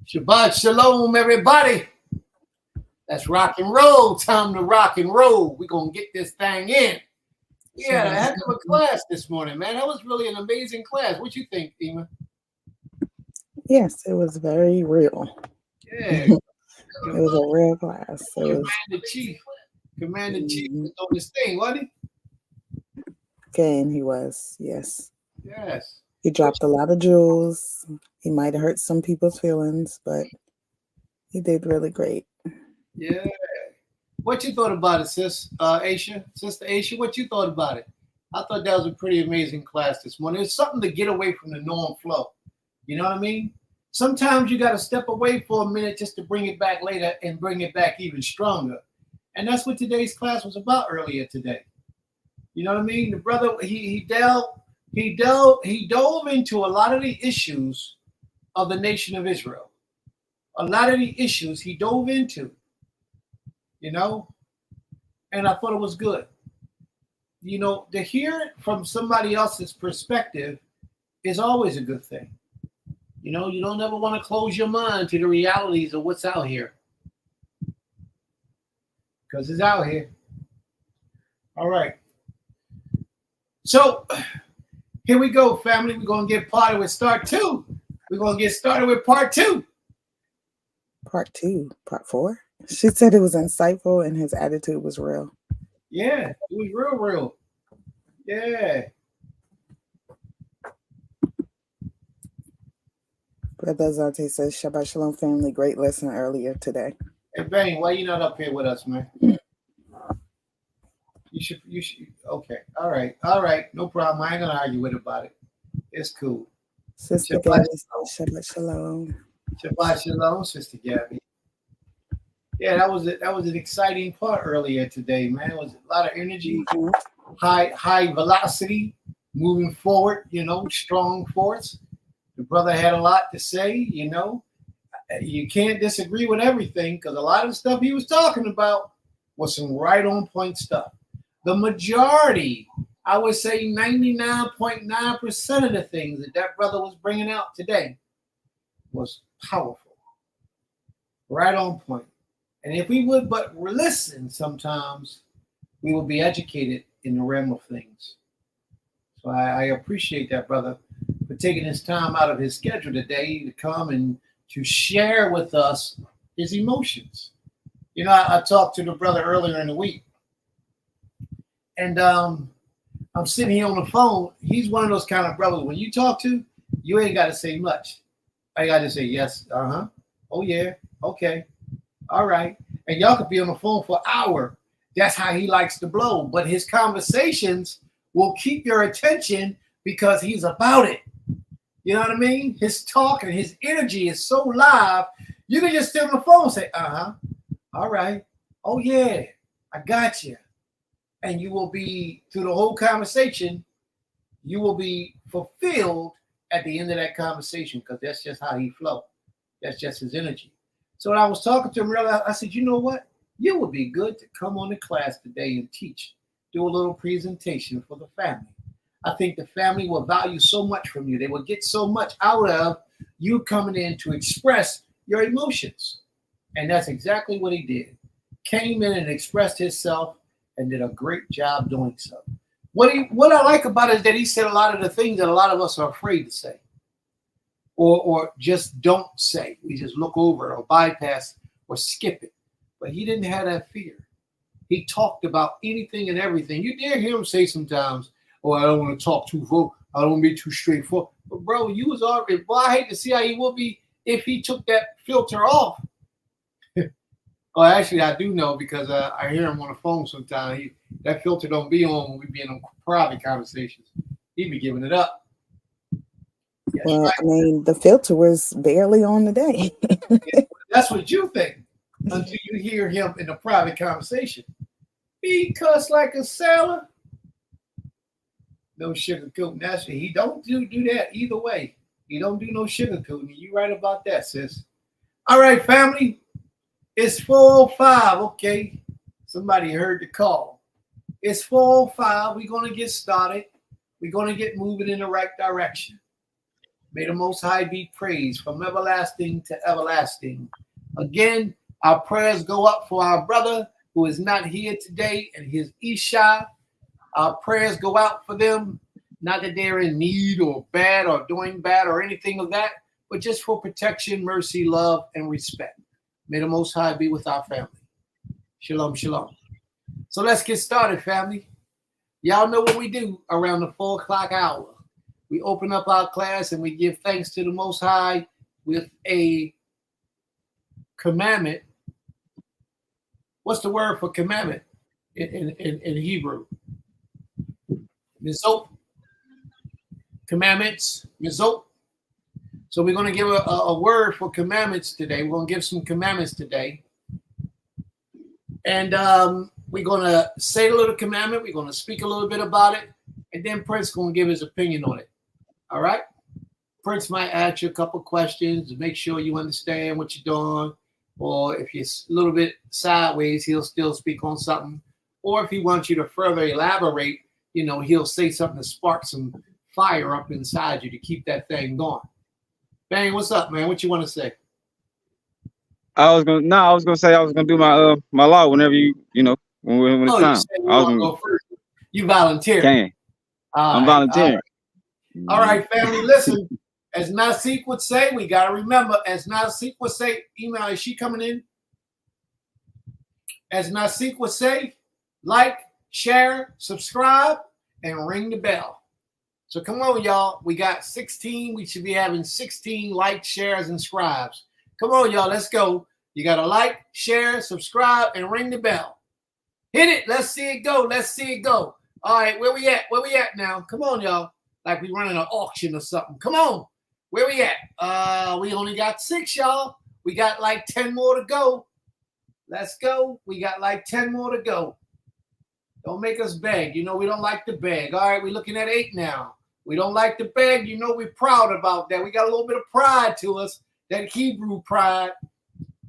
Shabbat shalom, everybody. That's rock and roll. Time to rock and roll. We're going to get this thing in. We had a heck of a class this morning, man. That was really an amazing class. What you think, Ema? Yes, it was very real. Yeah. It was a real class. Commander Chief was on this thing, wasn't he? Okay, and he was, yes. Yes. He dropped a lot of jewels. He might have hurt some people's feelings, but he did really great. Yeah. What you thought about it, Sister Aisha, what you thought about it? I thought that was a pretty amazing class this morning. It's something to get away from the norm flow. You know what I mean? Sometimes you got to step away for a minute just to bring it back later and bring it back even stronger. And that's what today's class was about earlier today. You know what I mean? The brother, he dove into a lot of the issues of the nation of Israel. A lot of the issues he dove into. You know, and I thought it was good. You know, to hear it from somebody else's perspective is always a good thing. You know, you don't ever want to close your mind to the realities of what's out here. Because it's out here. All right. So, here we go, family. We're going to get started with start two. We're going to get started with part two. Part 4. She said it was insightful and his attitude was real. Yeah, it was real. Yeah. Brother Zante says, Shabbat Shalom family, great lesson earlier today. Hey, Bang, why you not up here with us, man? You should, okay. All right. No problem. I ain't going to argue with about it. It's cool. Sister Gabby says, Shabbat Shalom. Shabbat Shalom, Sister Gabby. Yeah, that was an exciting part earlier today, man. It was a lot of energy, high velocity, moving forward, you know, strong force. The brother had a lot to say, you know. You can't disagree with everything because a lot of the stuff he was talking about was some right on point stuff. The majority, I would say 99.9% of the things that brother was bringing out today was powerful, right on point. And if we would but listen sometimes, we will be educated in the realm of things. So I appreciate that, brother, for taking his time out of his schedule today to come and to share with us his emotions. You know, I talked to the brother earlier in the week, and I'm sitting here on the phone. He's one of those kind of brothers, when you talk to, you ain't got to say much. I got to say yes, oh yeah, okay. All right. And y'all could be on the phone for an hour. That's how he likes to blow. But his conversations will keep your attention because he's about it. You know what I mean? His talk and his energy is so live. You can just sit on the phone and say, all right. Oh, yeah, I got you. And you will be, through the whole conversation, you will be fulfilled at the end of that conversation because that's just how he flows. That's just his energy. So when I was talking to him earlier, I said, you know what? You would be good to come on the class today and teach, do a little presentation for the family. I think the family will value so much from you. They will get so much out of you coming in to express your emotions. And that's exactly what he did. Came in and expressed himself and did a great job doing so. What I like about it is that he said a lot of the things that a lot of us are afraid to say. Or just don't say. We just look over it or bypass or skip it. But he didn't have that fear. He talked about anything and everything. You dare hear him say sometimes, oh, I don't want to talk too full. I don't want to be too straightforward. But bro, you was already, well, I hate to see how he would be if he took that filter off. Well, actually, I do know because I hear him on the phone sometimes. That filter don't be on when we be in private conversations. He be giving it up. Yes, well, right. I mean, the filter was barely on today. That's what you think until you hear him in a private conversation. He cuss like a sailor. No sugarcoating. That's he don't do that either way. He don't do no sugarcoating. You right about that, sis. All right, family. It's 4:05. Okay. Somebody heard the call. It's 4:05. We're going to get started. We're going to get moving in the right direction. May the Most High be praised from everlasting to everlasting. Again, our prayers go up for our brother who is not here today and his Isha. Our prayers go out for them, not that they're in need or bad or doing bad or anything of that, but just for protection, mercy, love, and respect. May the Most High be with our family. Shalom, shalom. So let's get started, family. Y'all know what we do around the 4 o'clock hour. We open up our class and we give thanks to the Most High with a commandment. What's the word for commandment in Hebrew? Mizot. Commandments. Mizot. So we're going to give a word for commandments today. We're going to give some commandments today. And we're going to say a little commandment. We're going to speak a little bit about it. And then Prince is going to give his opinion on it. All right? Prince might ask you a couple questions to make sure you understand what you're doing. Or if you're a little bit sideways, he'll still speak on something. Or if he wants you to further elaborate, he'll say something to spark some fire up inside you to keep that thing going. Bang, what's up, man? What you want to say? I was gonna say I was gonna do my my law whenever when it's time. I was gonna go first. You volunteer. I'm volunteering. All right, family, listen. As Nasik would say, we gotta remember. As Nasik would say, email, is she coming in? As Nasik would say, like, share, subscribe, and ring the bell. So come on, y'all. We got 16. We should be having 16 likes, shares, and subscribes. Come on, y'all. Let's go. You got to like, share, subscribe, and ring the bell. Hit it. Let's see it go. Let's see it go. All right. Where we at? Where we at now? Come on, y'all. Like we running an auction or something. Come on. Where we at? We only got 6, y'all. We got like 10 more to go. Let's go. We got like 10 more to go. Don't make us beg. We don't like to beg. All right. We're looking at 8 now. We don't like to beg. We're proud about that. We got a little bit of pride to us. That Hebrew pride.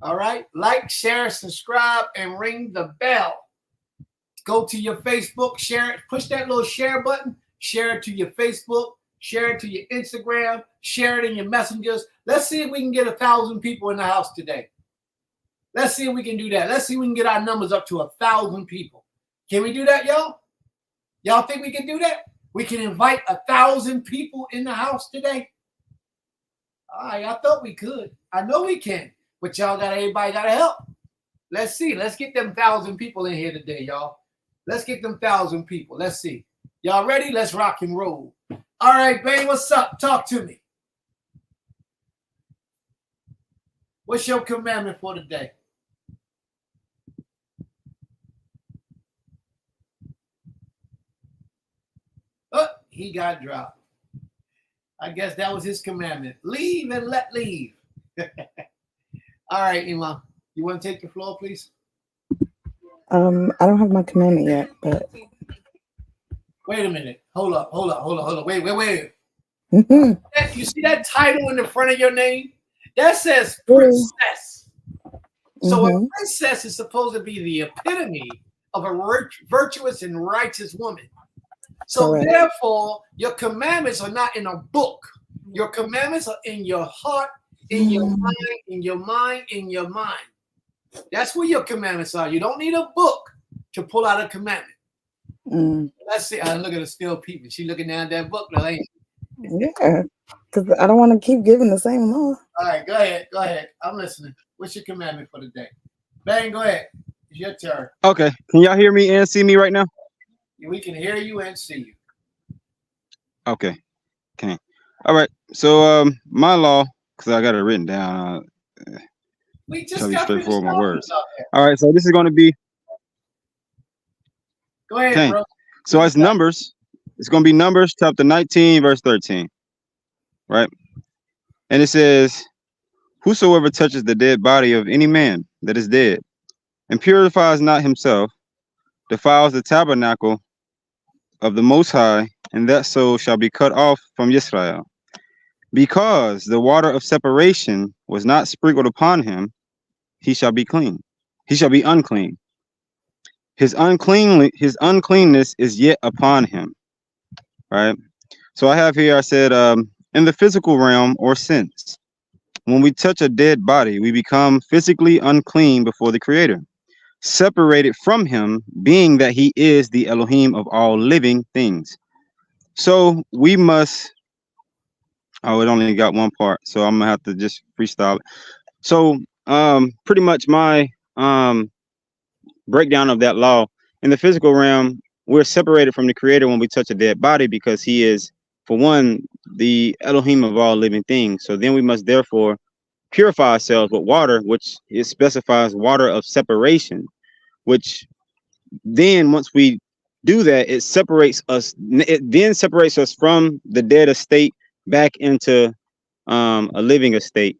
All right. Like, share, subscribe, and ring the bell. Go to your Facebook, share it. Push that little share button. Share it to your Facebook. Share it to your Instagram. Share it in your messengers. Let's see if we can get 1,000 people in the house today. Let's see if we can do that. Let's see if we can get our numbers up to 1,000 people. Can we do that, y'all? Y'all think we can do that? We can invite 1,000 people in the house today. All right, I thought we could. I know we can, but everybody got to help. Let's see. Let's get them 1,000 people in here today, y'all. Let's get them 1,000 people. Let's see. Y'all ready? Let's rock and roll. All right, babe, what's up? Talk to me. What's your commandment for today? Oh, he got dropped. I guess that was his commandment. Leave and let leave. All right, Imam. You want to take the floor, please? I don't have my commandment yet, but wait a minute. Hold up. Wait. Mm-hmm. You see that title in the front of your name? That says princess. So a princess is supposed to be the epitome of a virtuous and righteous woman. So correct. Therefore, your commandments are not in a book. Your commandments are in your heart, in your mind, in your mind, in your mind. That's where your commandments are. You don't need a book to pull out a commandment. Let's see. Look at her still peeping. She looking down at that book now, ain't she? Yeah, because I don't want to keep giving the same law. All right, go ahead. I'm listening. What's your commandment for the day? Bang, go ahead. It's your turn. Okay. Can y'all hear me and see me right now? We can hear you and see you. Okay. All right. So my law, because I got it written down. We just got straightforward my words. All right. So this is going to be. Go ahead, bro. So it's Numbers. It's going to be Numbers chapter 19, verse 13. Right. And it says, whosoever touches the dead body of any man that is dead and purifies not himself, defiles the tabernacle of the Most High, and that soul shall be cut off from Israel. Because the water of separation was not sprinkled upon him, he shall be clean. He shall be unclean. His uncleanness is yet upon him. Right. So I have here, I said, in the physical realm or sense. When we touch a dead body, we become physically unclean before the Creator, separated from Him, being that He is the Elohim of all living things. So we must. Oh, it only got one part, so I'm gonna have to just freestyle it. So, pretty much my breakdown of that law in the physical realm, we're separated from the Creator when we touch a dead body because He is, for one, the Elohim of all living things. So then we must therefore purify ourselves with water, which it specifies water of separation, which then once we do that, it separates us. It then separates us from the dead estate back into a living estate,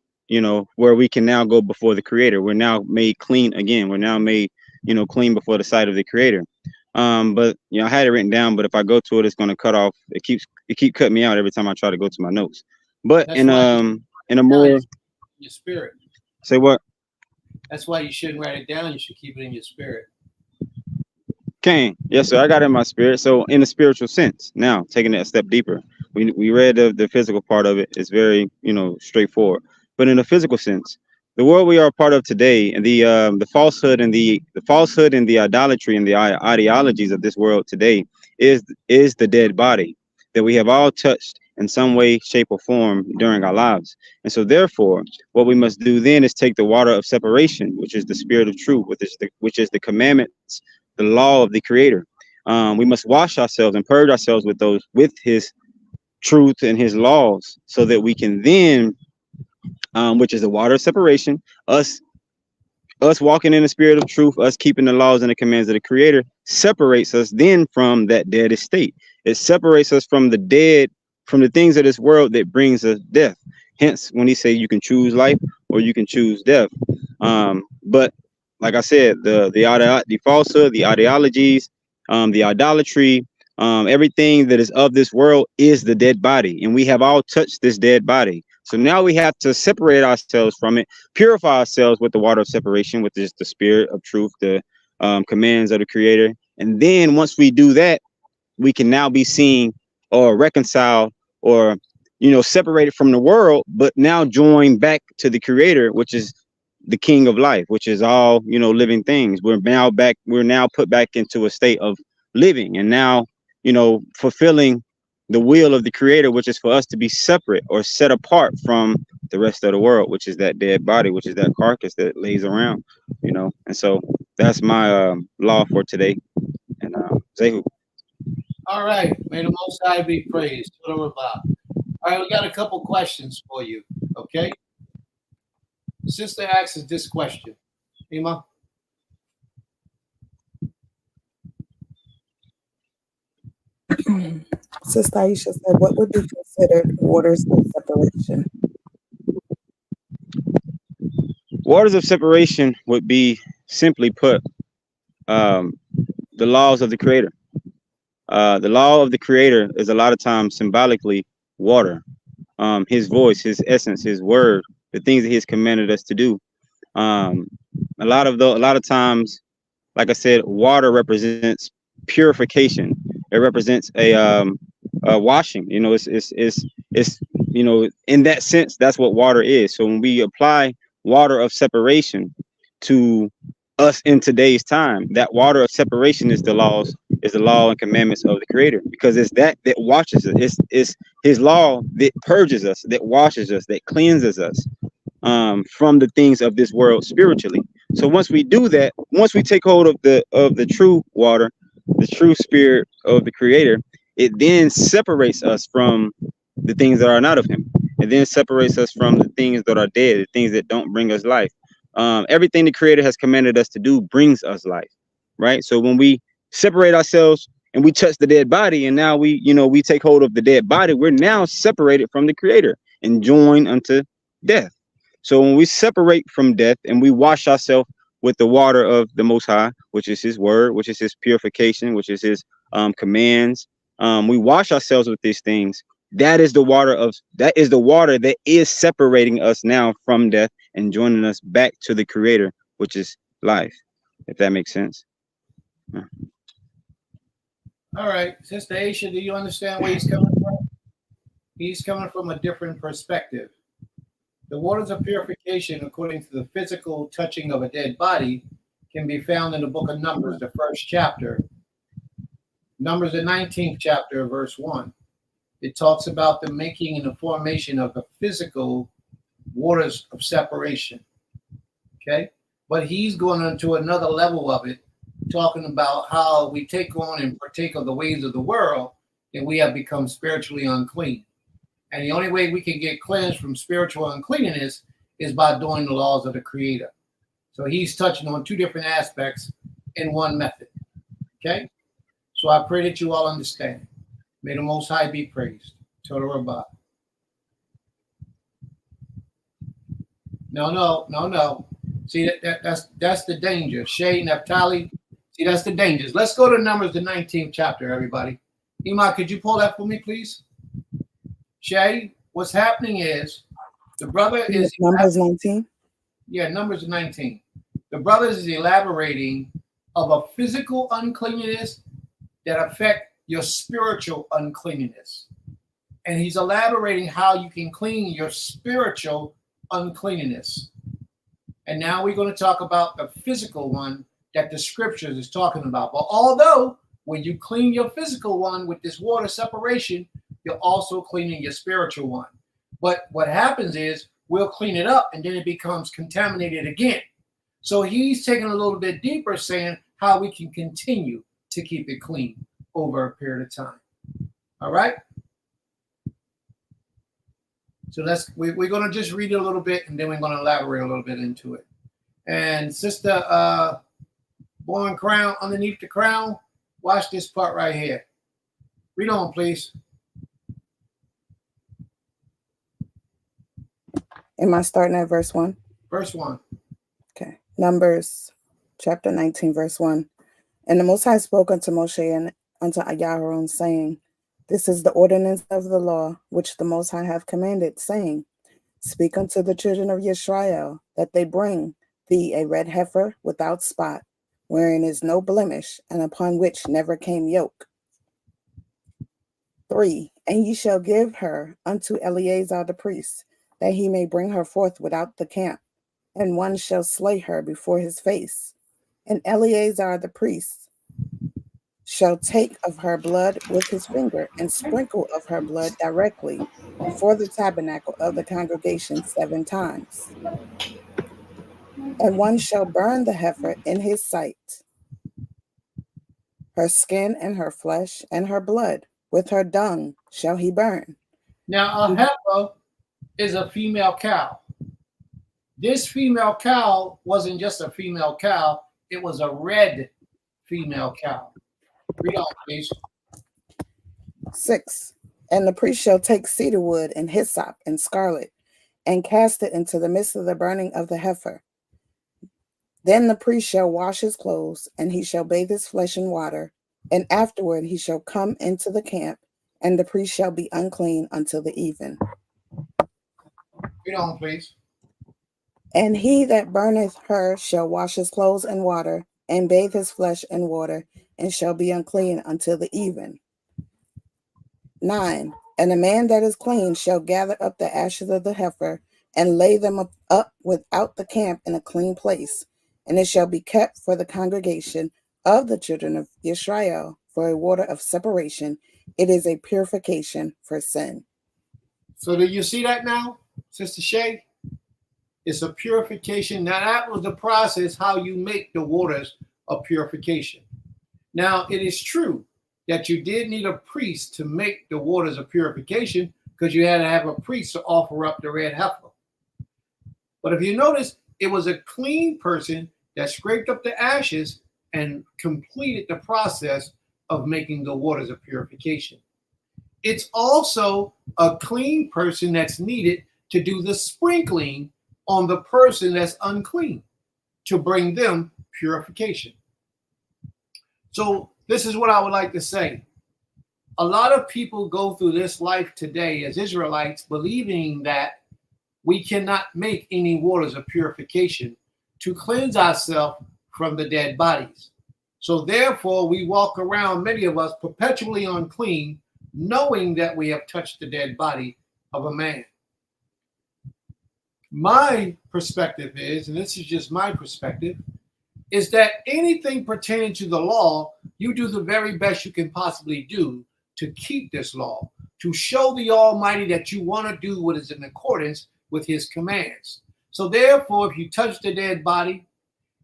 where we can now go before the Creator. We're now made clean again. We're now made, clean before the sight of the Creator. But I had it written down, but if I go to it, it's going to cut off. It keep cutting me out every time I try to go to my notes. But That's why in a more your spirit. say what? That's why you shouldn't write it down. You should keep it in your spirit. Cain. Yes, sir. I got it in my spirit. So in a spiritual sense, now taking it a step deeper, we read the physical part of it. It's very, straightforward. But in a physical sense, the world we are a part of today, and the falsehood and the falsehood and the idolatry and the ideologies of this world today is the dead body that we have all touched in some way, shape, or form during our lives. And so therefore, what we must do then is take the water of separation, which is the spirit of truth, which is the commandments, the law of the Creator. We must wash ourselves and purge ourselves with His truth and His laws, so that we can then, which is the water of separation, us walking in the spirit of truth, us keeping the laws and the commands of the Creator, separates us then from that dead estate. It separates us from the dead, from the things of this world that brings us death. Hence, when He say you can choose life or you can choose death. But like I said, the falsehood, the ideologies, the idolatry, everything that is of this world is the dead body, and we have all touched this dead body. So now we have to separate ourselves from it, purify ourselves with the water of separation, which is the spirit of truth, the commands of the Creator. And then once we do that, we can now be seen or reconciled or, separated from the world, but now joined back to the Creator, which is the King of life, which is all, living things. We're now put back into a state of living, and now, fulfilling the will of the Creator, which is for us to be separate or set apart from the rest of the world, which is that dead body, which is that carcass that lays around, And so that's my law for today. And Zehu. All right. May the Most High be praised. All right, we got a couple questions for you. Okay. The sister asks us this question. Ima? Sister Aisha said, what would be considered waters of separation? Waters of separation would be, simply put, the laws of the Creator. The law of the Creator is a lot of times symbolically water. His voice, His essence, His word, the things that He has commanded us to do. A lot of times, like I said, water represents purification. It represents a washing. It's in that sense, that's what water is. So when we apply water of separation to us in today's time, that water of separation is the law and commandments of the Creator, because it's that washes us. It's His law that purges us, that washes us, that cleanses us from the things of this world spiritually. So once we do that, once we take hold of the true water, the true spirit of the Creator, it then separates us from the things that are not of Him. It then separates us from the things that are dead, the things that don't bring us life. Everything the Creator has commanded us to do brings us life, right? So when we separate ourselves and we touch the dead body, and now we take hold of the dead body, we're now separated from the Creator and joined unto death. So when we separate from death and we wash ourselves with the water of the Most High, which is His word, which is His purification, which is His commands, we wash ourselves with these things. That is the water that is separating us now from death and joining us back to the Creator, which is life, if that makes sense. Yeah. All right. Sister Aisha, do you understand where he's coming from? He's coming from a different perspective. The waters of purification, according to the physical touching of a dead body, can be found in the book of Numbers, the first chapter. Numbers, the 19th chapter, verse 1. It talks about the making and the formation of the physical waters of separation. Okay? But he's going into another level of it, talking about how we take on and partake of the ways of the world, and we have become spiritually unclean. And the only way we can get cleansed from spiritual uncleanness is by doing the laws of the Creator. So he's touching on two different aspects in one method. Okay? So I pray that you all understand. May the Most High be praised. Total Rabbah. No. See, that's the danger. Shay, Naphtali. See, that's the dangers. Let's go to Numbers, the 19th chapter, everybody. Ima, could you pull that for me, please? Shay, what's happening is the brother is Numbers 19. Yeah, Numbers 19. The brother is elaborating of a physical uncleanness that affect your spiritual uncleanness. And he's elaborating how you can clean your spiritual uncleanness. And now we're going to talk about the physical one that the scriptures is talking about. But although when you clean your physical one with this water separation, you're also cleaning your spiritual one. But what happens is we'll clean it up and then it becomes contaminated again. So he's taking a little bit deeper, saying how we can continue to keep it clean over a period of time. All right. So we're going to just read it a little bit and then we're going to elaborate a little bit into it. And Sister Born Crown, underneath the crown, watch this part right here. Read on, please. Am I starting at verse 1? Verse 1. Okay. Numbers chapter 19, verse 1. And the Most High spoke unto Moshe and unto Aharon, saying, This is the ordinance of the law which the Most High hath commanded, saying, Speak unto the children of Israel, that they bring thee a red heifer without spot, wherein is no blemish, and upon which never came yoke. 3. And ye shall give her unto Eleazar the priest, that he may bring her forth without the camp, and one shall slay her before his face. And Eleazar the priest shall take of her blood with his finger, and sprinkle of her blood directly before the tabernacle of the congregation 7 times. And one shall burn the heifer in his sight, her skin and her flesh and her blood, with her dung shall he burn. Now a heifer is a female cow. This female cow wasn't just a female cow, it was a red female cow. Read on, please. 6. And the priest shall take cedar wood and hyssop and scarlet, and cast it into the midst of the burning of the heifer. Then the priest shall wash his clothes, and he shall bathe his flesh in water, and afterward he shall come into the camp, and the priest shall be unclean until the even. Read on, please. And he that burneth her shall wash his clothes in water, and bathe his flesh in water, and shall be unclean until the even. 9. And a man that is clean shall gather up the ashes of the heifer, and lay them up without the camp in a clean place, and it shall be kept for the congregation of the children of Israel for a water of separation. It is a purification for sin. So do you see that now, Sister Shay? It's a purification. Now that was the process how you make the waters of purification. Now it is true that you did need a priest to make the waters of purification, because you had to have a priest to offer up the red heifer. But if you notice, it was a clean person that scraped up the ashes and completed the process of making the waters of purification. It's also a clean person that's needed to do the sprinkling on the person that's unclean to bring them purification. So this is what I would like to say. A lot of people go through this life today as Israelites believing that we cannot make any waters of purification to cleanse ourselves from the dead bodies. So therefore, we walk around, many of us, perpetually unclean, knowing that we have touched the dead body of a man. My perspective is, and this is just my perspective, is that anything pertaining to the law, you do the very best you can possibly do to keep this law, to show the Almighty that you want to do what is in accordance with his commands. So therefore, if you touch the dead body,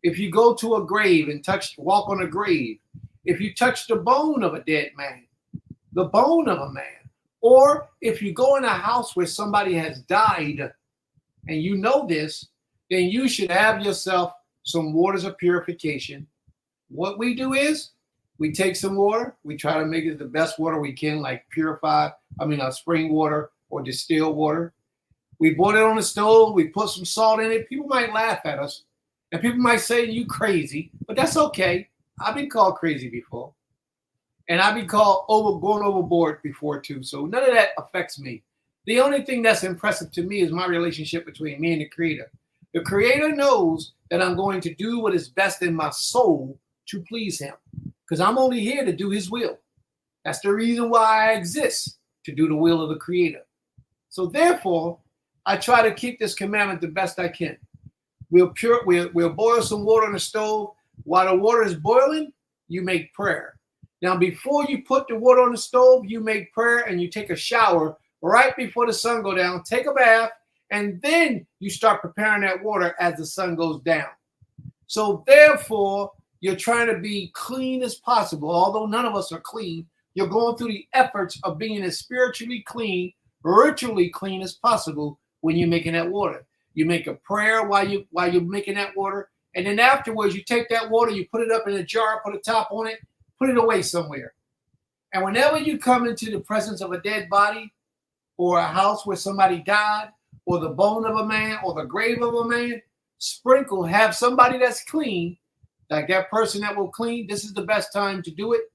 if you go to a grave and walk on a grave, if you touch the bone of a dead man, the bone of a man, or if you go in a house where somebody has died and you know this, then you should have yourself some waters of purification. What we do is we take some water, we try to make it the best water we can, like spring water or distilled water. We boil it on the stove, we put some salt in it. People might laugh at us and people might say you crazy, but that's okay. I've been called crazy before. And I've been called going overboard before too. So none of that affects me. The only thing that's impressive to me is my relationship between me and the Creator. The Creator knows that I'm going to do what is best in my soul to please him, because I'm only here to do his will. That's the reason why I exist, to do the will of the Creator. So therefore, I try to keep this commandment the best I can. We'll boil some water on the stove. While the water is boiling, you make prayer. Now, before you put the water on the stove, you make prayer and you take a shower right before the sun goes down, take a bath, and then you start preparing that water as the sun goes down. So therefore, you're trying to be clean as possible. Although none of us are clean, you're going through the efforts of being as spiritually clean, ritually clean as possible when you're making that water. You make a prayer while you're making that water, and then afterwards you take that water, you put it up in a jar, put a top on it, put it away somewhere. And whenever you come into the presence of a dead body, or a house where somebody died, or the bone of a man, or the grave of a man, have somebody that's clean, like that person that will clean. This is the best time to do it,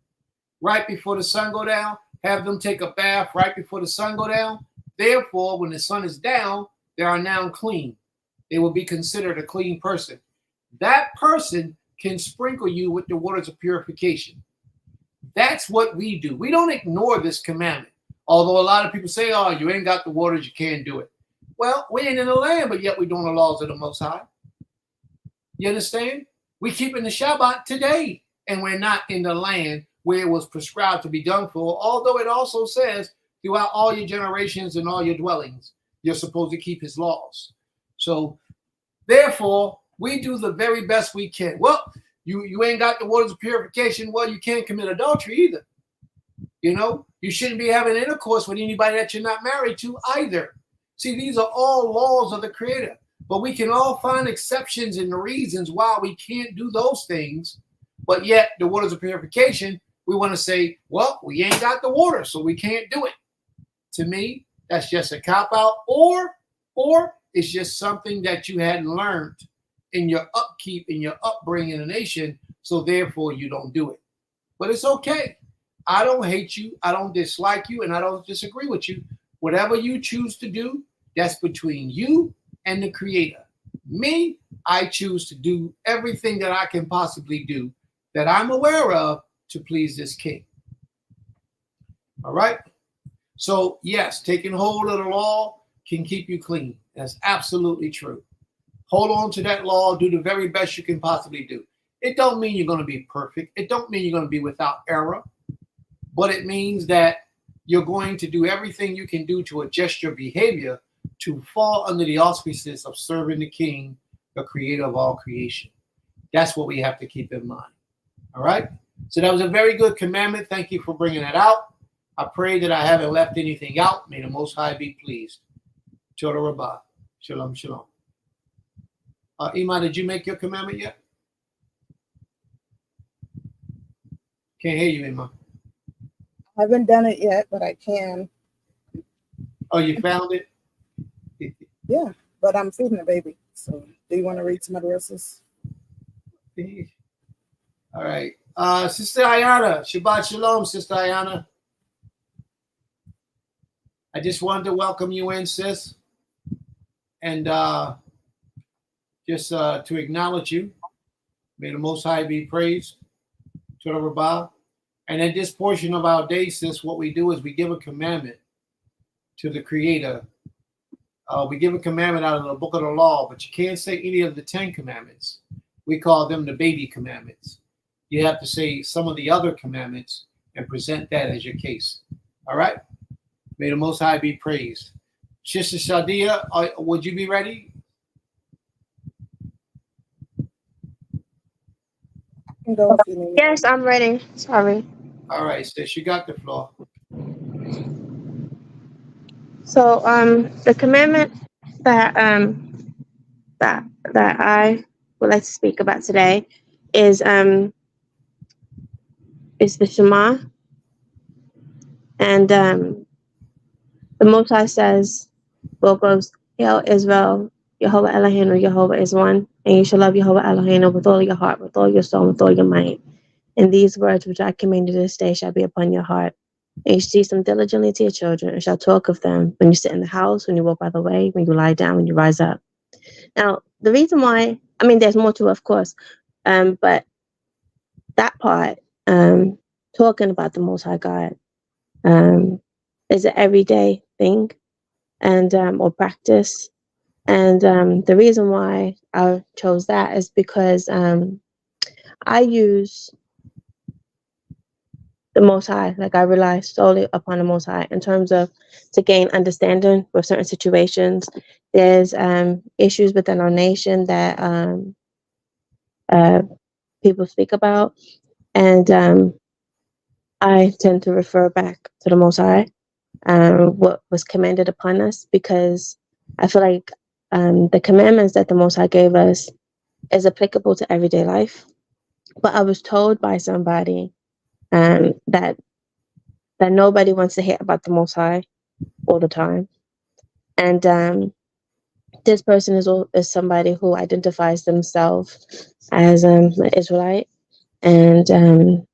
right before the sun go down. Have them take a bath right before the sun go down. Therefore, when the sun is down, they are now clean. They will be considered a clean person. That person can sprinkle you with the waters of purification. That's what we do. We don't ignore this commandment. Although a lot of people say, oh, you ain't got the waters, you can't do it. Well, we ain't in the land, but yet we're doing the laws of the Most High. You understand? We keep in the Shabbat today, and we're not in the land where it was prescribed to be done for, although it also says throughout all your generations and all your dwellings, you're supposed to keep his laws. So, therefore, we do the very best we can. Well, you ain't got the waters of purification. Well, you can't commit adultery either. You know, you shouldn't be having intercourse with anybody that you're not married to either. See, these are all laws of the Creator, but we can all find exceptions and reasons why we can't do those things. But yet the waters of purification, we want to say, well, we ain't got the water, so we can't do it. To me, that's just a cop-out, or it's just something that you hadn't learned in your upkeep, in your upbringing in the nation, so therefore you don't do it. But it's okay. I don't hate you, I don't dislike you, and I don't disagree with you. Whatever you choose to do, that's between you and the Creator. Me, I choose to do everything that I can possibly do that I'm aware of to please this King. All right? So, yes, taking hold of the law can keep you clean. That's absolutely true. Hold on to that law. Do the very best you can possibly do. It don't mean you're going to be perfect. It don't mean you're going to be without error. But it means that you're going to do everything you can do to adjust your behavior to fall under the auspices of serving the King, the Creator of all creation. That's what we have to keep in mind. All right? So that was a very good commandment. Thank you for bringing that out. I pray that I haven't left anything out. May the Most High be pleased. Toda Rabbah. Shalom, shalom. Iman, did you make your commandment yet? Can't hear you, Iman. I haven't done it yet, but I can. Oh, you found it? Yeah, but I'm feeding the baby. So do you want to read some of the verses? All right. Sister Ayana, Shabbat Shalom, Sister Ayana. I just wanted to welcome you in, sis. And just to acknowledge you. May the Most High be praised. Toda Rabbah. And in this portion of our day, sis, what we do is we give a commandment to the Creator. We give a commandment out of the book of the law, but you can't say any of the 10 commandments. We call them the baby commandments. You have to say some of the other commandments and present that as your case. All right? May the Most High be praised. Sister Shadia, would you be ready? Yes, I'm ready. Sorry. All right, sis, you got the floor. So, the commandment that that I would like to speak about today is the Shema, and the Most High says, "Well, goes, Hail Israel, Jehovah Eloheinu, Jehovah is one, and you shall love Jehovah Eloheinu with all your heart, with all your soul, with all your might. And these words which I command you this day shall be upon your heart. And you shall teach them diligently to your children, and shall talk of them when you sit in the house, when you walk by the way, when you lie down, when you rise up." Now, the reason why, I mean, there's more to it, of course, but that part, talking about the Most High God, is an everyday thing, and or practice. And the reason why I chose that is because I use the Most High, like I rely solely upon the Most High in terms of to gain understanding with certain situations. There's issues within our nation that people speak about, and I tend to refer back to the Most High, what was commanded upon us, because I feel like the commandments that the Most High gave us is applicable to everyday life. But I was told by somebody that nobody wants to hear about the Most High all the time, and this person is somebody who identifies themselves as an Israelite, and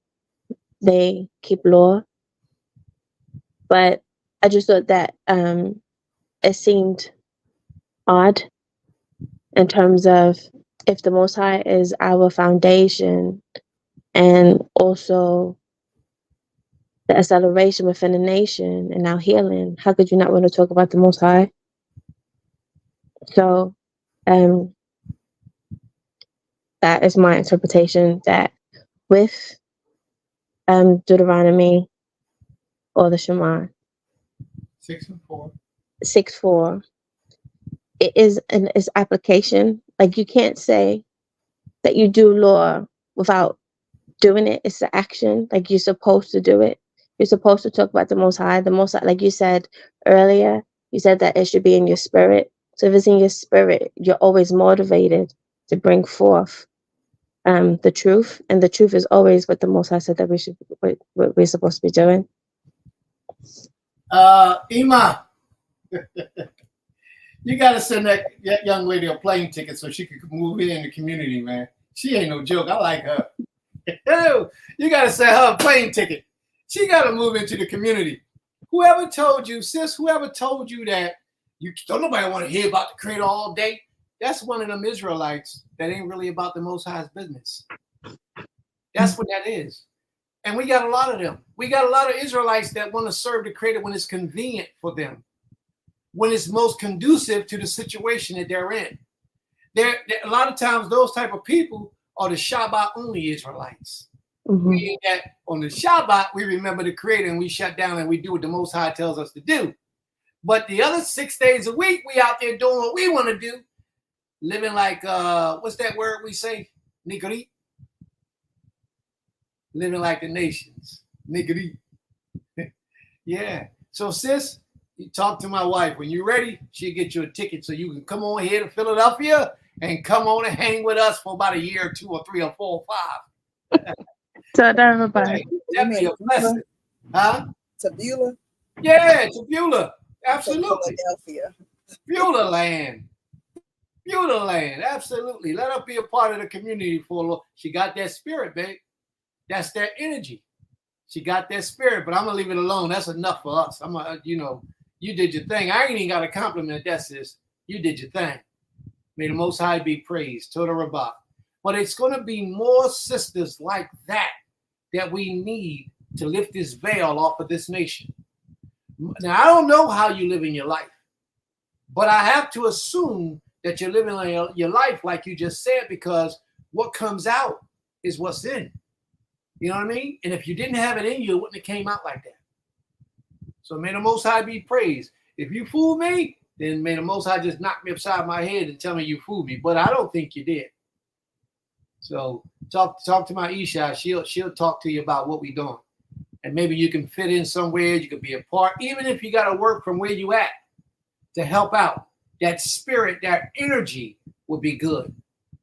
they keep law. But I just thought that it seemed odd in terms of, if the Most High is our foundation and also the acceleration within the nation and our healing, how could you not want to talk about the Most High? So that is my interpretation, that with Deuteronomy, or the Shema 6:4. 6:4, it is its application. Like, you can't say that you do law without doing it. It's the action. Like, you're supposed to do it. You're supposed to talk about the Most High. The Most High, like you said earlier, you said that it should be in your spirit. So if it's in your spirit, you're always motivated to bring forth the truth, and the truth is always what the Most High said that what we're supposed to be doing. Ima, you got to send that young lady a plane ticket so she could move in the community, man. She ain't no joke. I like her. You got to send her a plane ticket. She got to move into the community. Whoever told you, sis, whoever told you that you don't nobody want to hear about the Creator all day, that's one of them Israelites that ain't really about the Most High's business. That's what that is. And we got a lot of them. We got a lot of Israelites that want to serve the Creator when it's convenient for them, when it's most conducive to the situation that they're in. A lot of times those type of people are the Shabbat only Israelites. Mm-hmm. Meaning that on the Shabbat, we remember the Creator and we shut down and we do what the Most High tells us to do. But the other 6 days a week, we out there doing what we want to do, living like, what's that word we say? Nigri? Living like the nations. Nigri. Yeah. So, sis, you talk to my wife. When you're ready, she'll get you a ticket so you can come on here to Philadelphia and come on and hang with us for about a year or 2 or 3 or 4 or 5. So everybody. That'd be a blessing. Huh? To Beulah? Yeah, to Beulah. Absolutely. Philadelphia. Beulah land. Beulah land. Absolutely. Let her be a part of the community for a little. She got that spirit, babe. That's their energy. She got that spirit, but I'm gonna leave it alone. That's enough for us. You did your thing. I ain't even got a compliment. That, sis. You did your thing. May the Most High be praised. Toda Rabbah. But it's gonna be more sisters like that we need to lift this veil off of this nation. Now, I don't know how you live in your life, but I have to assume that you're living your life like you just said, because what comes out is what's in. You know what I mean? And if you didn't have it in you, it wouldn't have came out like that. So may the Most High be praised. If you fool me, then may the Most High just knock me upside my head and tell me you fooled me. But I don't think you did. So talk to my Isha. She'll talk to you about what we're doing. And maybe you can fit in somewhere. You could be a part, even if you got to work from where you at to help out. That spirit, that energy would be good.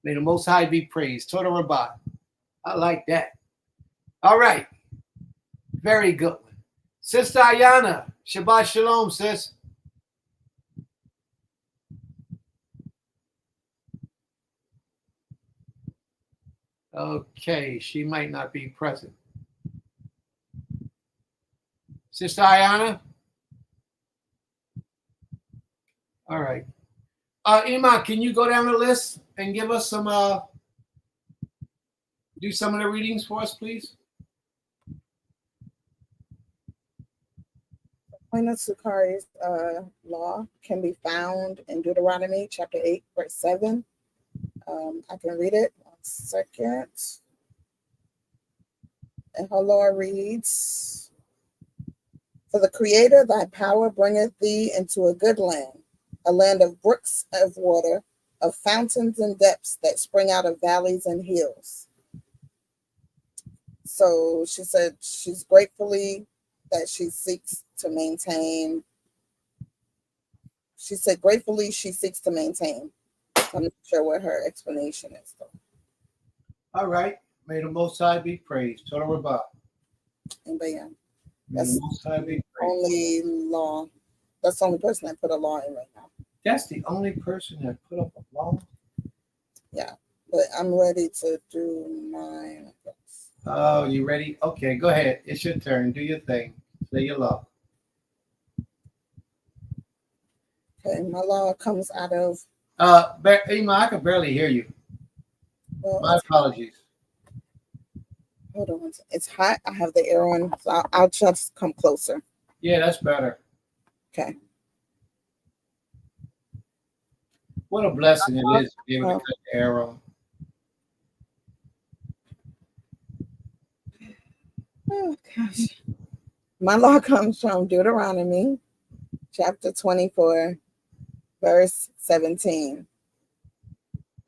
May the Most High be praised. Total Rabbah. I like that. All right. Very good one. Sister Ayana, Shabbat Shalom, sis. Okay, she might not be present. Sister Ayana? All right. Ima, can you go down the list and give us some, do some of the readings for us, please? Point of Sakari's law can be found in Deuteronomy chapter 8, verse 7. I can read it. 1 second. And her law reads, "For the Creator, thy power bringeth thee into a good land, a land of brooks of water, of fountains and depths that spring out of valleys and hills." So she said she's gratefully that she seeks to maintain. She said gratefully she seeks to maintain. I'm not sure what her explanation is, though. All right. May the Most High be praised. Total Rabbah. And but yeah, May the Most High be praised. only law. That's the only person that put a law in right now. That's the only person that put up a law. Yeah, but I'm ready to do mine, I guess. Oh, you ready? Okay, go ahead. It's your turn. Do your thing. Say your law. Okay, my law comes out of. Ima, I can barely hear you. Well, My apologies. hold on. It's hot. I have the air on, so I'll just come closer. Yeah, that's better. Okay. What a blessing it is to be able to cut the air on. Oh, gosh. My law comes from Deuteronomy chapter 24, verse 17.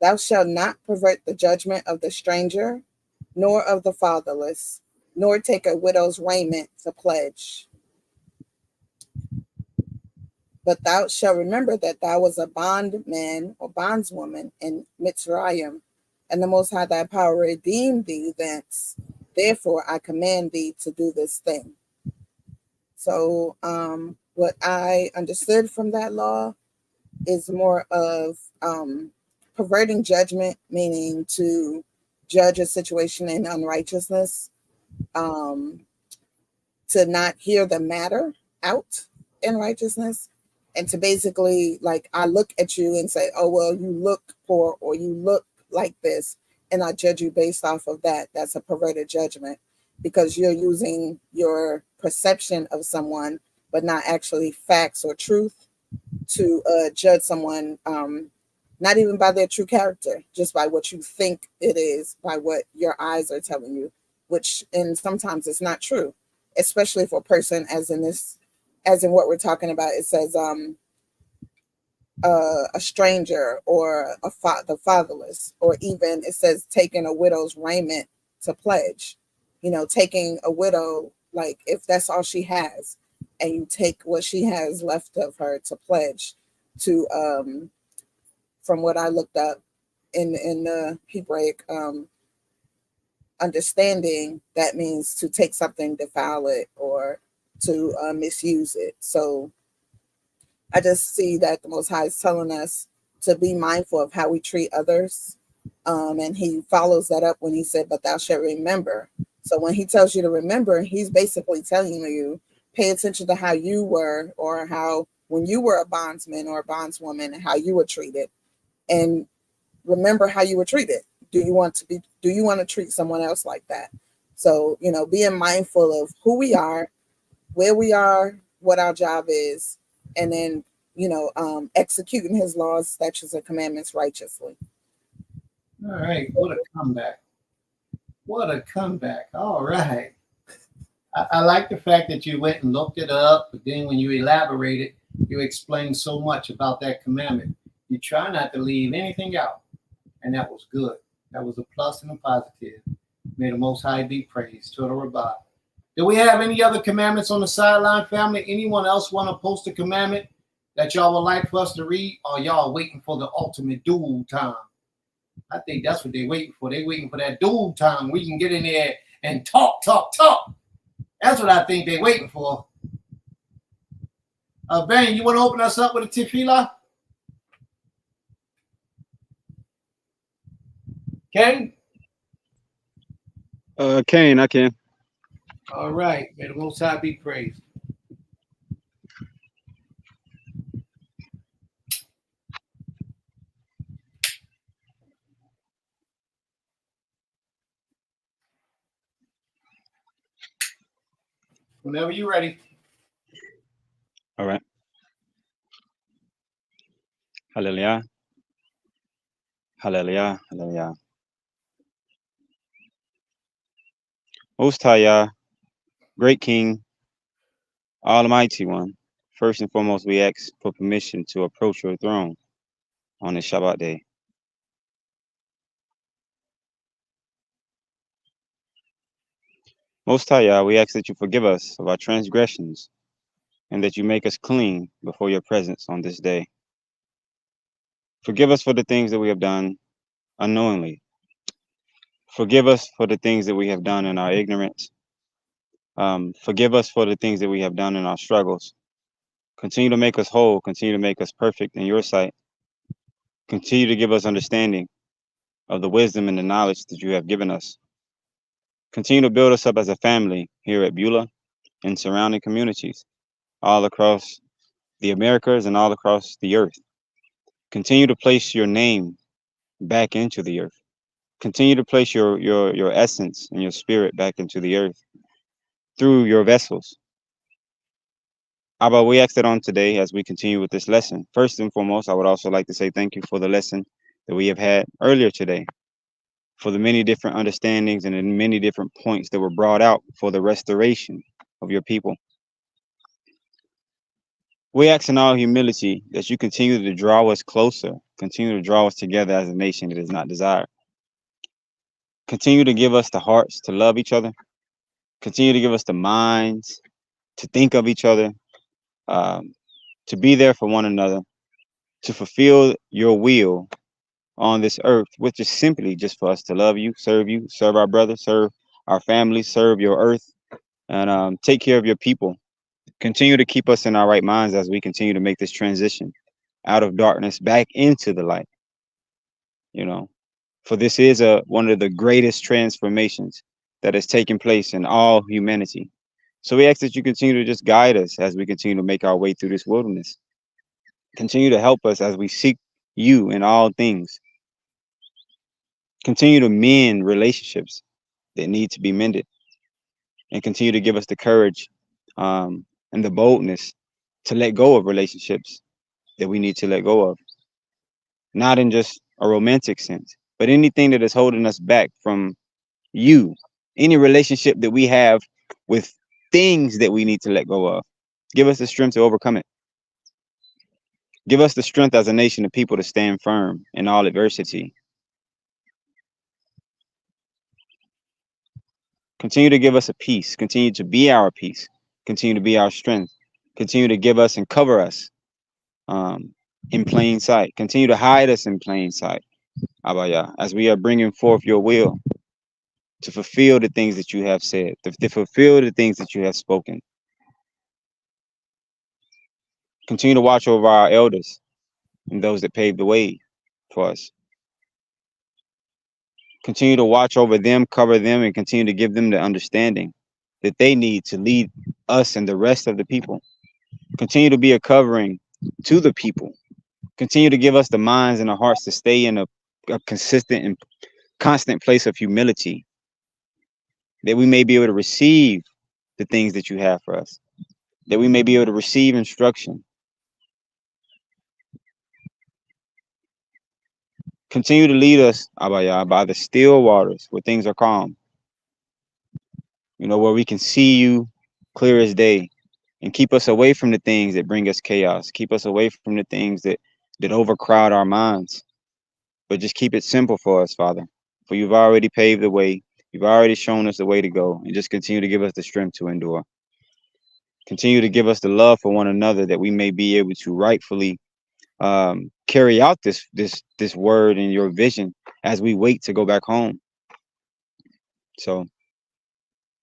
"Thou shalt not pervert the judgment of the stranger, nor of the fatherless, nor take a widow's raiment to pledge. But thou shalt remember that thou was a bondman or bondswoman in Mitzrayim, and the Most High thy power redeemed thee thence. Therefore I command thee to do this thing." So what I understood from that law is more of perverting judgment, meaning to judge a situation in unrighteousness, to not hear the matter out in righteousness, and to basically, like, I look at you and say, oh, well, you look poor or you look like this, and I judge you based off of that. That's a perverted judgment, because you're using your perception of someone, but not actually facts or truth, to judge someone, not even by their true character, just by what you think it is, by what your eyes are telling you, which, and sometimes it's not true, especially for a person as in what we're talking about. It says a stranger or the fatherless, or even it says taking a widow's raiment to pledge. Taking a widow, like if that's all she has, and you take what she has left of her to pledge to, from what I looked up in the Hebraic understanding, that means to take something, defile it, or to misuse it. So I just see that the Most High is telling us to be mindful of how we treat others. And he follows that up when he said, "But thou shalt remember." So when he tells you to remember, he's basically telling you, pay attention to how you were, or how when you were a bondsman or a bondswoman, and how you were treated, and remember how you were treated. Do you want to treat someone else like that? So, being mindful of who we are, where we are, what our job is, and then, executing his laws, statutes, and commandments righteously. All right. What a comeback. What a comeback. All right. I like the fact that you went and looked it up, but then when you elaborated, you explained so much about that commandment. You try not to leave anything out, and that was good. That was a plus and a positive. May the Most High be praised. To the Rabbah. Do we have any other commandments on the sideline, family? Anyone else want to post a commandment that y'all would like for us to read, or y'all waiting for the ultimate duel time? I think that's what they're waiting for. They're waiting for that duel time. We can get in there and talk. That's what I think they're waiting for. Ben, you want to open us up with a tefillah? Ken? Kane, I can. All right. May the Most High be praised. Whenever you're ready. All right. Hallelujah. Hallelujah. Hallelujah. Most High Yah, Great King, Almighty One. First and foremost, we ask for permission to approach your throne on this Shabbat day. Most High Yah, we ask that you forgive us of our transgressions and that you make us clean before your presence on this day. Forgive us for the things that we have done unknowingly. Forgive us for the things that we have done in our ignorance. Forgive us for the things that we have done in our struggles. Continue to make us whole. Continue to make us perfect in your sight. Continue to give us understanding of the wisdom and the knowledge that you have given us. Continue to build us up as a family here at Beulah and surrounding communities all across the Americas and all across the earth. Continue to place your name back into the earth. Continue to place your essence and your spirit back into the earth through your vessels. Abba, we ask that on today as we continue with this lesson. First and foremost, I would also like to say thank you for the lesson that we have had earlier today, for the many different understandings and the many different points that were brought out for the restoration of your people. We ask in all humility that you continue to draw us closer, continue to draw us together as a nation that is not desired. Continue to give us the hearts to love each other. Continue to give us the minds to think of each other, to be there for one another, to fulfill your will on this earth, which is simply just for us to love you, serve our brothers, serve our families, serve your earth, and take care of your people. Continue to keep us in our right minds as we continue to make this transition out of darkness back into the light. For this is one of the greatest transformations that has taken place in all humanity. So we ask that you continue to just guide us as we continue to make our way through this wilderness. Continue to help us as we seek you in all things. Continue to mend relationships that need to be mended, and continue to give us the courage and the boldness to let go of relationships that we need to let go of. Not in just a romantic sense, but anything that is holding us back from you, any relationship that we have with things that we need to let go of. Give us the strength to overcome it. Give us the strength as a nation of people to stand firm in all adversity. Continue to give us a peace. Continue to be our peace. Continue to be our strength. Continue to give us and cover us in plain sight. Continue to hide us in plain sight, Abaya, as we are bringing forth your will to fulfill the things that you have said, to fulfill the things that you have spoken. Continue to watch over our elders and those that paved the way for us. Continue to watch over them, cover them, and continue to give them the understanding that they need to lead us and the rest of the people. Continue to be a covering to the people. Continue to give us the minds and the hearts to stay in a consistent and constant place of humility. that we may be able to receive the things that you have for us, that we may be able to receive instruction. Continue to lead us, Abaya, by the still waters where things are calm, where we can see you clear as day, and keep us away from the things that bring us chaos. Keep us away from the things that overcrowd our minds. But just keep it simple for us, Father. For you've already paved the way. You've already shown us the way to go. And just continue to give us the strength to endure. Continue to give us the love for one another, that we may be able to rightfully carry out this word and your vision as we wait to go back home. So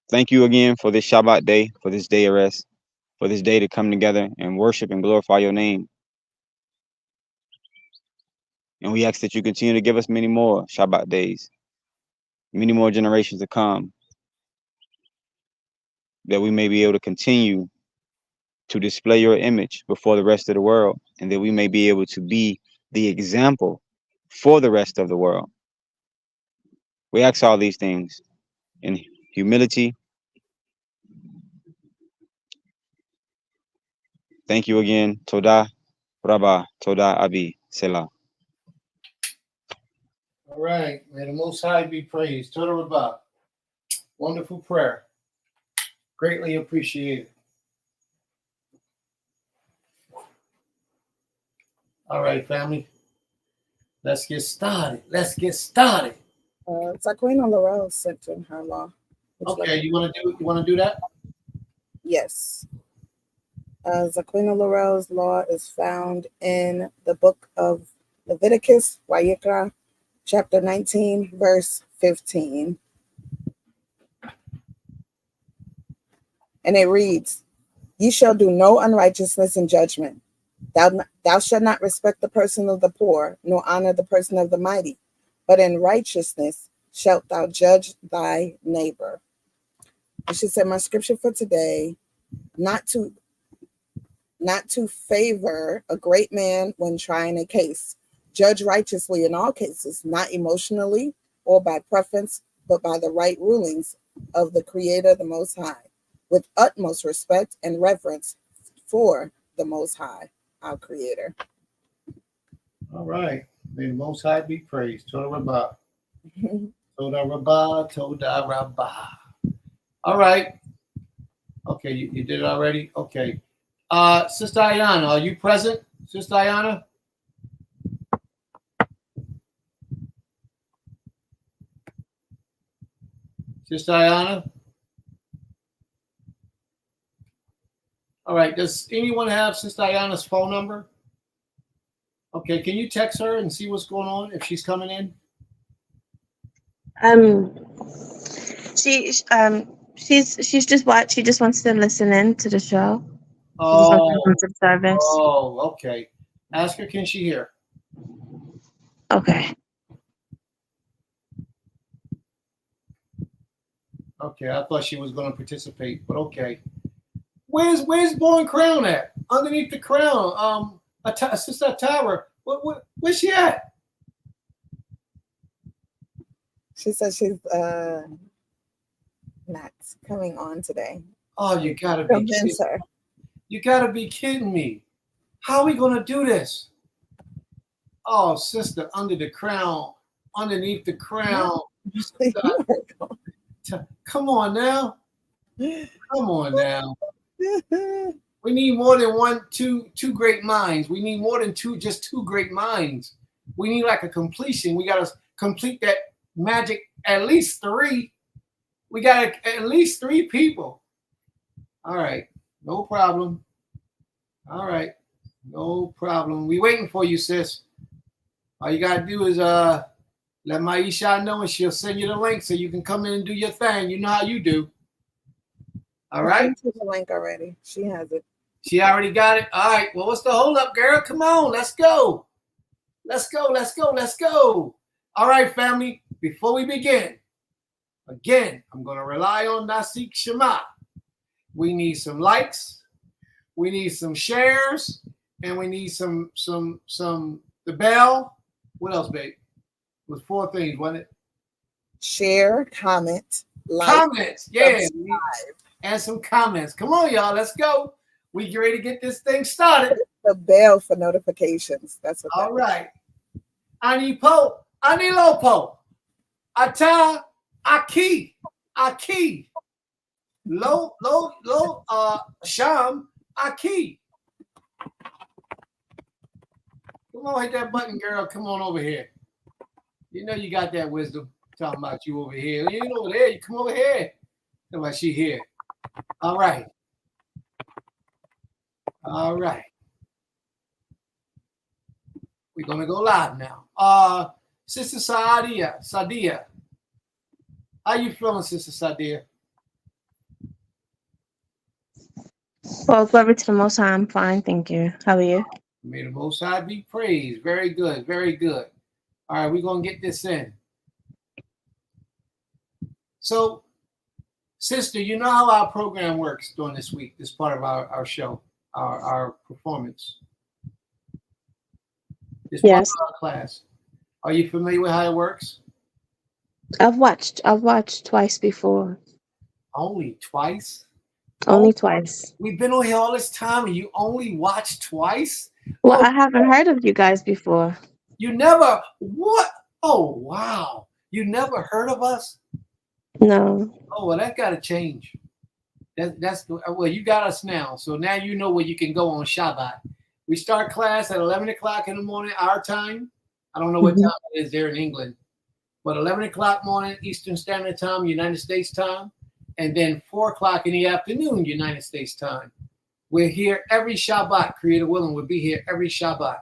thank you again for this Shabbat day, for this day of rest, for this day to come together and worship and glorify your name. And we ask that you continue to give us many more Shabbat days, many more generations to come, that we may be able to continue to display your image before the rest of the world, and that we may be able to be the example for the rest of the world. We ask all these things in humility. Thank you again. Toda, Rabba, Toda, Abi, Selah. All right. May the Most High be praised. Toda Rabbah. Wonderful prayer. Greatly appreciated. All right, family. Let's get started. Zaquina Laurel sent in her law. Okay, you want to do that? Yes. Zaquina Laurel's law is found in the book of Leviticus, Vayikra, chapter 19, verse 15. And it reads, "Ye shall do no unrighteousness in judgment. Thou shalt not respect the person of the poor, nor honor the person of the mighty, but in righteousness shalt thou judge thy neighbor." And she said, my scripture for today, not to favor a great man when trying a case. Judge righteously in all cases, not emotionally or by preference, but by the right rulings of the Creator, the Most High, with utmost respect and reverence for the Most High, our Creator. All right. May the Most High be praised. Toda Rabbah. Toda Rabbah. Toda Rabbah. All right. Okay, you did it already? Okay. Sister Ayana, are you present? Sister Ayana? Sister Ayana? All right. Does anyone have Sister Ayana's phone number? Okay, can you text her and see what's going on if she's coming in? She's just watched. She just wants to listen in to the show. Oh, service. Okay. Ask her, can she hear? Okay. Okay, I thought she was going to participate, but okay. Where's Born Crown at? Underneath the crown. Sister Tyra, where's she at? She said she's not coming on today. Oh, you gotta be kidding. You gotta be kidding me. How are we gonna do this? Oh, sister, underneath the crown. Come on now. We need more than two great minds. We need more than two great minds. We need like a completion. We gotta complete that magic. At least 3. We got at least 3 people. All right, no problem. All right, no problem. We waiting for you, sis. All you gotta do is let Maisha know, and she'll send you the link so you can come in and do your thing. You know how you do. All right. I sent the link already. She has it. She already got it. All right. Well, what's the hold up, girl? Come on, let's go. All right, family. Before we begin, again, I'm going to rely on Nasik Shema. We need some likes, we need some shares, and we need some the bell. What else, babe? It was 4 things, wasn't it? Share, comment, comments. Yeah. subscribe. And some comments. Come on, y'all. Let's go. We get ready to get this thing started. The bell for notifications. That's what. All right. Anipo, Anilopo, Ata, Aki, Aki, Lo, Sham, Aki. Come on, hit that button, girl. Come on over here. You know you got that wisdom. Talking about you over here. You ain't over there. You come over here. Talking about she here. All right. All right. We're gonna go live now. Sister Sadia. How you feeling, Sister Sadia? Well, glory to the Most High. I'm fine, thank you. How are you? May the Most High be praised. Very good, very good. All right, we're gonna get this in. So, sister, you know how our program works during this week, this part of our show, our performance. This part Yes. of our class. Are you familiar with how it works? I've watched twice before. Only twice? Only twice. We've been on here all this time and you only watched twice? Well, I haven't heard of you guys before. You never, what? Oh, wow. You never heard of us? No. Oh, well, that got to change. Well, you got us now. So now you know where you can go on Shabbat. We start class at 11 o'clock in the morning, our time. I don't know what time it is there in England, but 11 o'clock morning, Eastern Standard Time, United States time, and then 4 o'clock in the afternoon, United States time. We're here every Shabbat, Creator willing. We'll be here every Shabbat.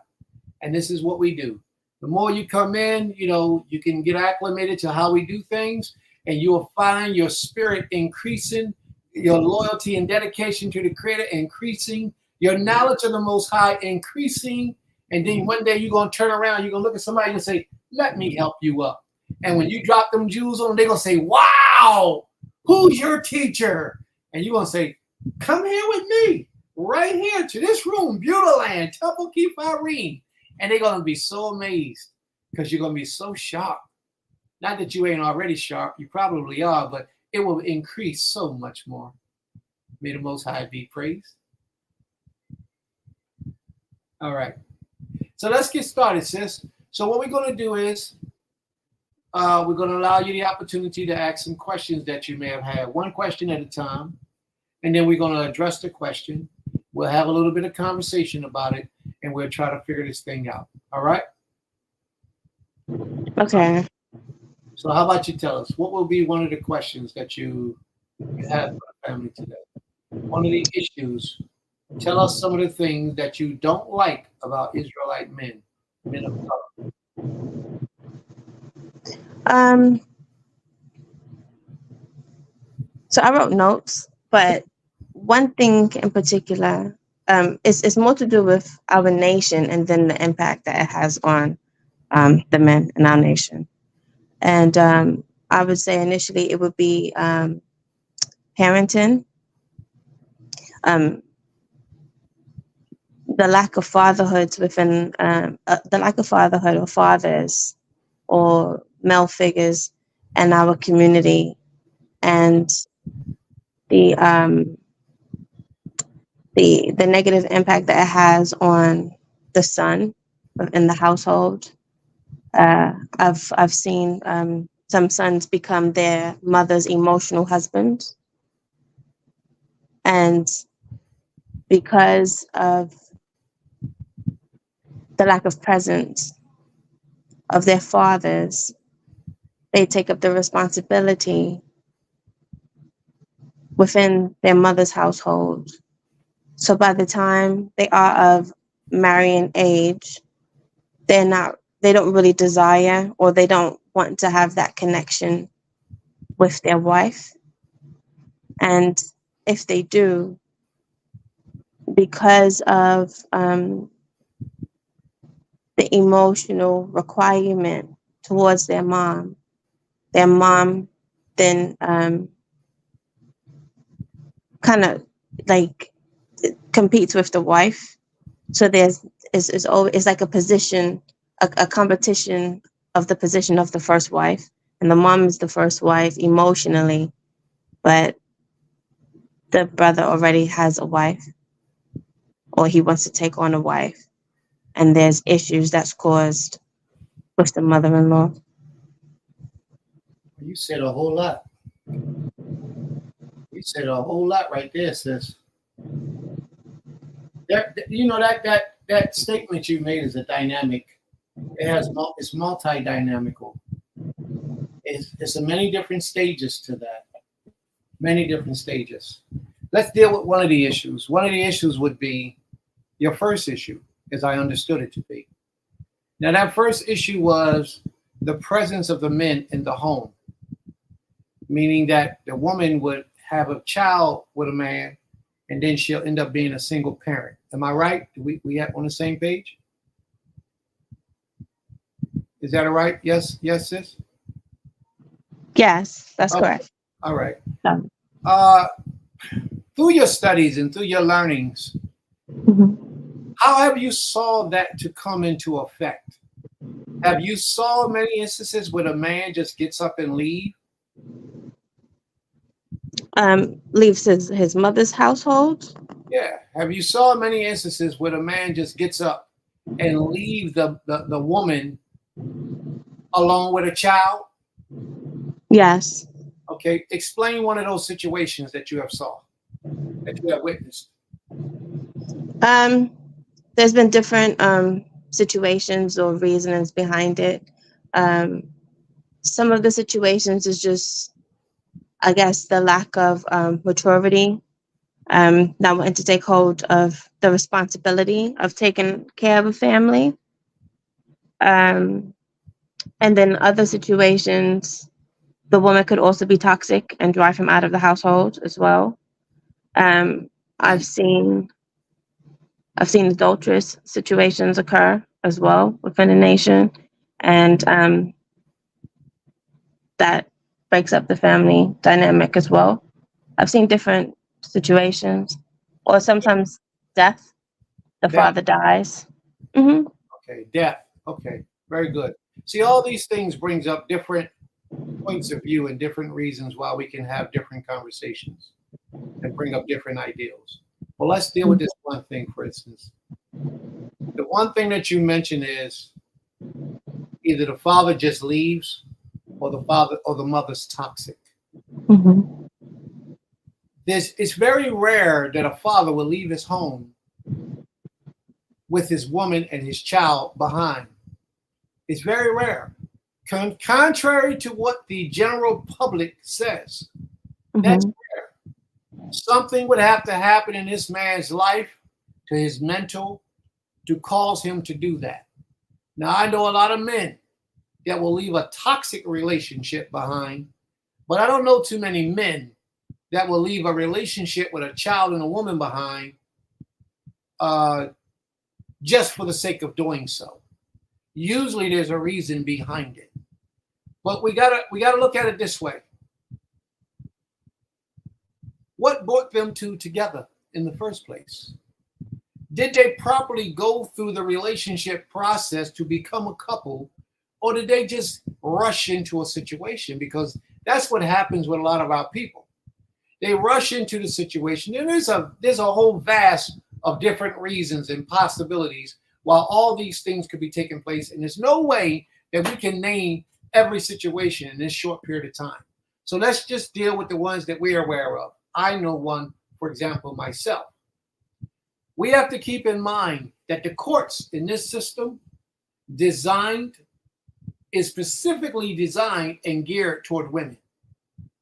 And this is what we do. The more you come in, you can get acclimated to how we do things, and you'll find your spirit increasing, your loyalty and dedication to the Creator increasing, your knowledge of the Most High increasing, and then one day you're going to turn around, you're going to look at somebody and say, let me help you up. And when you drop them jewels on them, they're going to say, wow, who's your teacher? And you're going to say, come here with me, right here to this room, Beulah Temple Kepharine. And they're going to be so amazed because you're going to be so sharp. Not that you ain't already sharp, you probably are, but it will increase so much more. May the Most High be praised. All right. So let's get started, sis. So what we're going to do is we're going to allow you the opportunity to ask some questions that you may have had, one question at a time. And then we're going to address the question. We'll have a little bit of conversation about it, and we'll try to figure this thing out. All right? Okay. So how about you tell us, what will be one of the questions that you have for the family today? One of the issues. Tell us some of the things that you don't like about Israelite men of color. So I wrote notes, but one thing in particular is more to do with our nation and then the impact that it has on the men in our nation. And I would say initially it would be parenting, the lack of fatherhood within the lack of fatherhood or fathers or male figures in our community, and the negative impact that it has on the son in the household. I've seen some sons become their mother's emotional husband, and because of the lack of presence of their fathers, they take up the responsibility within their mother's household. So by the time they are of marrying age, they don't really desire, or they don't want to have that connection with their wife. And if they do, because of the emotional requirement towards their mom then kind of like competes with the wife. So there's like a position, a competition of the position of the first wife, and the mom is the first wife emotionally, but the brother already has a wife, or he wants to take on a wife, and there's issues that's caused with the mother-in-law. You said a whole lot. You said a whole lot right there, sis. That statement you made is a dynamic. It's multi-dynamical. It's a many different stages to that. Many different stages. Let's deal with one of the issues. One of the issues would be your first issue, as I understood it to be. Now, that first issue was the presence of the men in the home, meaning that the woman would have a child with a man, and then she'll end up being a single parent. Am I right? Do we have on the same page? Is that all right? Yes, sis? Yes, that's Okay. correct. All right. Um, Through your studies and through your learnings, mhm. how have you saw that to come into effect? Have you saw many instances where a man just gets up and leave? Leaves his mother's household. Yeah. Have you saw many instances where a man just gets up and leave the woman along with a child? Yes. Okay. Explain one of those situations that you have saw, that you have witnessed. There's been different situations or reasonings behind it. Some of the situations is just, I guess, the lack of maturity. Not wanting to take hold of the responsibility of taking care of a family. And then other situations, the woman could also be toxic and drive him out of the household as well. I've seen adulterous situations occur as well within a nation, and that breaks up the family dynamic as well. I've seen different situations, or sometimes death. The father dies. Mm-hmm. Okay, death. Okay, very good. See, all these things brings up different points of view and different reasons why we can have different conversations and bring up different ideals. Well, let's deal with this one thing, for instance. The one thing that you mentioned is either the father just leaves or the father or the mother's toxic. Mm-hmm. It's very rare that a father will leave his home with his woman and his child behind. It's very rare. Contrary to what the general public says, that's rare. Something would have to happen in this man's life, to his mental, to cause him to do that. Now, I know a lot of men that will leave a toxic relationship behind, but I don't know too many men that will leave a relationship with a child and a woman behind just for the sake of doing so. Usually there's a reason behind it. But we gotta look at it this way. What brought them two together in the first place? Did they properly go through the relationship process to become a couple, or did they just rush into a situation? Because that's what happens with a lot of our people. They rush into the situation, and there's a whole vast of different reasons and possibilities while all these things could be taking place, and there's no way that we can name every situation in this short period of time. So let's just deal with the ones that we are aware of. I know one, for example, myself. We have to keep in mind that the courts in this system is specifically designed and geared toward women.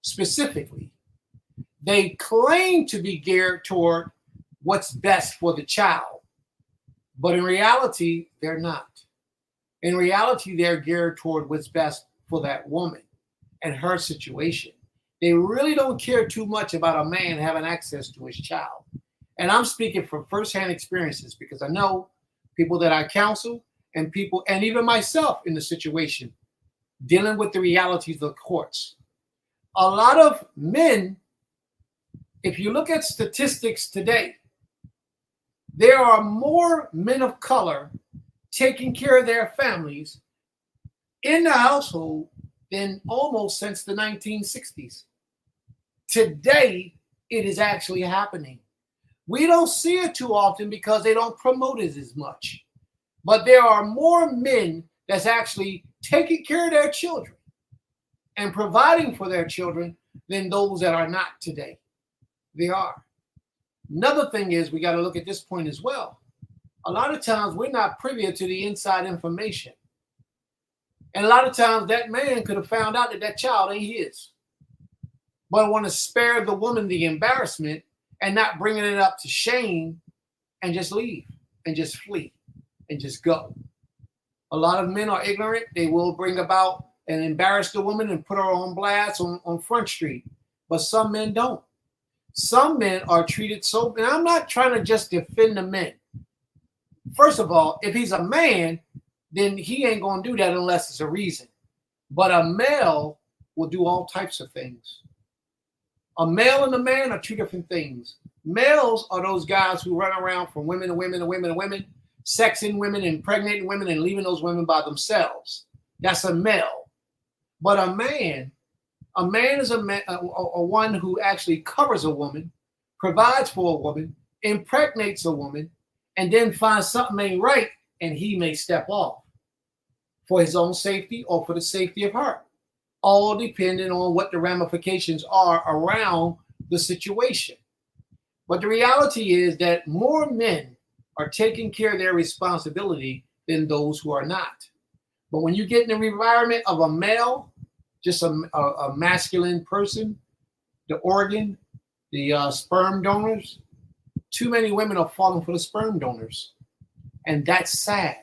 Specifically, they claim to be geared toward what's best for the child, but in reality, they're not. In reality, they're geared toward what's best for that woman and her situation. They really don't care too much about a man having access to his child. And I'm speaking from firsthand experiences because I know people that I counsel and people, and even myself in the situation, dealing with the realities of the courts. A lot of men, if you look at statistics today, there are more men of color taking care of their families in the household than almost since the 1960s. today it is actually happening. We don't see it too often because they don't promote it as much. But there are more men that's actually taking care of their children and providing for their children than those that are not today. They are. Another thing is we got to look at this point as well. A lot of times we're not privy to the inside information. And a lot of times that man could have found out that that child ain't his. But want to spare the woman the embarrassment and not bringing it up to shame and just leave and just flee and just go. A lot of men are ignorant. They will bring about and embarrass the woman and put her on blast on Front Street. But some men don't. Some men are treated so, and I'm not trying to just defend the men. First of all, if he's a man, then he ain't going to do that unless it's a reason. But a male will do all types of things. A male and a man are two different things. Males are those guys who run around from women to women to women to women, sexing women, impregnating women, and leaving those women by themselves. That's a male. But a man is a one who actually covers a woman, provides for a woman, impregnates a woman, and then finds something ain't right, and he may step off for his own safety or for the safety of her. All depending on what the ramifications are around the situation. But the reality is that more men are taking care of their responsibility than those who are not. But when you get in the environment of a male, just a masculine person, the organ, the sperm donors, too many women are falling for the sperm donors. And that's sad.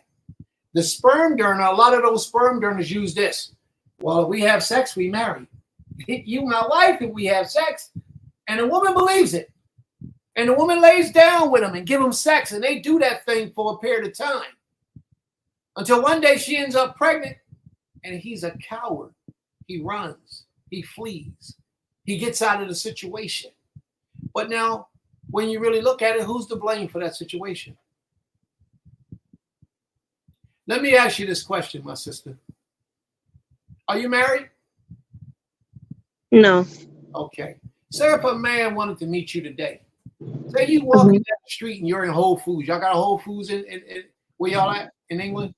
The sperm donor, a lot of those sperm donors use this. Well, if we have sex, we marry. You my wife if we have sex. And the woman believes it. And the woman lays down with him and give him sex. And they do that thing for a period of time. Until one day she ends up pregnant. And he's a coward. He runs. He flees. He gets out of the situation. But now, when you really look at it, who's to blame for that situation? Let me ask you this question, my sister. Are you married? No. Okay. Say if a man wanted to meet you today. Say you walking down the street and you're in Whole Foods. Y'all got a Whole Foods in where y'all at in England?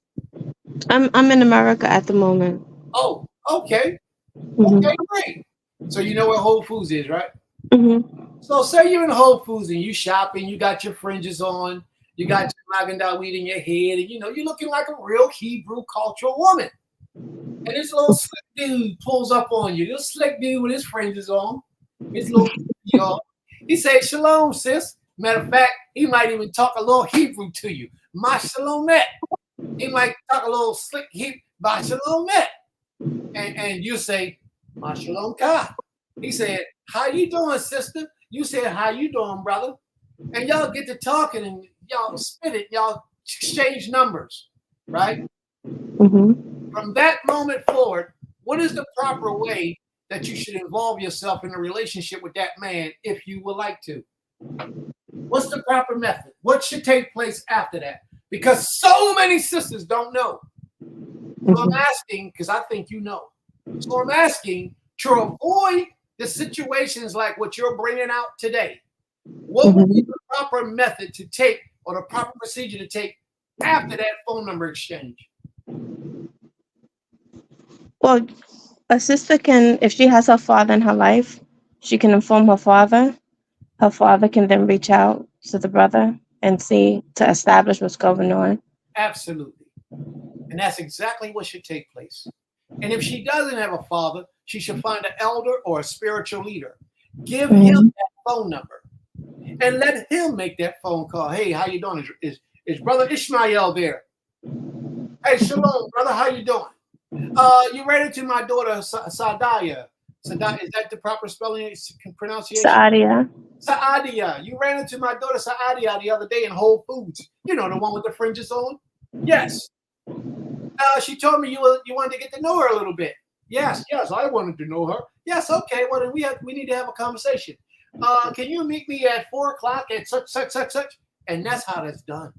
I'm in America at the moment. Oh, okay. Mm-hmm. Okay, great. So you know where Whole Foods is, right? Mm-hmm. So say you're in Whole Foods and you shopping, you got your fringes on, you got your maganda weed in your head, and you're looking like a real Hebrew cultural woman. And this little slick dude pulls up on you. This slick dude with his fringes on, his little, he said, "Shalom, sis." Matter of fact, he might even talk a little Hebrew to you. Ma shalomet. He might talk a little slick Hebrew. Ma shalomet. And you say, "Ma shalom ka." He said, "How you doing, sister?" You said, "How you doing, brother?" And y'all get to talking and y'all spit it. Y'all exchange numbers, right? Mm-hmm. From that moment forward, what is the proper way that you should involve yourself in a relationship with that man if you would like to? What's the proper method? What should take place after that? Because so many sisters don't know. So I'm asking, because I think you know. So I'm asking to avoid the situations like what you're bringing out today. What would be the proper method to take or the proper procedure to take after that phone number exchange? Well, a sister can, if she has her father in her life, she can inform her father. Her father can then reach out to the brother and see to establish what's going on. Absolutely. And that's exactly what should take place. And if she doesn't have a father, she should find an elder or a spiritual leader. Give him that phone number and let him make that phone call. Hey, how you doing? Is Brother Ishmael there? Hey, shalom, brother. How you doing? You ran into my daughter, Saadiya. Is that the proper spelling, pronunciation? Saadia. You ran into my daughter, Saadia, the other day in Whole Foods. You know, the one with the fringes on? Yes. She told me you wanted to get to know her a little bit. Yes, I wanted to know her. Yes, okay. Well, then we need to have a conversation. Can you meet me at 4:00 at such? And that's how that's done.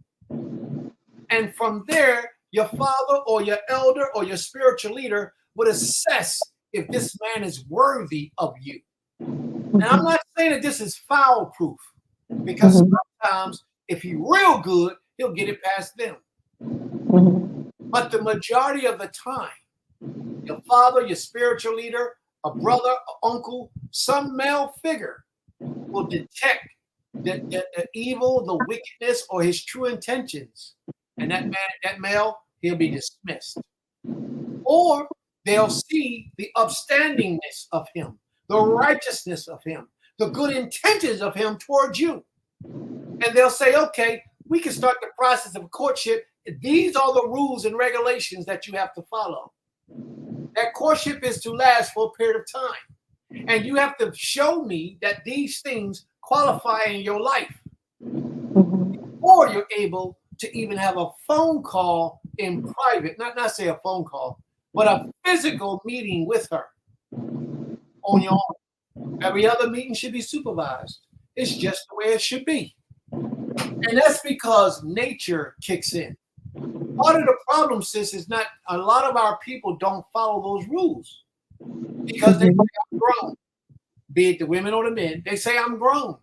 And from there, your father or your elder or your spiritual leader would assess if this man is worthy of you. And I'm not saying that this is foul proof, because sometimes if he's real good, he'll get it past them. But the majority of the time, your father, your spiritual leader, a brother, an uncle, some male figure will detect the evil, the wickedness, or his true intentions. And that male, he'll be dismissed. Or they'll see the upstandingness of him, the righteousness of him, the good intentions of him towards you. And they'll say, okay, we can start the process of courtship. These are the rules and regulations that you have to follow. That courtship is to last for a period of time. And you have to show me that these things qualify in your life before you're able to even have a phone call in private, not say a phone call, but a physical meeting with her on your own. Every other meeting should be supervised. It's just the way it should be. And that's because nature kicks in. Part of the problem, sis, is not a lot of our people don't follow those rules because they say I'm grown. Be it the women or the men, they say I'm grown.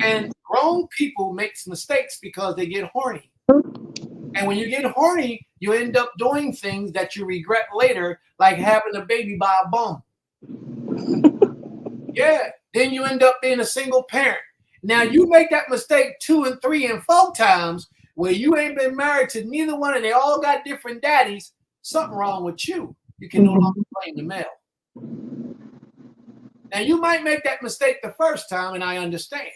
And grown people make mistakes because they get horny. And when you get horny, you end up doing things that you regret later, like having a baby by a bum. Yeah, then you end up being a single parent. Now you make that mistake 2 and 3 and 4 times where you ain't been married to neither one and they all got different daddies. Something wrong with you. You can no longer blame the male. Now you might make that mistake the first time, and I understand.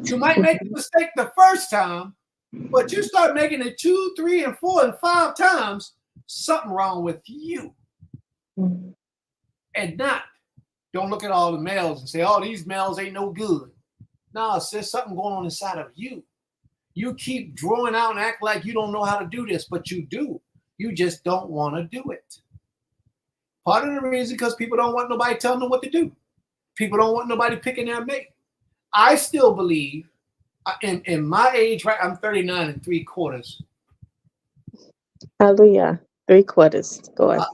You might make the mistake the first time, but you start making it 2, 3, and 4, and 5 times. Something wrong with you, and not. Don't look at all the males and say, "Oh, these males ain't no good." No, sis, something going on inside of you. You keep drawing out and act like you don't know how to do this, but you do. You just don't want to do it. Part of the reason because people don't want nobody telling them what to do. People don't want nobody picking their mate. I still believe, in my age, right? I'm 39 3/4. Hallelujah. 3/4. Go ahead.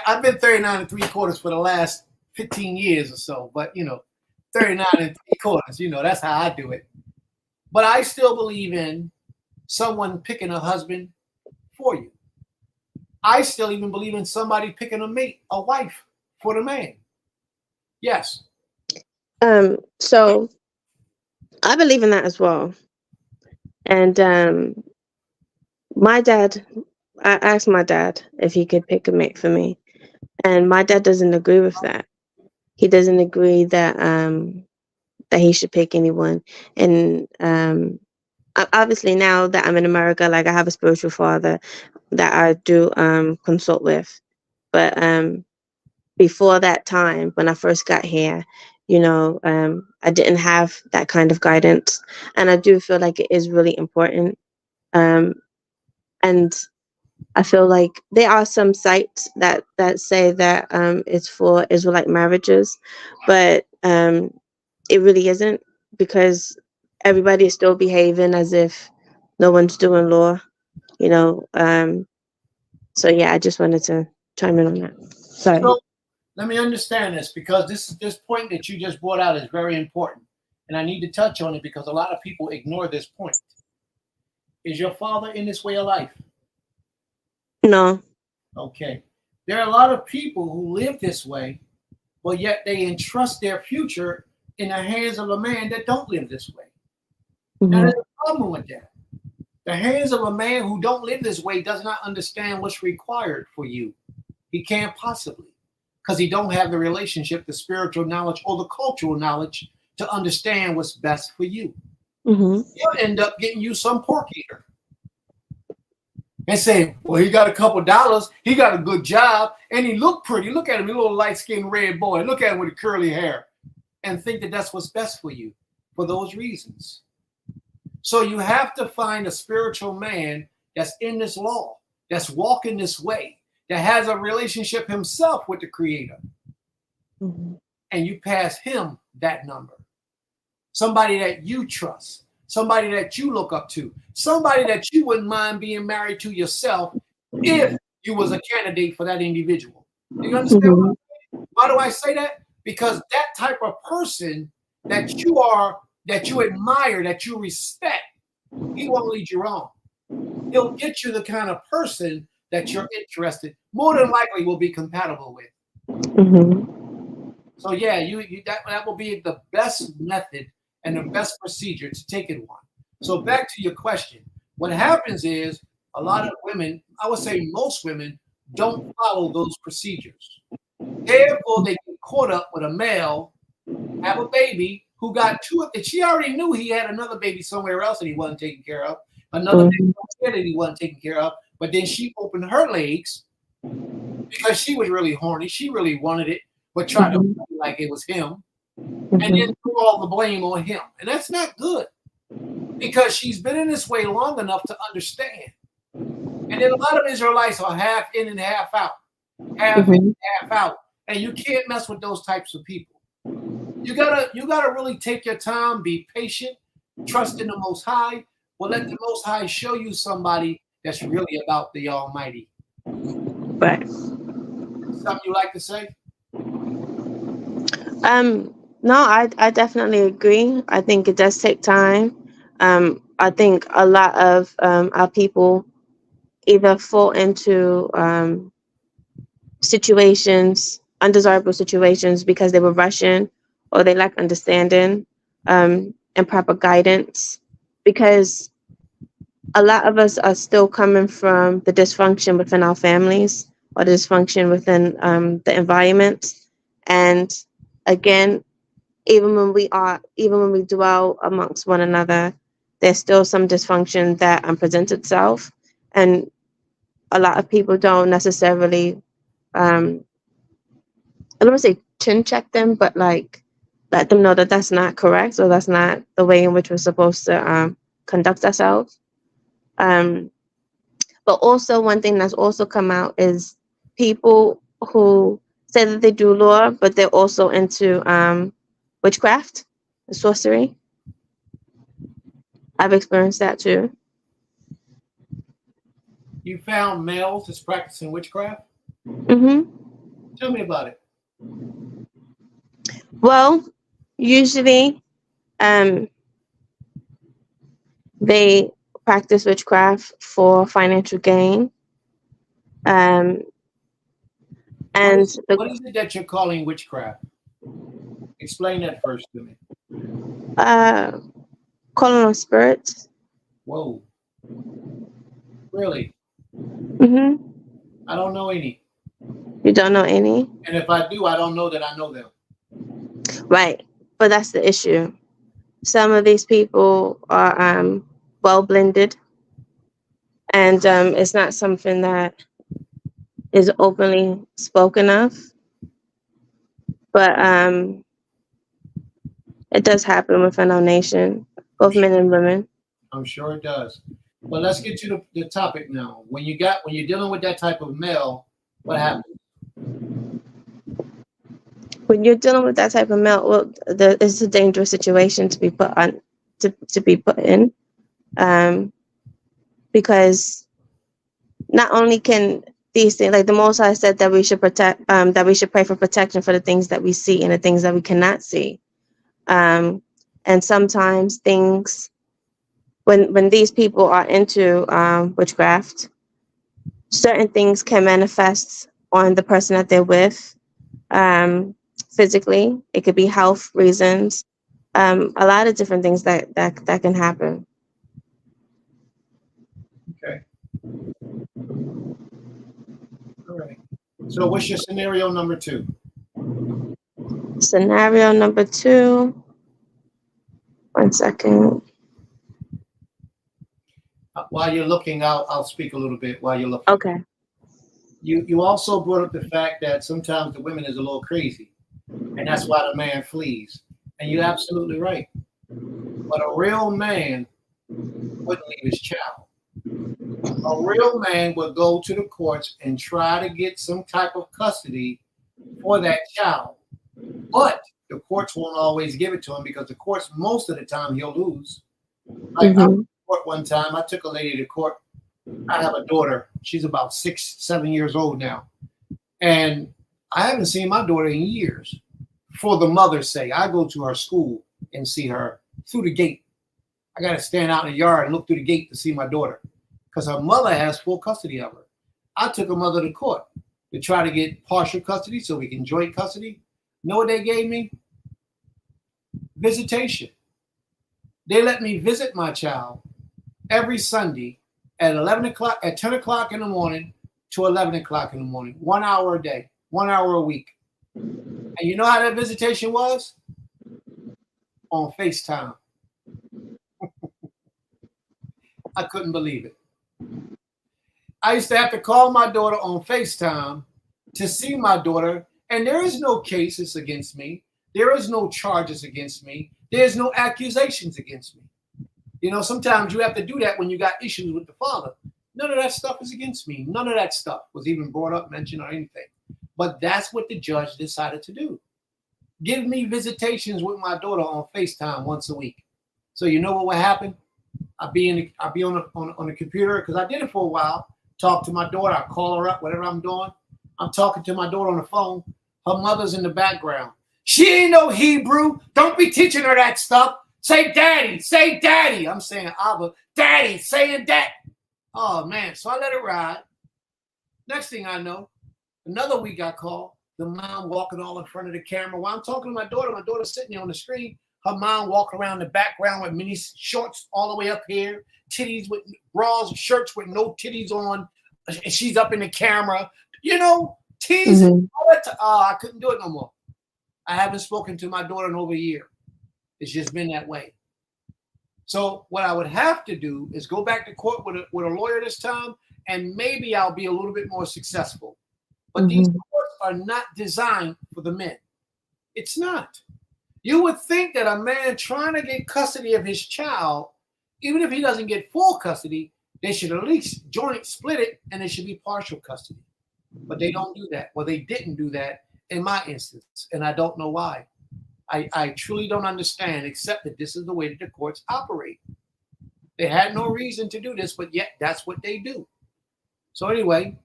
I've been 39 3/4 for the last 15 years or so, but 39 3/4, that's how I do it. But I still believe in someone picking a husband for you. I still even believe in somebody picking a mate, a wife for the man. Yes. So I believe in that as well. And my dad, I asked my dad if he could pick a mate for me. And my dad doesn't agree with that. He doesn't agree that that he should pick anyone. And obviously now that I'm in America, like I have a spiritual father that I do consult with. But before that time, when I first got here, I didn't have that kind of guidance. And I do feel like it is really important. And I feel like there are some sites that say that it's for Israelite marriages, but it really isn't, because everybody is still behaving as if no one's doing law, So yeah, I just wanted to chime in on that. Sorry. So let me understand this, because this point that you just brought out is very important, and I need to touch on it because a lot of people ignore this point. Is your father in this way of life? No. Okay. There are a lot of people who live this way, but yet they entrust their future in the hands of a man that don't live this way. Now, there's a problem with that. The hands of a man who don't live this way does not understand what's required for you. He can't possibly, because he don't have the relationship, the spiritual knowledge, or the cultural knowledge to understand what's best for you. He'll end up getting you some pork eater and saying, well, he got a couple dollars, he got a good job, and he look pretty. Look at him, a little light-skinned red boy. Look at him with the curly hair, and think that that's what's best for you for those reasons. So you have to find a spiritual man that's in this law, that's walking this way, that has a relationship himself with the Creator. And you pass him that number. Somebody that you trust, somebody that you look up to, somebody that you wouldn't mind being married to yourself if you was a candidate for that individual. Do you understand what I'm saying? Why do I say that? because that type of person that you are, that you admire, that you respect, he won't lead you wrong. He'll get you the kind of person that you're interested, more than likely will be compatible with. So yeah, that will be the best method and the best procedure to take it on. So back to your question. What happens is a lot of women, I would say most women, don't follow those procedures. Therefore, they get caught up with a male, have a baby who got two, and she already knew he had another baby somewhere else that he wasn't taking care of, another baby that he wasn't taking care of, but then she opened her legs because she was really horny. She really wanted it, but tried to play like it was him, and then threw all the blame on him. And that's not good because she's been in this way long enough to understand. And then a lot of Israelites are half in and half out, half in, half out, and you can't mess with those types of people. You gotta really take your time, be patient, trust in the Most High. Well, let the Most High show you somebody that's really about the Almighty. Right. Something you like to say? No, I definitely agree. I think it does take time. I think a lot of our people either fall into situations, undesirable situations, because they were rushing or they lack understanding and proper guidance. Because a lot of us are still coming from the dysfunction within our families or the dysfunction within the environment. And again, even when we dwell amongst one another, there's still some dysfunction that presents itself. And a lot of people don't necessarily, I don't want to say chin check them, but like let them know that that's not correct, or that's not the way in which we're supposed to conduct ourselves. But also one thing that's also come out is people who say that they do law, but they're also into witchcraft and sorcery. I've experienced that too. You found males that's practicing witchcraft? Tell me about it. Well, usually they practice witchcraft for financial gain. And what is it that you're calling witchcraft? Explain that first to me. Calling on spirits. Whoa. Really? I don't know any. You don't know any? And if I do, I don't know that I know them. Right. But that's the issue. Some of these people are well blended, and it's not something that is openly spoken of. But it does happen within our nation, both men and women. I'm sure it does. But let's get to the topic now. When you're dealing with that type of male, what happens? When you're dealing with that type of male, well, it's a dangerous situation to be put on, to be put in, because not only can these things, like the Most High said that we should protect, that we should pray for protection for the things that we see and the things that we cannot see, and sometimes things, when these people are into witchcraft, certain things can manifest on the person that they're with. Physically, it could be health reasons, a lot of different things that can happen. Okay. All right. So what's your scenario number 2? Scenario number 2. 1 second. While you're looking, I'll speak a little bit while you're looking. Okay. You also brought up the fact that sometimes the women is a little crazy, and that's why the man flees. And you're absolutely right. But a real man wouldn't leave his child. A real man would go to the courts and try to get some type of custody for that child. But the courts won't always give it to him, because the courts, most of the time, he'll lose. Like I went to court one time, I took a lady to court. I have a daughter. She's about 6, 7 years old now. And I haven't seen my daughter in years. for the mother's sake. I go to her school and see her through the gate. I got to stand out in the yard and look through the gate to see my daughter because her mother has full custody of her. I took her mother to court to try to get partial custody so we can joint custody. Know what they gave me? Visitation. They let me visit my child every Sunday at 11 o'clock, at 10 o'clock in the morning to 11 o'clock in the morning, 1 hour a day, 1 hour a week. And you know how that visitation was? On FaceTime. I couldn't believe it. I used to have to call my daughter on FaceTime to see my daughter, and there is no cases against me. There is no charges against me. There's no accusations against me. You know, sometimes you have to do that when you got issues with the father. None of that stuff is against me. None of that stuff was even brought up, mentioned, or anything. But that's what the judge decided to do. Give me visitations with my daughter on FaceTime once a week. So you know what would happen? I'll be on the computer because I did it for a while. Talk to my daughter. I call her up, whatever I'm doing. I'm talking to my daughter on the phone. Her mother's in the background. She ain't no Hebrew. Don't be teaching her that stuff. Say daddy, say daddy. I'm saying Abba, daddy, saying that. Oh man, so I let it ride. Next thing I know, another week I call, the mom walking all in front of the camera. While I'm talking to my daughter's sitting there on the screen. Her mom walking around the background with mini shorts all the way up here, titties with bras, shirts with no titties on, and she's up in the camera, you know, teasing. I couldn't do it no more. I haven't spoken to my daughter in over a year. It's just been that way. So what I would have to do is go back to court with a lawyer this time, and maybe I'll be a little bit more successful. But these courts are not designed for the men. It's not. You would think that a man trying to get custody of his child, even if he doesn't get full custody, they should at least joint split it, and it should be partial custody. But they don't do that. Well, they didn't do that in my instance, and I don't know why. I truly don't understand, except that this is the way that the courts operate. They had no reason to do this, but yet that's what they do. So anyway,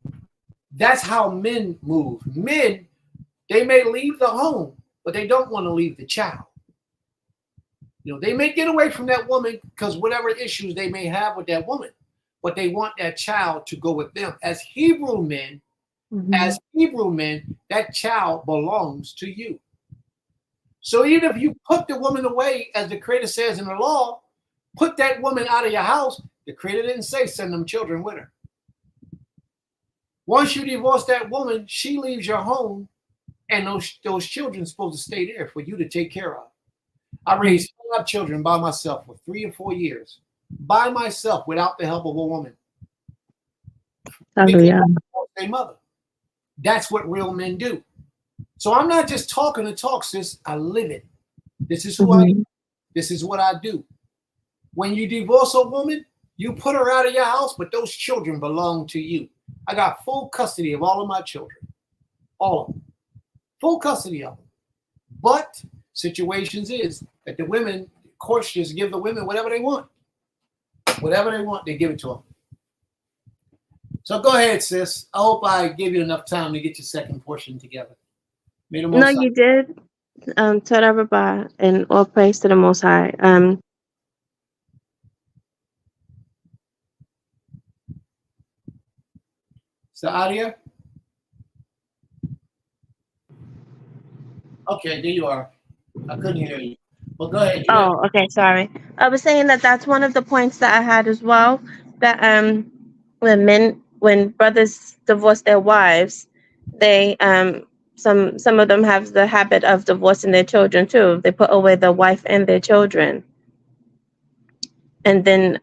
that's how men move. Men, they may leave the home, but they don't want to leave the child. You know, they may get away from that woman because whatever issues they may have with that woman, but they want that child to go with them. As Hebrew men, that child belongs to you. So even if you put the woman away, as the Creator says in the law, put that woman out of your house, the Creator didn't say send them children with her. Once you divorce that woman, she leaves your home, and those children are supposed to stay there for you to take care of. I raised 5 children by myself for 3 or 4 years, by myself, without the help of a woman. Their mother. That's what real men do. So I'm not just talking to talk, sis. I live it. This is who I am. This is what I do. When you divorce a woman, you put her out of your house, but those children belong to you. I got full custody of all of my children. All of them. Full custody of them. But situations is that the women, courts just give the women whatever they want. Whatever they want, they give it to them. So go ahead, sis. I hope I gave you enough time to get your second portion together. No, you did. Toda Rabah, and all praise to the Most High. Saadia? Okay, there you are. I couldn't hear you. Well, go ahead. Oh, okay, sorry. I was saying that's one of the points that I had as well. That when brothers divorce their wives, they some of them have the habit of divorcing their children too. They put away the wife and their children, and then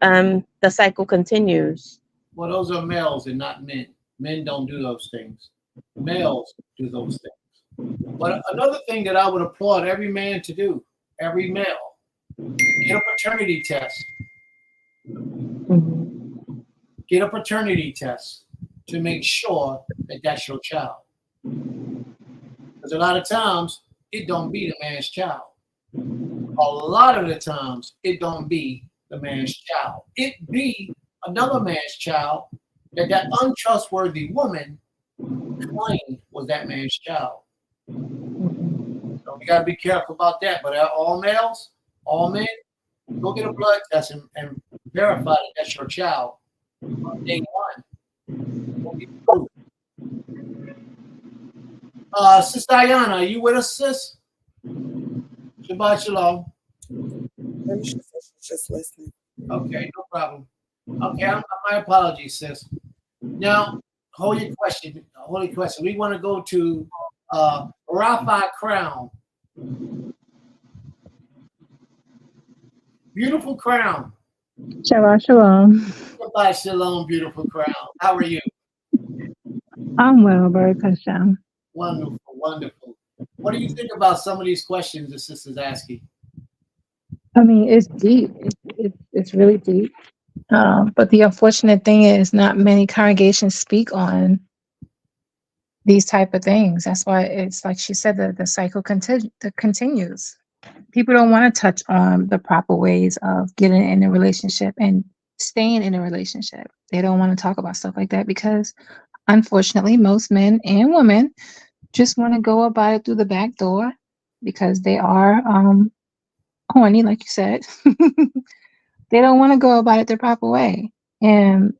the cycle continues. Well, those are males and not men. Men don't do those things. Males do those things. But another thing that I would applaud every man to do, every male, get a paternity test. Get a paternity test to make sure that that's your child. Because a lot of times, it don't be the man's child. A lot of the times, it don't be the man's child. It be another man's child that untrustworthy woman claimed was that man's child. So You got to be careful about that. But all males, all men, go get a blood test and verify that that's your child on day one. Don't be fooled. Sis Diana, are you with us, sis? Shabbat shalom. Maybe she said she's just listening. Okay, no problem. Okay, my apologies, sis. Now, holy question. We want to go to Rapha Crown. Beautiful crown. Shabbat shalom. Shabbat shalom, beautiful crown. How are you? I'm well, Baruch Hashem. Wonderful, wonderful. What do you think about some of these questions the sister's asking? I mean, it's deep. It's really deep. But the unfortunate thing is not many congregations speak on these type of things. That's why it's like she said, the cycle continues. People don't want to touch on the proper ways of getting in a relationship and staying in a relationship. They don't want to talk about stuff like that because unfortunately, most men and women just want to go about it through the back door because they are horny, like you said. They don't want to go about it the proper way. And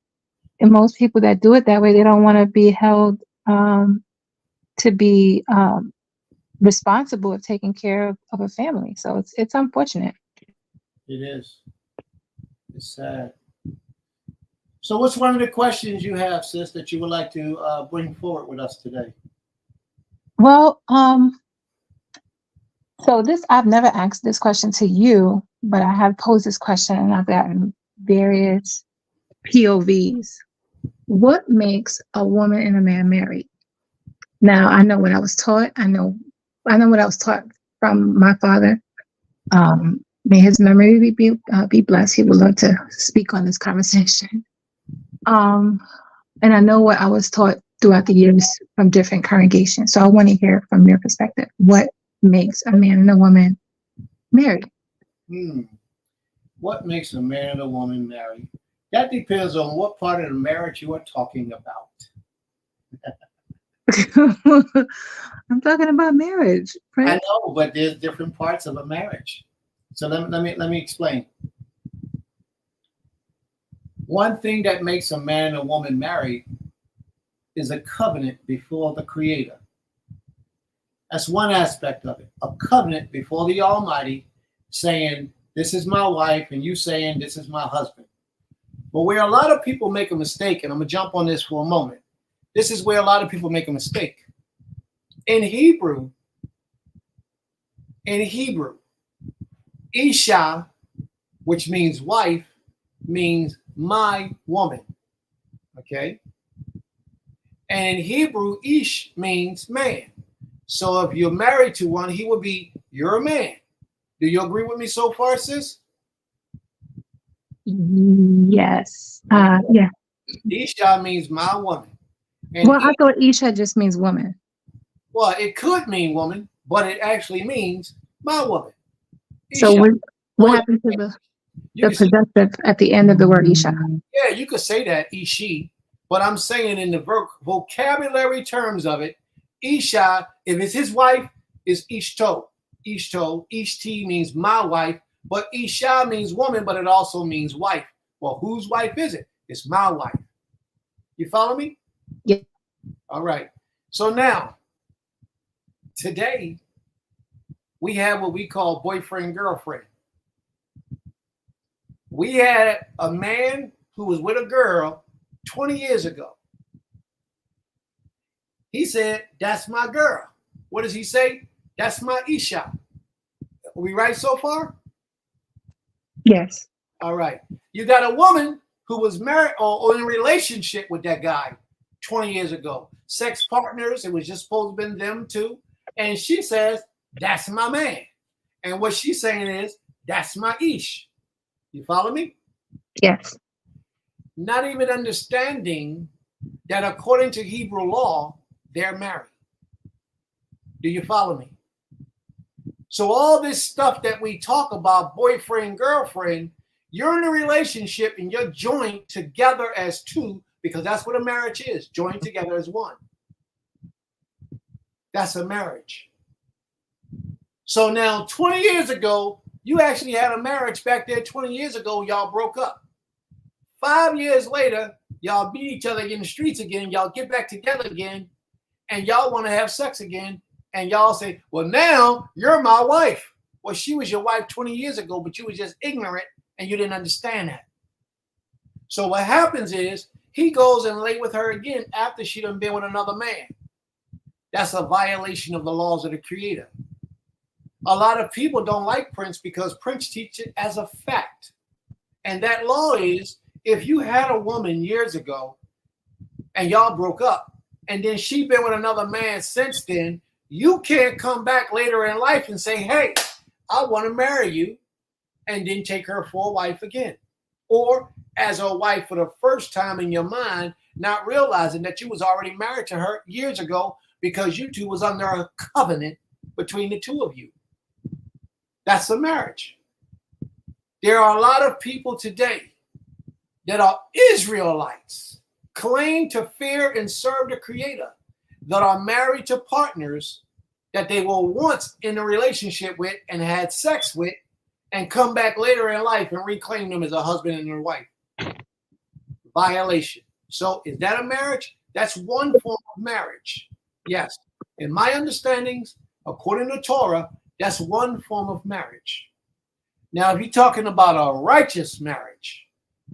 most people that do it that way, they don't want to be held to be responsible of taking care of a family. So it's unfortunate. It is. It's sad. So what's one of the questions you have, sis, that you would like to bring forward with us today? Well, so I've never asked this question to you, but I have posed this question and I've gotten various POVs. What makes a woman and a man married? Now, I know what I was taught. I know what I was taught from my father. May his memory be blessed. He would love to speak on this conversation. And I know what I was taught throughout the years from different congregations. So I want to hear from your perspective. What makes a man and a woman married? What makes a man and a woman married? That depends on what part of the marriage you are talking about. I'm talking about marriage, right? I know, but there's different parts of a marriage. So let me explain. One thing that makes a man and a woman married is a covenant before the Creator. That's one aspect of it. A covenant before the Almighty saying, this is my wife, and you saying, this is my husband. But where a lot of people make a mistake, and I'm going to jump on this for a moment. This is where a lot of people make a mistake. In Hebrew, Isha, which means wife, means my woman. Okay? And in Hebrew, Ish means man. So if you're married to one, he would be your man. Do you agree with me so far, sis? Yes. Yeah. Isha means my woman. And well, I thought Isha just means woman. Well, it could mean woman, but it actually means my woman. Isha. So what happened to the possessive at the end of the word Isha? Yeah, you could say that, Ishi, but I'm saying in the vocabulary terms of it, Isha, if it's his wife, is Ishto. Ishto, Ishti means my wife, but Isha means woman, but it also means wife. Well, whose wife is it? It's my wife. You follow me? Yeah. All right. So now, today, we have what we call boyfriend, girlfriend. We had a man who was with a girl 20 years ago. He said, that's my girl. What does he say? That's my Isha. Are we right so far? Yes. All right. You got a woman who was married or in a relationship with that guy 20 years ago. Sex partners, it was just supposed to have been them two. And she says, that's my man. And what she's saying is, that's my Ish. You follow me? Yes. Not even understanding that according to Hebrew law, they're married. Do you follow me? So all this stuff that we talk about, boyfriend, girlfriend, you're in a relationship and you're joined together as two, because that's what a marriage is, joined together as one. That's a marriage. So now 20 years ago, you actually had a marriage back there 20 years ago, y'all broke up. 5 years later, y'all beat each other in the streets again, y'all get back together again, and y'all want to have sex again, and y'all say, well, now you're my wife. Well, she was your wife 20 years ago, but you was just ignorant and you didn't understand that. So what happens is he goes and lay with her again after she done been with another man. That's a violation of the laws of the Creator. A lot of people don't like Prince because Prince teaches it as a fact. And that law is, if you had a woman years ago and y'all broke up, and then she been with another man since then, you can't come back later in life and say, hey, I want to marry you, and then take her for a wife again. Or as a wife for the first time in your mind, not realizing that you was already married to her years ago because you two was under a covenant between the two of you. That's a marriage. There are a lot of people today that are Israelites, claim to fear and serve the Creator, that are married to partners that they were once in a relationship with and had sex with, and come back later in life and reclaim them as a husband and a wife. Violation. So is that a marriage? That's one form of marriage. Yes. In my understandings, according to Torah, that's one form of marriage. Now, if you're talking about a righteous marriage,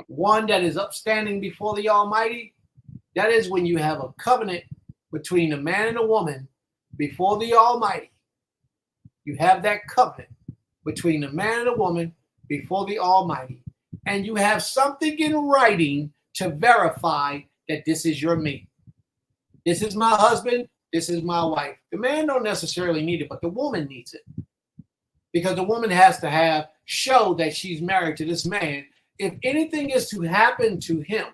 one that is upstanding before the Almighty, that is when you have a covenant between a man and a woman before the Almighty. You have that covenant between a man and a woman before the Almighty. And you have something in writing to verify that this is your mate. This is my husband. This is my wife. The man don't necessarily need it, but the woman needs it. Because the woman has to show that she's married to this man. If anything is to happen to him,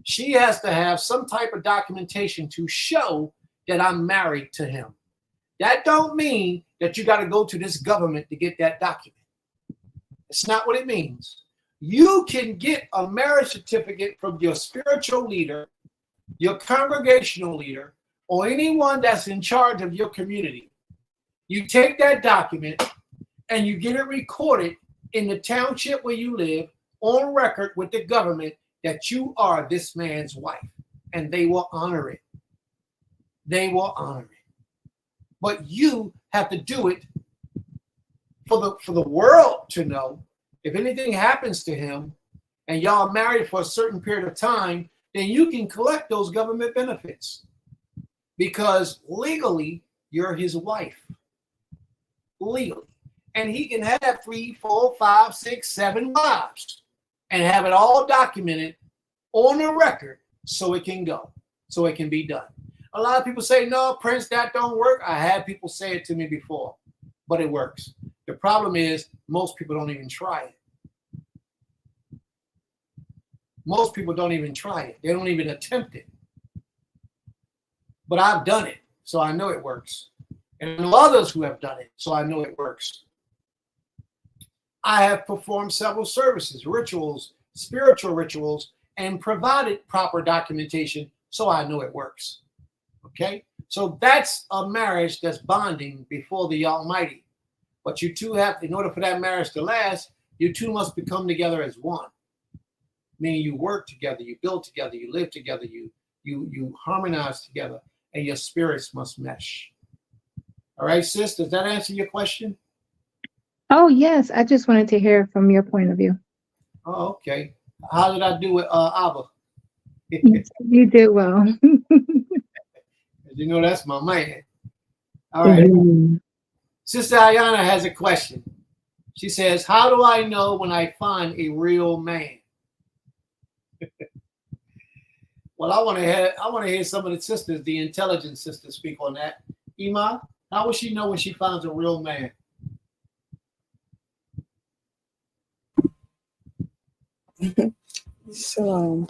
she has to have some type of documentation to show that I'm married to him. That don't mean that you got to go to this government to get that document. It's not what it means. You can get a marriage certificate from your spiritual leader, your congregational leader, or anyone that's in charge of your community. You take that document and you get it recorded in the township where you live on record with the government that you are this man's wife, and they will honor it. They will honor it. But you have to do it for the world to know. If anything happens to him and y'all married for a certain period of time, then you can collect those government benefits because legally you're his wife. Legally. And he can have 3, 4, 5, 6, 7 wives and have it all documented on the record so it can go, so it can be done. A lot of people say, no, Prince, that don't work. I had people say it to me before, but it works. The problem is most people don't even try it. Most people don't even try it. They don't even attempt it. But I've done it, so I know it works. And I know others who have done it, so I know it works. I have performed several services, rituals, spiritual rituals, and provided proper documentation, so I know it works. Okay? So that's a marriage that's bonding before the Almighty. But you two have, in order for that marriage to last, you two must become together as one. Meaning you work together, you build together, you live together, you harmonize together, and your spirits must mesh. All right, sis, does that answer your question? Oh, yes. I just wanted to hear from your point of view. Oh, okay. How did I do with Abba? You did well. You know, that's my man. All right. Mm-hmm. Sister Ayana has a question. She says, how do I know when I find a real man? Well, I want to hear some of the sisters, the intelligent sisters, speak on that. Ima, how will she know when she finds a real man? Shalom.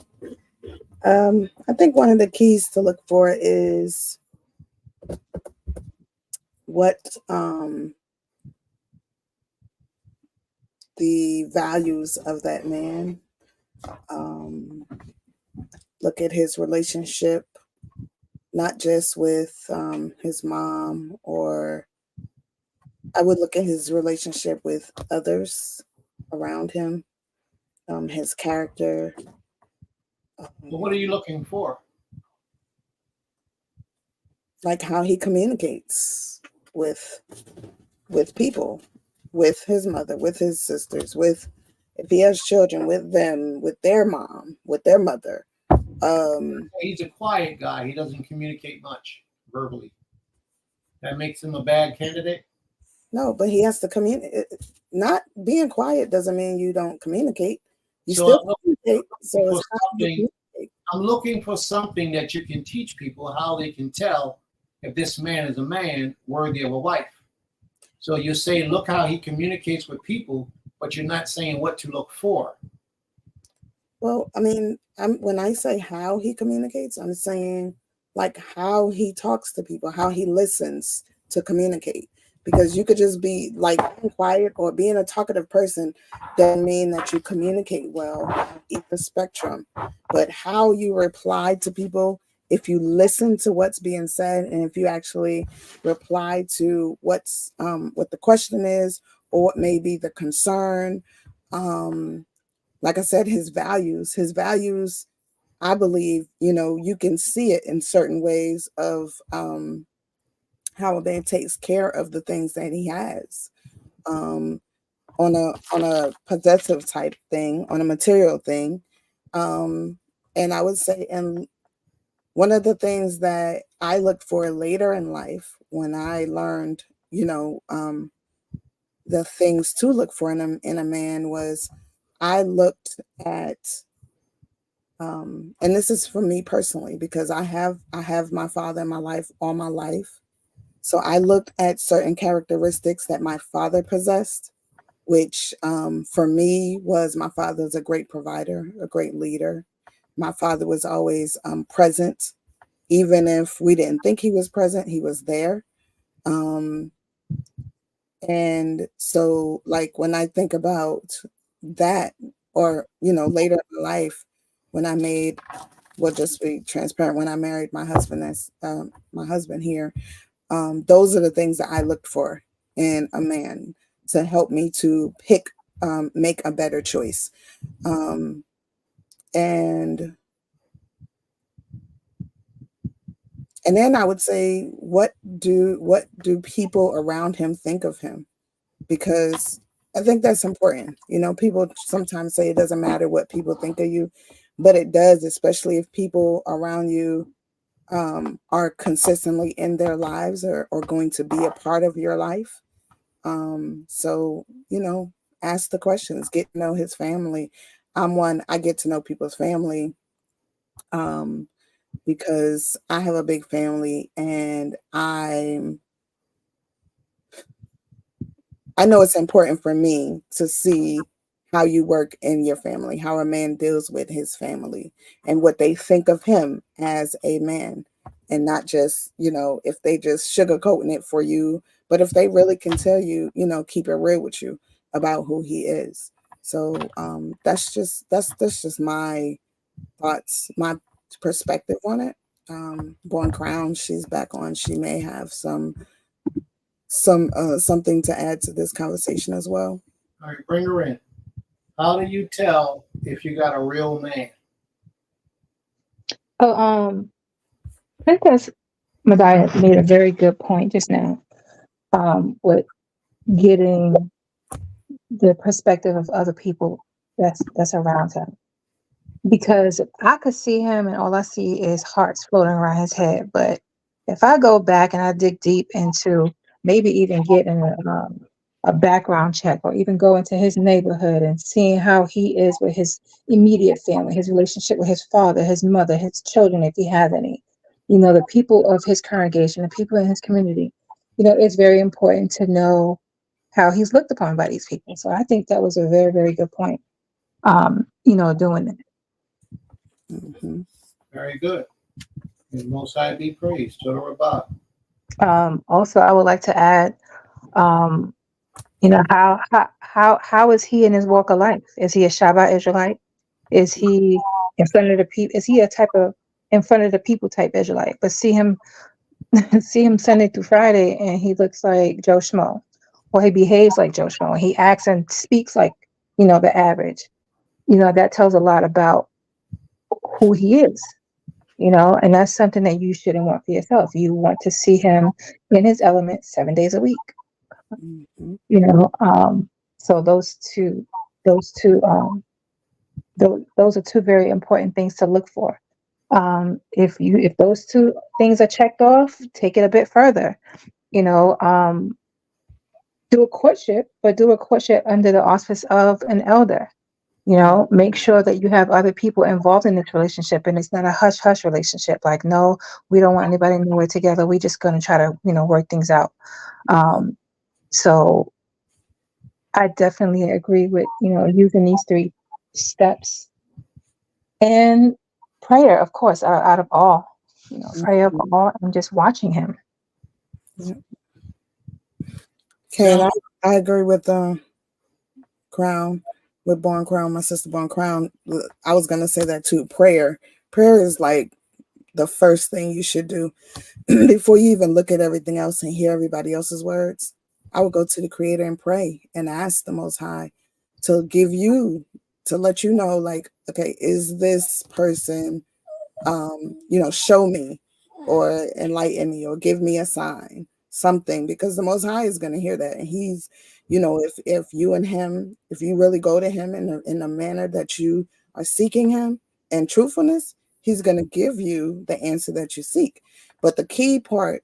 I think one of the keys to look for is what the values of that man. Look at his relationship, not just with his mom or I would look at his relationship with others around him, his character. But what are you looking for? Like how he communicates with people, with his mother, with his sisters, with if he has children, with them, with their mom, with their mother. He's a quiet guy. He doesn't communicate much verbally. That makes him a bad candidate. No, but he has to communicate. Not being quiet doesn't mean you don't communicate. You So still communicate. So for it's how you communicate. I'm looking for something that you can teach people how they can tell if this man is a man worthy of a wife. So you say, look how he communicates with people, but you're not saying what to look for. Well, I mean, when I say how he communicates, I'm saying like how he talks to people, how he listens to communicate. Because you could just be like being quiet or being a talkative person doesn't mean that you communicate well on either spectrum. But how you reply to people, if you listen to what's being said, and if you actually reply to what the question is, or what may be the concern, like I said, his values, I believe, you can see it in certain ways of how a man takes care of the things that he has, on a possessive type thing, on a material thing. And I would say, and one of the things that I looked for later in life when I learned, the things to look for in a man was I looked at, and this is for me personally, because I have my father in my life all my life. So I looked at certain characteristics that my father possessed, which for me was my father's a great provider, a great leader. My father was always present. Even if we didn't think he was present, he was there. And so like when I think about that, or, later in life, when I made, well, just be transparent, when I married my husband, that's my husband here, those are the things that I looked for in a man to help me to make a better choice. And then I would say, what do people around him think of him? Because I think that's important. People sometimes say it doesn't matter what people think of you, but it does, especially if people around you are consistently in their lives, or going to be a part of your life. So, ask the questions, get to know his family. I get to know people's family because I have a big family, and I know it's important for me to see how you work in your family, how a man deals with his family, and what they think of him as a man, and not just, if they just sugarcoating it for you, but if they really can tell you, keep it real with you about who he is. So that's just my thoughts, my perspective on it. Born Crown, she's back on. She may have something to add to this conversation as well. All right, bring her in. How do you tell if you got a real man? Oh, Princess Medaya made a very good point just now, with getting the perspective of other people that's around him. Because I could see him and all I see is hearts floating around his head. But if I go back and I dig deep into maybe even getting a background check, or even go into his neighborhood and seeing how he is with his immediate family, his relationship with his father, his mother, his children, if he has any, the people of his congregation, the people in his community, it's very important to know how he's looked upon by these people. So I think that was a very, very good point, doing that. Mm-hmm. Very good. May the Most High be praised. Torah Rabah. Also, I would like to add, how is he in his walk of life? Is he a Shabbat Israelite? Is he in front of the people? Is he a type of in front of the people type Israelite? But see him Sunday through Friday, and he looks like Joe Schmo. or he behaves like Joe Schmo, he acts and speaks like, you know, the average, you know, that tells a lot about who he is, you know, and that's something that you shouldn't want for yourself. You want to see him in his element 7 days a week, Mhm. you know. So those are two very important things to look for. If those two things are checked off, take it a bit further, you know. Do a courtship, but do a courtship under the auspice of an elder. You know, make sure that you have other people involved in this relationship, and it's not a hush hush relationship. Like, no, we don't want anybody to know we're together. We're just going to try to, you know, work things out. So I definitely agree with, you know, using these 3 steps, and prayer, of course, out of all, you know, prayer of all, and just watching him. Okay, and I agree with Crown, with Born Crown, my sister Born Crown. I was gonna say that too. Prayer is like the first thing you should do before you even look at everything else and hear everybody else's words. I would go to the Creator and pray and ask the Most High to give you, to let you know, like, okay, is this person, you know, show me or enlighten me or give me a sign, something, because the Most High is going to hear that. And he's, you know, if you and him, if you really go to him in a manner that you are seeking him and truthfulness, he's going to give you the answer that you seek. But the key part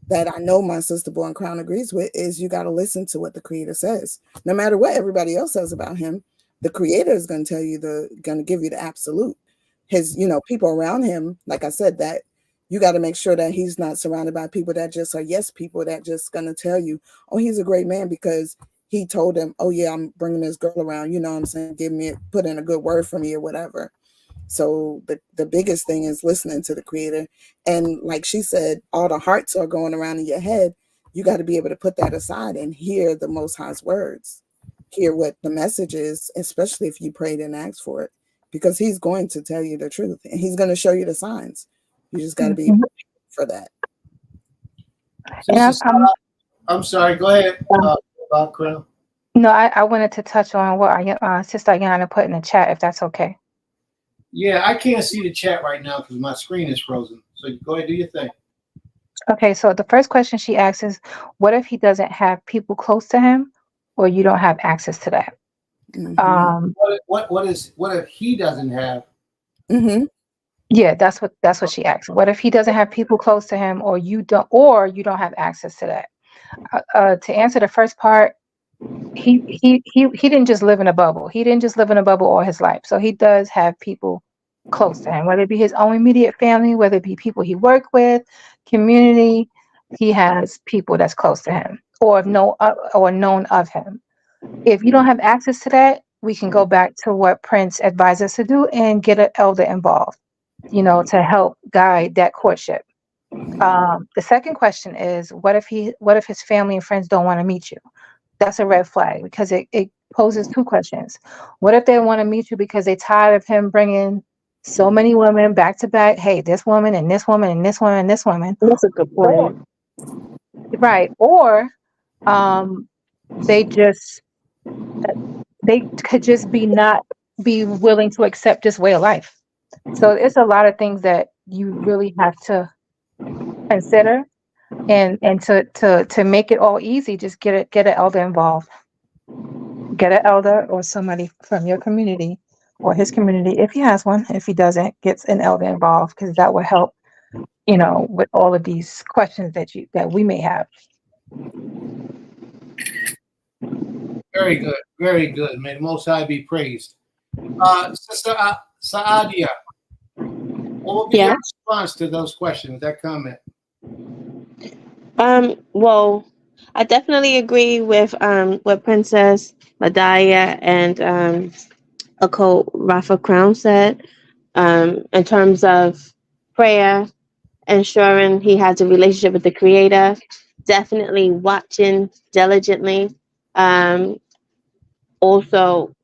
that I know my sister Born Crown agrees with is you got to listen to what the Creator says. No matter what everybody else says about him, the Creator is going to tell you going to give you the absolute. His, you know, people around him, like I said, that you got to make sure that he's not surrounded by people that just are yes people that just going to tell you, oh, he's a great man because he told them, oh yeah, I'm bringing this girl around, you know what I'm saying, put in a good word for me or whatever. So the biggest thing is listening to the Creator. And like she said, all the hearts are going around in your head. You got to be able to put that aside and hear the Most High's words, hear what the message is, especially if you prayed and asked for it, because he's going to tell you the truth and he's going to show you the signs. You just got to be for that. I'm sorry, go ahead, Bob Crown. No, I wanted to touch on what Sister Ayana put in the chat, if that's okay. Yeah, I can't see the chat right now because my screen is frozen. So go ahead, do your thing. Okay, so the first question she asks is, what if he doesn't have people close to him, or you don't have access to that? Mm-hmm. What if he doesn't have? Mm-hmm. Yeah, that's what she asked. What if he doesn't have people close to him, or you don't have access to that? To answer the first part, he didn't just live in a bubble. He didn't just live in a bubble all his life. So he does have people close to him, whether it be his own immediate family, whether it be people he worked with, community. He has people that's close to him or known of him. If you don't have access to that, we can go back to what Prince advised us to do and get an elder involved, you know, to help guide that courtship. The second question is, what if his family and friends don't want to meet you? That's a red flag, because it poses 2 questions. What if they want to meet you because they're tired of him bringing so many women back to back? Hey, this woman and this woman and this woman and this woman. That's a good point. Right. Or they could just not be willing to accept this way of life. So it's a lot of things that you really have to consider, and to make it all easy, just get an elder involved. Get an elder or somebody from your community or his community, if he has one. If he doesn't, gets an elder involved, because that will help, you know, with all of these questions that we may have. Very good, very good. May the Most High be praised. Sister Saadia, what would be your response to those questions, that comment? Well, I definitely agree with what Princess Madaya and Occult Rafa Crown said, in terms of prayer, ensuring he has a relationship with the Creator, definitely watching diligently. Also,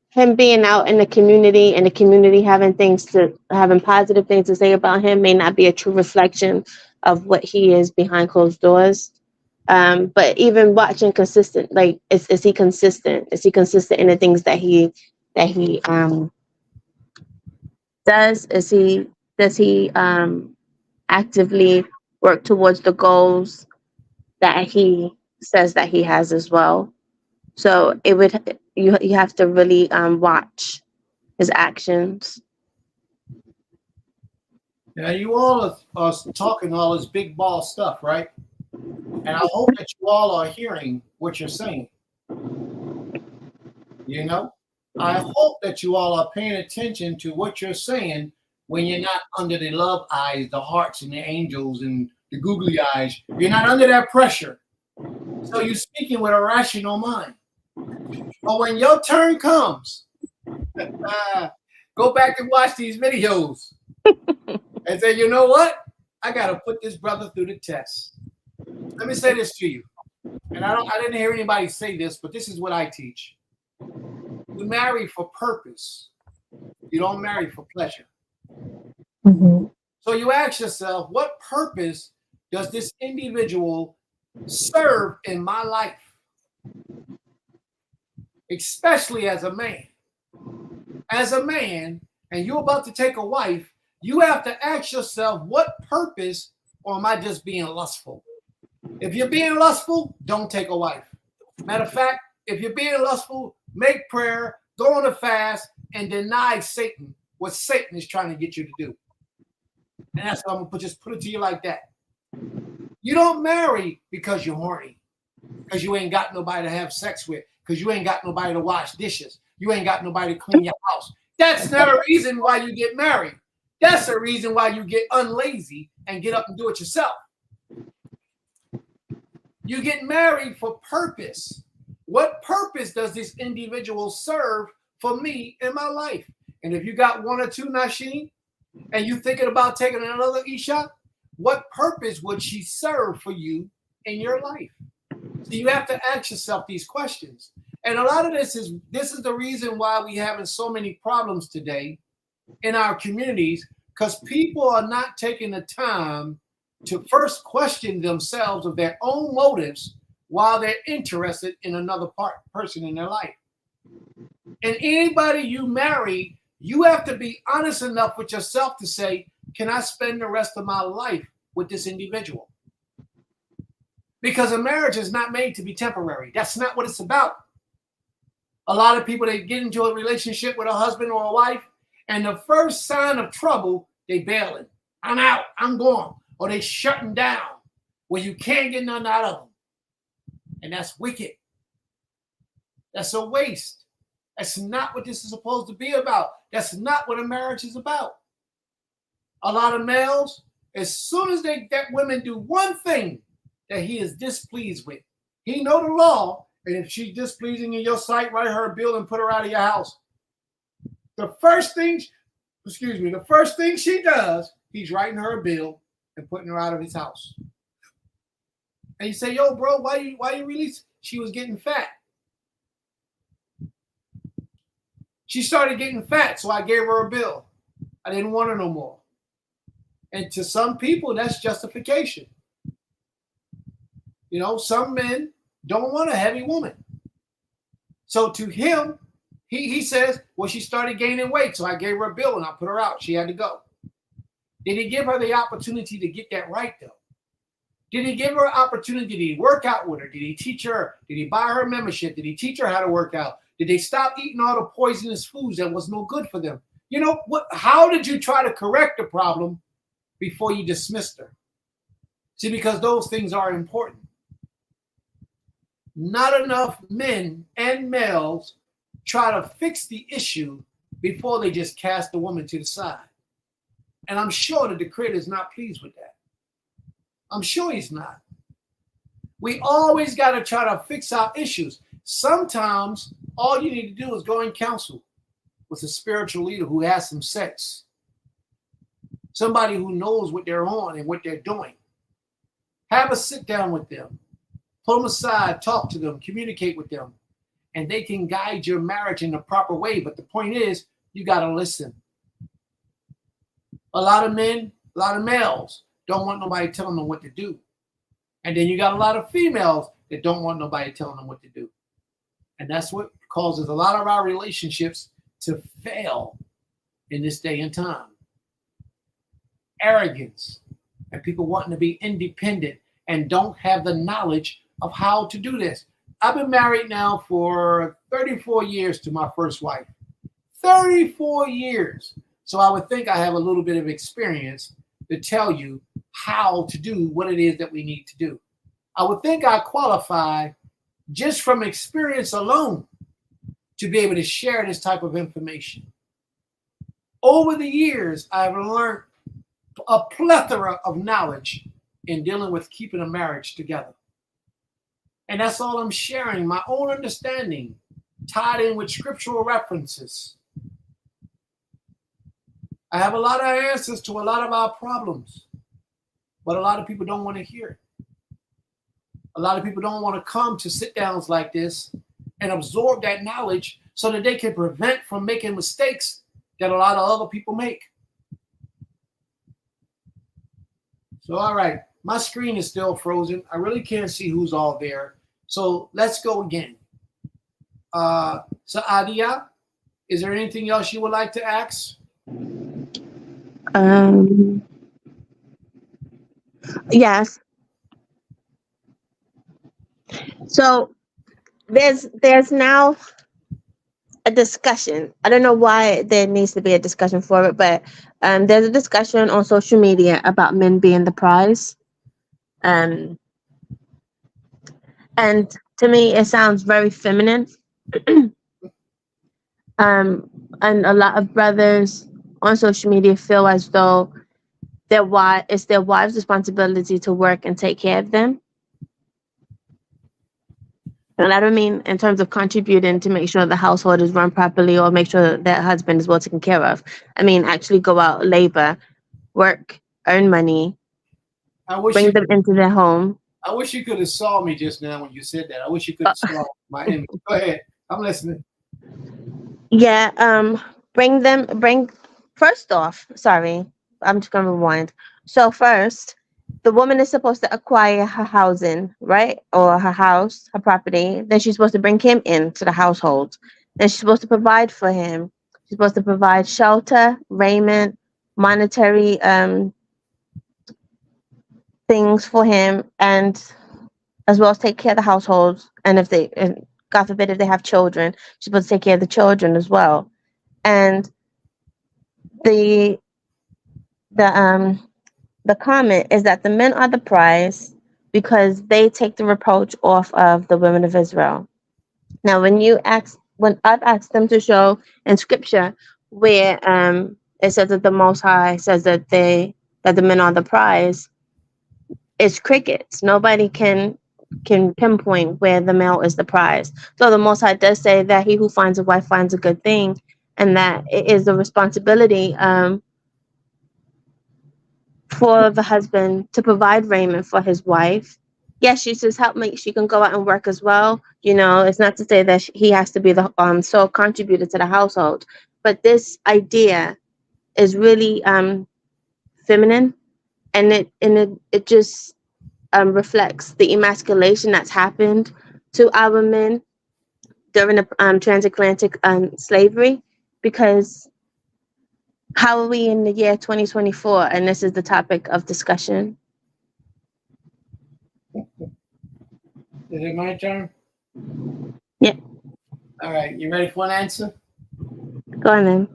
him being out in the community and the community having positive things to say about him may not be a true reflection of what he is behind closed doors. But even watching consistent, like, is he consistent? Is he consistent in the things that he does? Does he actively work towards the goals that he says that he has as well? So you have to really watch his actions. Now, you all are talking all this big ball stuff, right? And I hope that you all are hearing what you're saying. You know, I hope that you all are paying attention to what you're saying when you're not under the love eyes, the hearts and the angels and the googly eyes. You're not under that pressure. So you're speaking with a rational mind. But when your turn comes, go back and watch these videos and say, you know what? I got to put this brother through the test. Let me say this to you. And I didn't hear anybody say this, but this is what I teach. You marry for purpose. You don't marry for pleasure. Mm-hmm. So you ask yourself, what purpose does this individual serve in my life? Especially as a man. As a man, and you're about to take a wife, you have to ask yourself, what purpose, or am I just being lustful? If you're being lustful, don't take a wife. Matter of fact, if you're being lustful, make prayer, go on a fast, and deny Satan what Satan is trying to get you to do. And that's what I'm going to just put it to you like that. You don't marry because you're horny, because you ain't got nobody to have sex with, because you ain't got nobody to wash dishes, you ain't got nobody to clean your house. That's not a reason why you get married. That's a reason why you get unlazy and get up and do it yourself. You get married for purpose. What purpose does this individual serve for me in my life? And if you got one or two, Nasheen, and you thinking about taking another Isha, what purpose would she serve for you in your life? So you have to ask yourself these questions. And a lot of this is the reason why we having so many problems today in our communities, because people are not taking the time to first question themselves of their own motives while they're interested in another person in their life. And anybody you marry, you have to be honest enough with yourself to say, can I spend the rest of my life with this individual? Because a marriage is not made to be temporary. That's not what it's about. A lot of people, they get into a relationship with a husband or a wife, and the first sign of trouble, they bailing. I'm out. I'm gone. Or they shutting down where you can't get nothing out of them. And that's wicked. That's a waste. That's not what this is supposed to be about. That's not what a marriage is about. A lot of males, as soon as that women do one thing that he is displeased with, he know the law, and if she's displeasing in your sight, write her a bill and put her out of your house. The first thing she does, he's writing her a bill and putting her out of his house. And you say, yo, bro, why you release? She was getting fat. She started getting fat, so I gave her a bill. I didn't want her no more. And to some people, that's justification. You know, some men don't want a heavy woman. So to him, he says, well, she started gaining weight, so I gave her a bill and I put her out. She had to go. Did he give her the opportunity to get that right, though? Did he give her an opportunity? Did he work out with her? Did he teach her? Did he buy her a membership? Did he teach her how to work out? Did they stop eating all the poisonous foods that was no good for them? You know, how did you try to correct the problem before you dismissed her? See, because those things are important. Not enough men and males try to fix the issue before they just cast the woman to the side. And I'm sure that the Creator is not pleased with that. I'm sure he's not. We always got to try to fix our issues. Sometimes all you need to do is go and counsel with a spiritual leader who has some sense. Somebody who knows what they're on and what they're doing. Have a sit down with them. Pull them aside, talk to them, communicate with them. And they can guide your marriage in the proper way. But the point is, you got to listen. A lot of men, a lot of males don't want nobody telling them what to do. And then you got a lot of females that don't want nobody telling them what to do. And that's what causes a lot of our relationships to fail in this day and time. Arrogance and people wanting to be independent and don't have the knowledge of how to do this. I've been married now for 34 years to my first wife. 34 years. So I would think I have a little bit of experience to tell you how to do what it is that we need to do. I would think I qualify just from experience alone to be able to share this type of information. Over the years, I've learned a plethora of knowledge in dealing with keeping a marriage together. And that's all I'm sharing, my own understanding, tied in with scriptural references. I have a lot of answers to a lot of our problems, but a lot of people don't want to hear it. A lot of people don't want to come to sit downs like this and absorb that knowledge so that they can prevent from making mistakes that a lot of other people make. So, all right, my screen is still frozen. I really can't see who's all there. So let's go again. Saadia, is there anything else you would like to ask? Yes. So there's now a discussion. I don't know why there needs to be a discussion for it, but there's a discussion on social media about men being the prize. And to me, it sounds very feminine. And a lot of brothers on social media feel as though it's their wives' responsibility to work and take care of them. And I don't mean in terms of contributing to make sure the household is run properly or make sure that husband is well taken care of. I mean, actually go out, labor, work, earn money, bring them into their home. I wish you could have saw me just now when you said that. I wish you could have saw my image. Go ahead. I'm listening. Yeah. First off, sorry, I'm just going to rewind. So first, the woman is supposed to acquire her housing, right? Or her house, her property. Then she's supposed to bring him into the household. Then she's supposed to provide for him. She's supposed to provide shelter, raiment, monetary things for him, and as well as take care of the household. And God forbid, if they have children, she's supposed to take care of the children as well. And the comment is that the men are the prize because they take the reproach off of the women of Israel. Now, when I've asked them to show in scripture where it says that the Most High says that the men are the prize, it's crickets. Nobody can pinpoint where the male is the prize. So the Most High does say that he who finds a wife finds a good thing, and that it is the responsibility for the husband to provide raiment for his wife. Yes, she says she can go out and work as well. You know, it's not to say that he has to be the sole contributor to the household, but this idea is really feminine, and it just reflects the emasculation that's happened to our men during the transatlantic slavery. Because how are we in the year 2024 and this is the topic of discussion? Is it my turn? Yeah. All right. You ready for an answer? Go on then.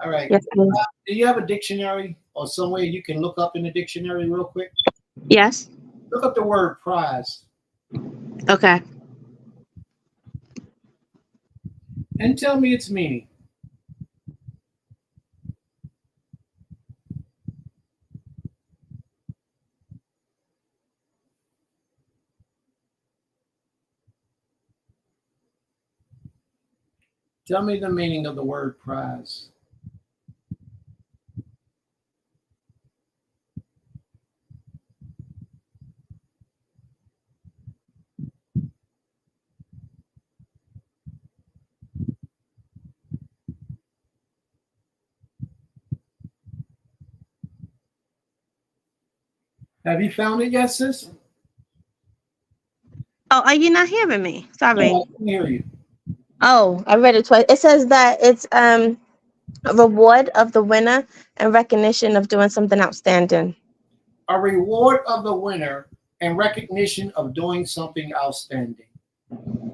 All right. Yes, please. Do you have a dictionary or somewhere you can look up in the dictionary real quick? Yes. Look up the word prize. Okay. And tell me its meaning. Tell me the meaning of the word prize. Have you found it yet, sis? Oh, are you not hearing me? Sorry. No, I can hear you. Oh, I read it twice. It says that it's a reward of the winner and recognition of doing something outstanding. A reward of the winner and recognition of doing something outstanding.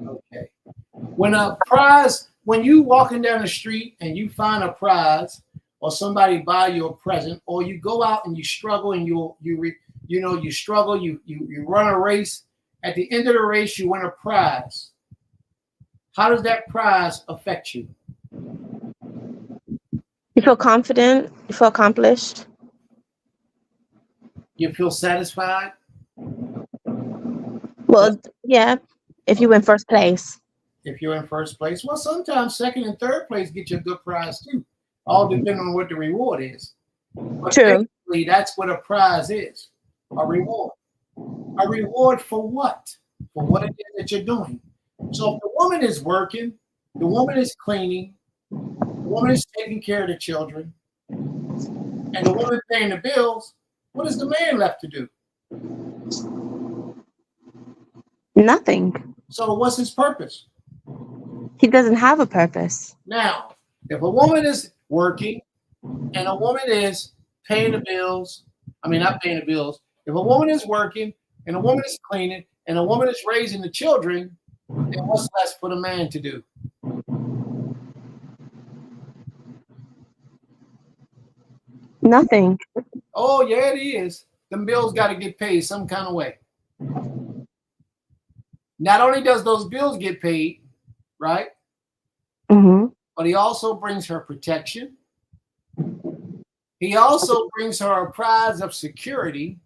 Okay. When you walking down the street and you find a prize, or somebody buy you a present, or you go out and you struggle and you struggle, you run a race. At the end of the race, you win a prize. How does that prize affect you? You feel confident. You feel accomplished. You feel satisfied? Well, yeah, if you win first place. If you're in first place. Well, sometimes second and third place get you a good prize too. All depending on what the reward is. But True. basically, that's what a prize is. A reward. A reward for what? For what it is that you're doing. So if the woman is working, the woman is cleaning, the woman is taking care of the children, and the woman paying the bills, what is the man left to do? Nothing. So what's his purpose? He doesn't have a purpose. Now, if a woman is working and a woman is paying the bills, not paying the bills, if a woman is working and a woman is cleaning and a woman is raising the children, then what's left for the man to do? Nothing. Oh, yeah, it is. Them bills got to get paid some kind of way. Not only does those bills get paid, right? Mm-hmm. But he also brings her protection. He also brings her a prize of security.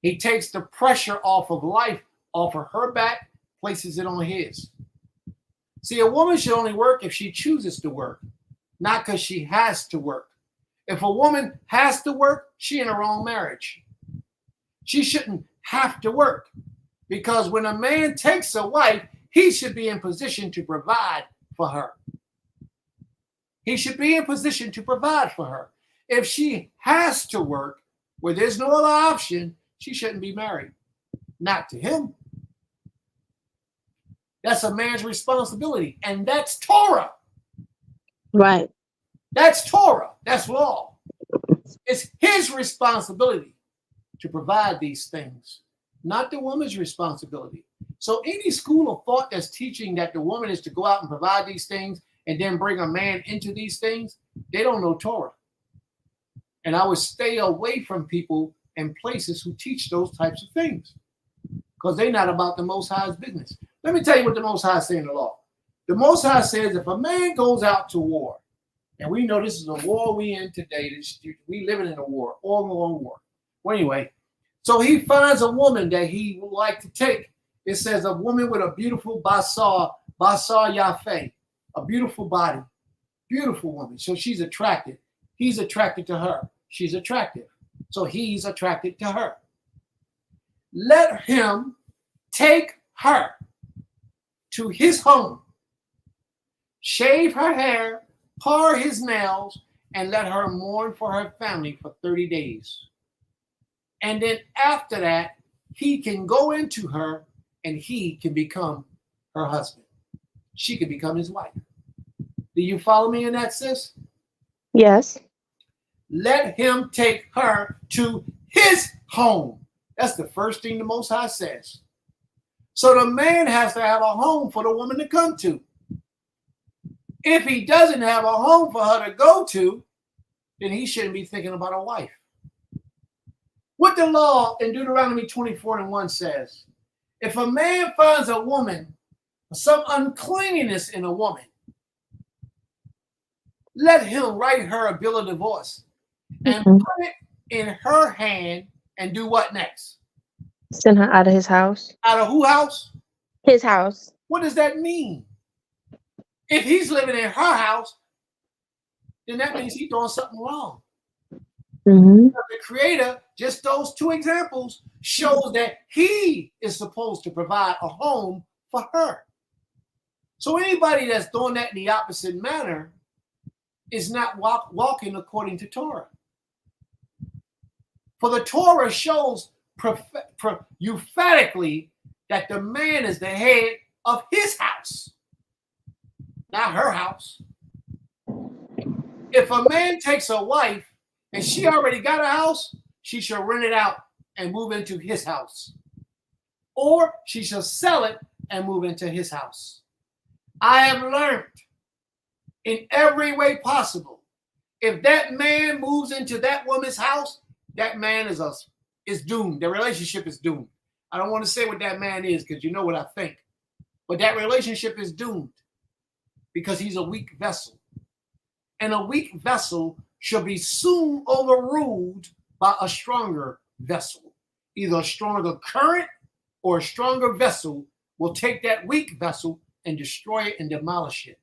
He takes the pressure off of life, off of her back, places it on his. See, a woman should only work if she chooses to work, not because she has to work. If a woman has to work, she in a wrong marriage. She shouldn't have to work, because when a man takes a wife, he should be in position to provide for her. He should be in position to provide for her. If she has to work where there's no other option, she shouldn't be married. Not to him. That's a man's responsibility, and that's Torah. Right. That's Torah. That's law. It's his responsibility to provide these things, not the woman's responsibility. So any school of thought that's teaching that the woman is to go out and provide these things and then bring a man into these things, they don't know Torah. And I would stay away from people and places who teach those types of things, because they're not about the Most High's business. Let me tell you what the Most High says in the law. The Most High says if a man goes out to war, and we know this is a war we in today, we living in a war, all war. Well, anyway, so he finds a woman that he would like to take. It says a woman with a beautiful basar yafeh, a beautiful body, beautiful woman. So she's attracted. He's attracted to her. She's attractive. So he's attracted to her. Let him take her to his home, shave her hair, par his nails, and let her mourn for her family for 30 days. And then after that, he can go into her and he can become her husband. She can become his wife. Do you follow me in that, sis? Yes. Let him take her to his home. That's the first thing the Most High says. So the man has to have a home for the woman to come to. If he doesn't have a home for her to go to, then he shouldn't be thinking about a wife. What the law in Deuteronomy 24:1 says, if a man finds a woman, some uncleanliness in a woman, let him write her a bill of divorce and put it in her hand and do what next? Send her out of his house. Out of whose house? His house. What does that mean? If he's living in her house, then that means he's doing something wrong. Mm-hmm. The Creator, just those two examples, shows that he is supposed to provide a home for her. So anybody that's doing that in the opposite manner is not walking according to Torah. For the Torah shows emphatically that the man is the head of his house, not her house. If a man takes a wife and she already got a house, she shall rent it out and move into his house. Or she shall sell it and move into his house. I have learned in every way possible, if that man moves into that woman's house, that man is doomed. The relationship is doomed. I don't want to say what that man is because you know what I think. But that relationship is doomed because he's a weak vessel. And a weak vessel shall be soon overruled by a stronger vessel. Either a stronger current or a stronger vessel will take that weak vessel and destroy it and demolish it.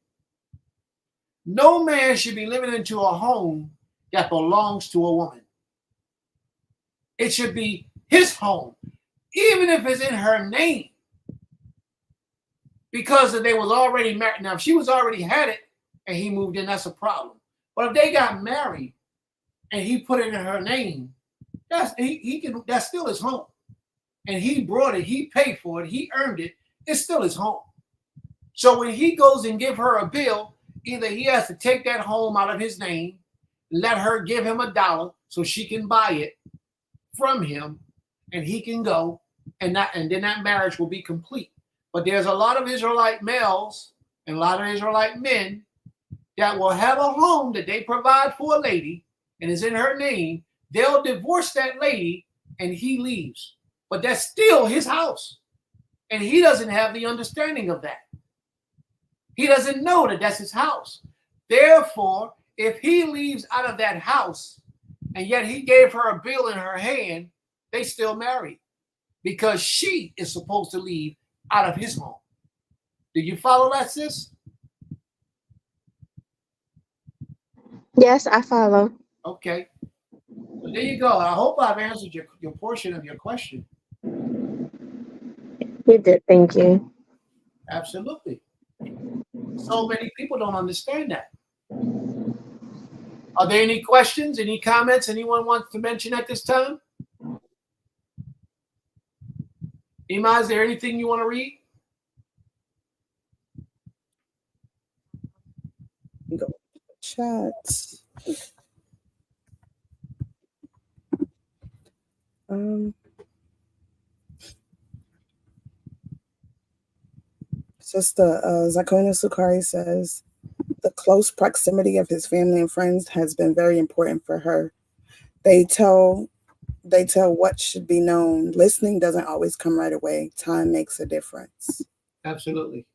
No man should be living into a home that belongs to a woman. It should be his home, even if it's in her name, because they was already married. Now, if she was already had it and he moved in, that's a problem. But if they got married and he put it in her name, that's still his home. And he brought it, he paid for it, he earned it, it's still his home. So when he goes and give her a bill, either he has to take that home out of his name, let her give him $1 so she can buy it from him, and he can go, and then that marriage will be complete. But there's a lot of Israelite males and a lot of Israelite men that will have a home that they provide for a lady and is in her name. They'll divorce that lady and he leaves. But that's still his house. And he doesn't have the understanding of that. He doesn't know that that's his house. Therefore, if he leaves out of that house and yet he gave her a bill in her hand, they still married because she is supposed to leave out of his home. Do you follow that, sis? Yes, I follow. Okay. Well, there you go. I hope I've answered your portion of your question. You did. Thank you. Absolutely. So many people don't understand that. Are there any questions, any comments anyone wants to mention at this time? Ima, is there anything you want to read? Go chat. Sister Zakona Sukari says, the close proximity of his family and friends has been very important for her. They tell what should be known. Listening doesn't always come right away. Time makes a difference. Absolutely.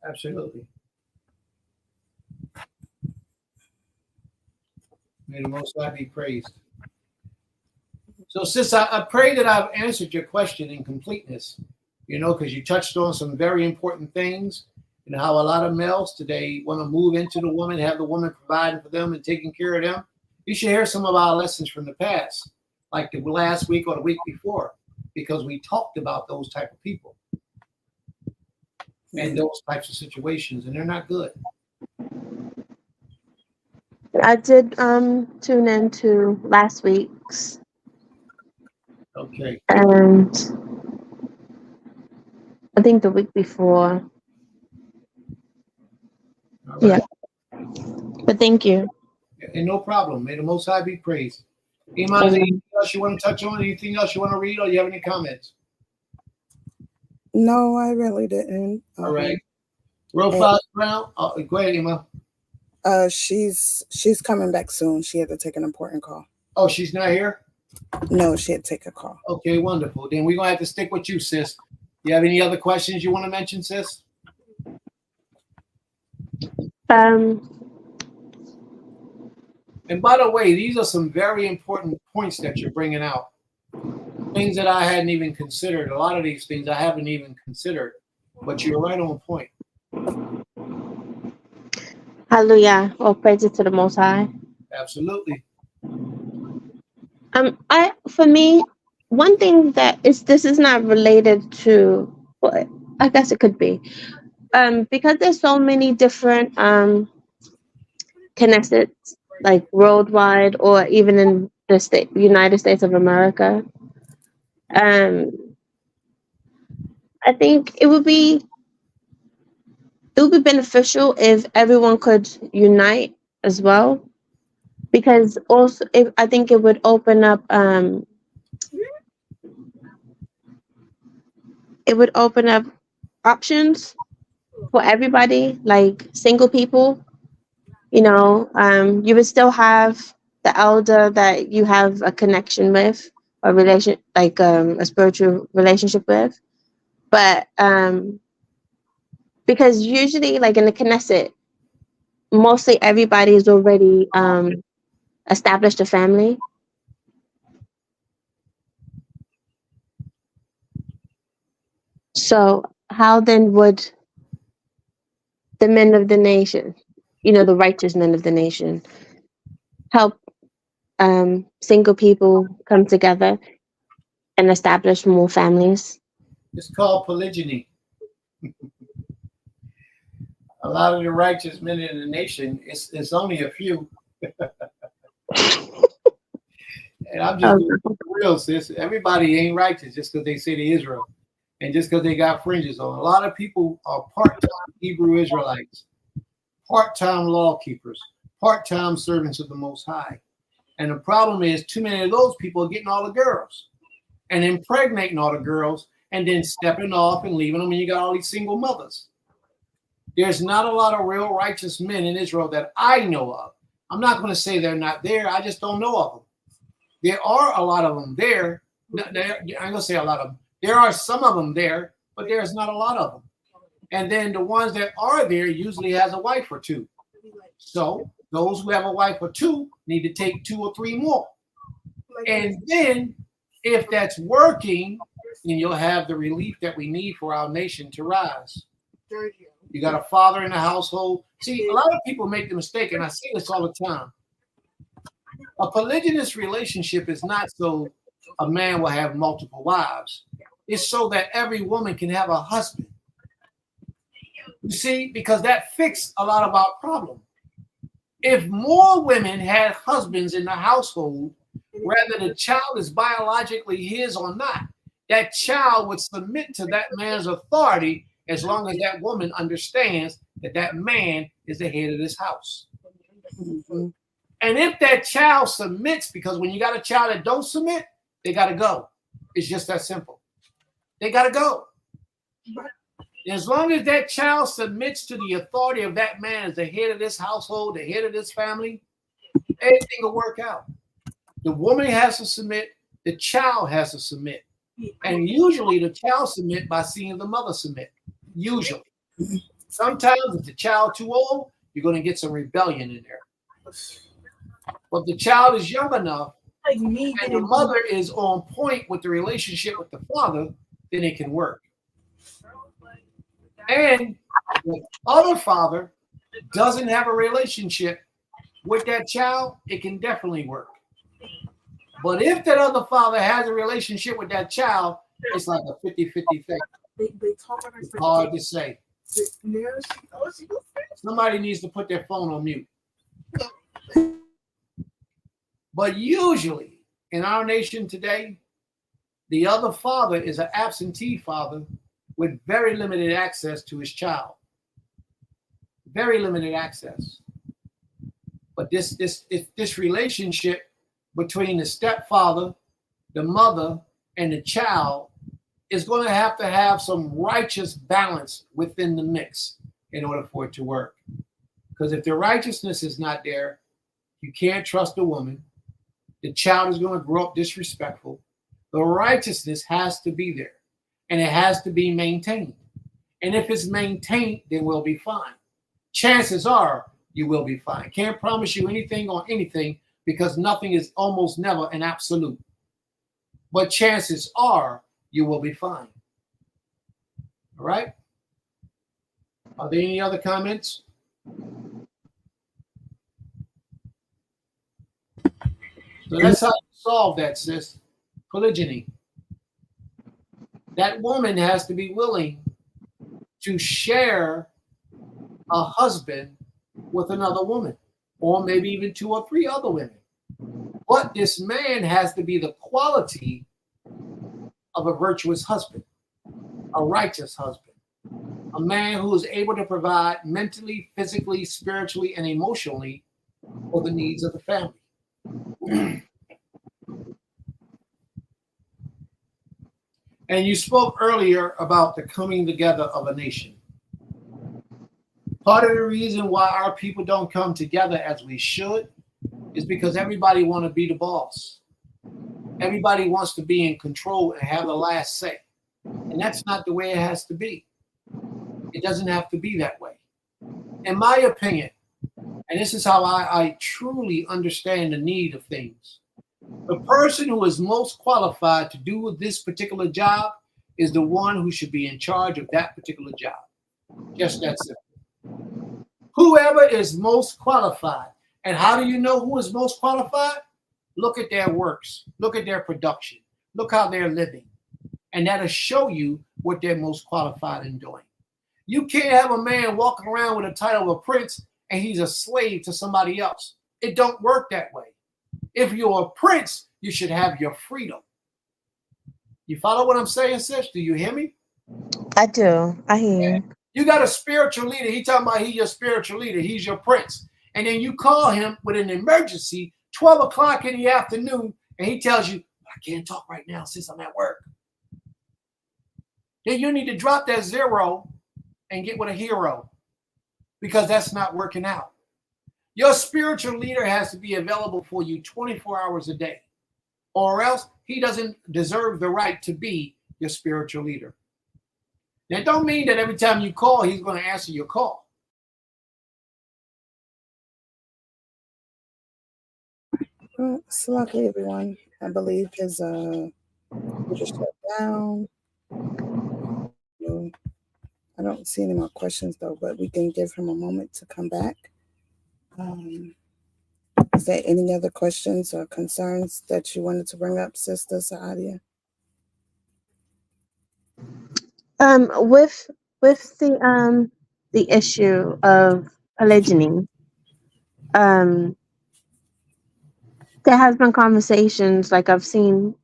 Absolutely. May the Most High be praised. So, sis, I pray that I've answered your question in completeness, because you touched on some very important things, and how a lot of males today want to move into the woman, have the woman providing for them and taking care of them. You should hear some of our lessons from the past, like the last week or the week before, because we talked about those type of people and those types of situations, and they're not good. I did tune into last week's. Okay. And I think the week before. All right. Yeah. But thank you. And no problem. May the Most High be praised. Iman, is there anything else you want to touch on? Anything else you want to read, or you have any comments? No, I really didn't. All right. Real fast, Brown. Go ahead, Iman. She's coming back soon. She had to take an important call. Oh, she's not here? No, she had to take a call. Okay, wonderful. Then we're gonna have to stick with you, sis. You have any other questions you want to mention, sis? And by the way, these are some very important points that you're bringing out. Things that I hadn't even considered. A lot of these things I haven't even considered, but you're right on point. Hallelujah. All praises to the Most High. Absolutely. For me, one thing this is not related to, well, I guess it could be, because there's so many different connected, like worldwide or even in the United States of America. I think it would be beneficial if everyone could unite as well, because also if I think it would open up options for everybody, like single people. You would still have the elder that you have a connection with, a relation, like a spiritual relationship with, but because usually, like in the Knesset, mostly everybody is already established a family. So how then would the men of the nation, the righteous men of the nation, help single people come together and establish more families? It's called polygyny. A lot of the righteous men in the nation, it's only a few. And I'm just being real, sis. Everybody ain't righteous just because they say they Israel and just because they got fringes on. A lot of people are part-time Hebrew Israelites, part-time law keepers, part-time servants of the Most High. And the problem is too many of those people are getting all the girls and impregnating all the girls and then stepping off and leaving them, and you got all these single mothers. There's not a lot of real righteous men in Israel that I know of. I'm not going to say they're not there. I just don't know of them. There are a lot of them there. I'm going to say a lot of them. There are some of them there, but there's not a lot of them. And then the ones that are there usually has a wife or two. So those who have a wife or two need to take 2 or 3 more. And then if that's working, then you'll have the relief that we need for our nation to rise. You got a father in the household. See, a lot of people make the mistake, and I see this all the time. A polygynous relationship is not so a man will have multiple wives. It's so that every woman can have a husband. You see, because that fixed a lot of our problem. If more women had husbands in the household, whether the child is biologically his or not, that child would submit to that man's authority as long as that woman understands that that man is the head of this house. Mm-hmm. And if that child submits, because when you got a child that don't submit, they got to go. It's just that simple. They got to go. As long as that child submits to the authority of that man as the head of this household, the head of this family, everything will work out. The woman has to submit. The child has to submit. And usually the child submit by seeing the mother submit. Usually. Sometimes if the child too old, you're going to get some rebellion in there. But if the child is young enough and the mother is on point with the relationship with the father, then it can work. And the other father doesn't have a relationship with that child, it can definitely work. But if that other father has a relationship with that child, it's like a 50-50 thing. It's hard to say. Somebody needs to put their phone on mute. But usually in our nation today, the other father is an absentee father with very limited access to his child. Very limited access. But this relationship between the stepfather, the mother, and the child is going to have some righteous balance within the mix in order for it to work. Because if the righteousness is not there, you can't trust the woman. The child is going to grow up disrespectful. The righteousness has to be there, and it has to be maintained. And if it's maintained, then we'll be fine. Chances are you will be fine. Can't promise you anything on anything because nothing is almost never an absolute. But chances are you will be fine. All right? Are there any other comments? So that's how you solve that, sis. Polygyny. That woman has to be willing to share a husband with another woman, or maybe even 2 or 3 other women. But this man has to be the quality of a virtuous husband. a righteous husband, a man who is able to provide mentally, physically, spiritually, and emotionally for the needs of the family. And you spoke earlier about the coming together of a nation. Part of the reason why our people don't come together as we should is because everybody wants to be the boss. Everybody wants to be in control and have the last say. And that's not the way it has to be. It doesn't have to be that way. In my opinion, and this is how I truly understand the need of things, the person who is most qualified to do this particular job is the one who should be in charge of that particular job. Just that simple. Whoever is most qualified. And how do you know who is most qualified? Look at their works. Look at their production. Look how they're living. And that'll show you what they're most qualified in doing. You can't have a man walking around with a title of prince and he's a slave to somebody else. It don't work that way. If you're a prince, you should have your freedom. You follow what I'm saying, sis? Do you hear me? I do. I hear you. You got a spiritual leader. He talking about he's your spiritual leader. He's your prince. And then you call him with an emergency, 12 o'clock in the afternoon, and he tells you, I can't talk right now since I'm at work. Then you need to drop that zero and get with a hero because that's not working out. Your spiritual leader has to be available for you 24 hours a day, or else he doesn't deserve the right to be your spiritual leader. Now, it don't mean that every time you call, he's going to answer your call. Well, it's lucky, everyone. I believe his computer shut down. I don't see any more questions though, but we can give him a moment to come back. Is there any other questions or concerns that you wanted to bring up, Sister Saadia? With the issue of polygyny, there has been conversations, like I've seen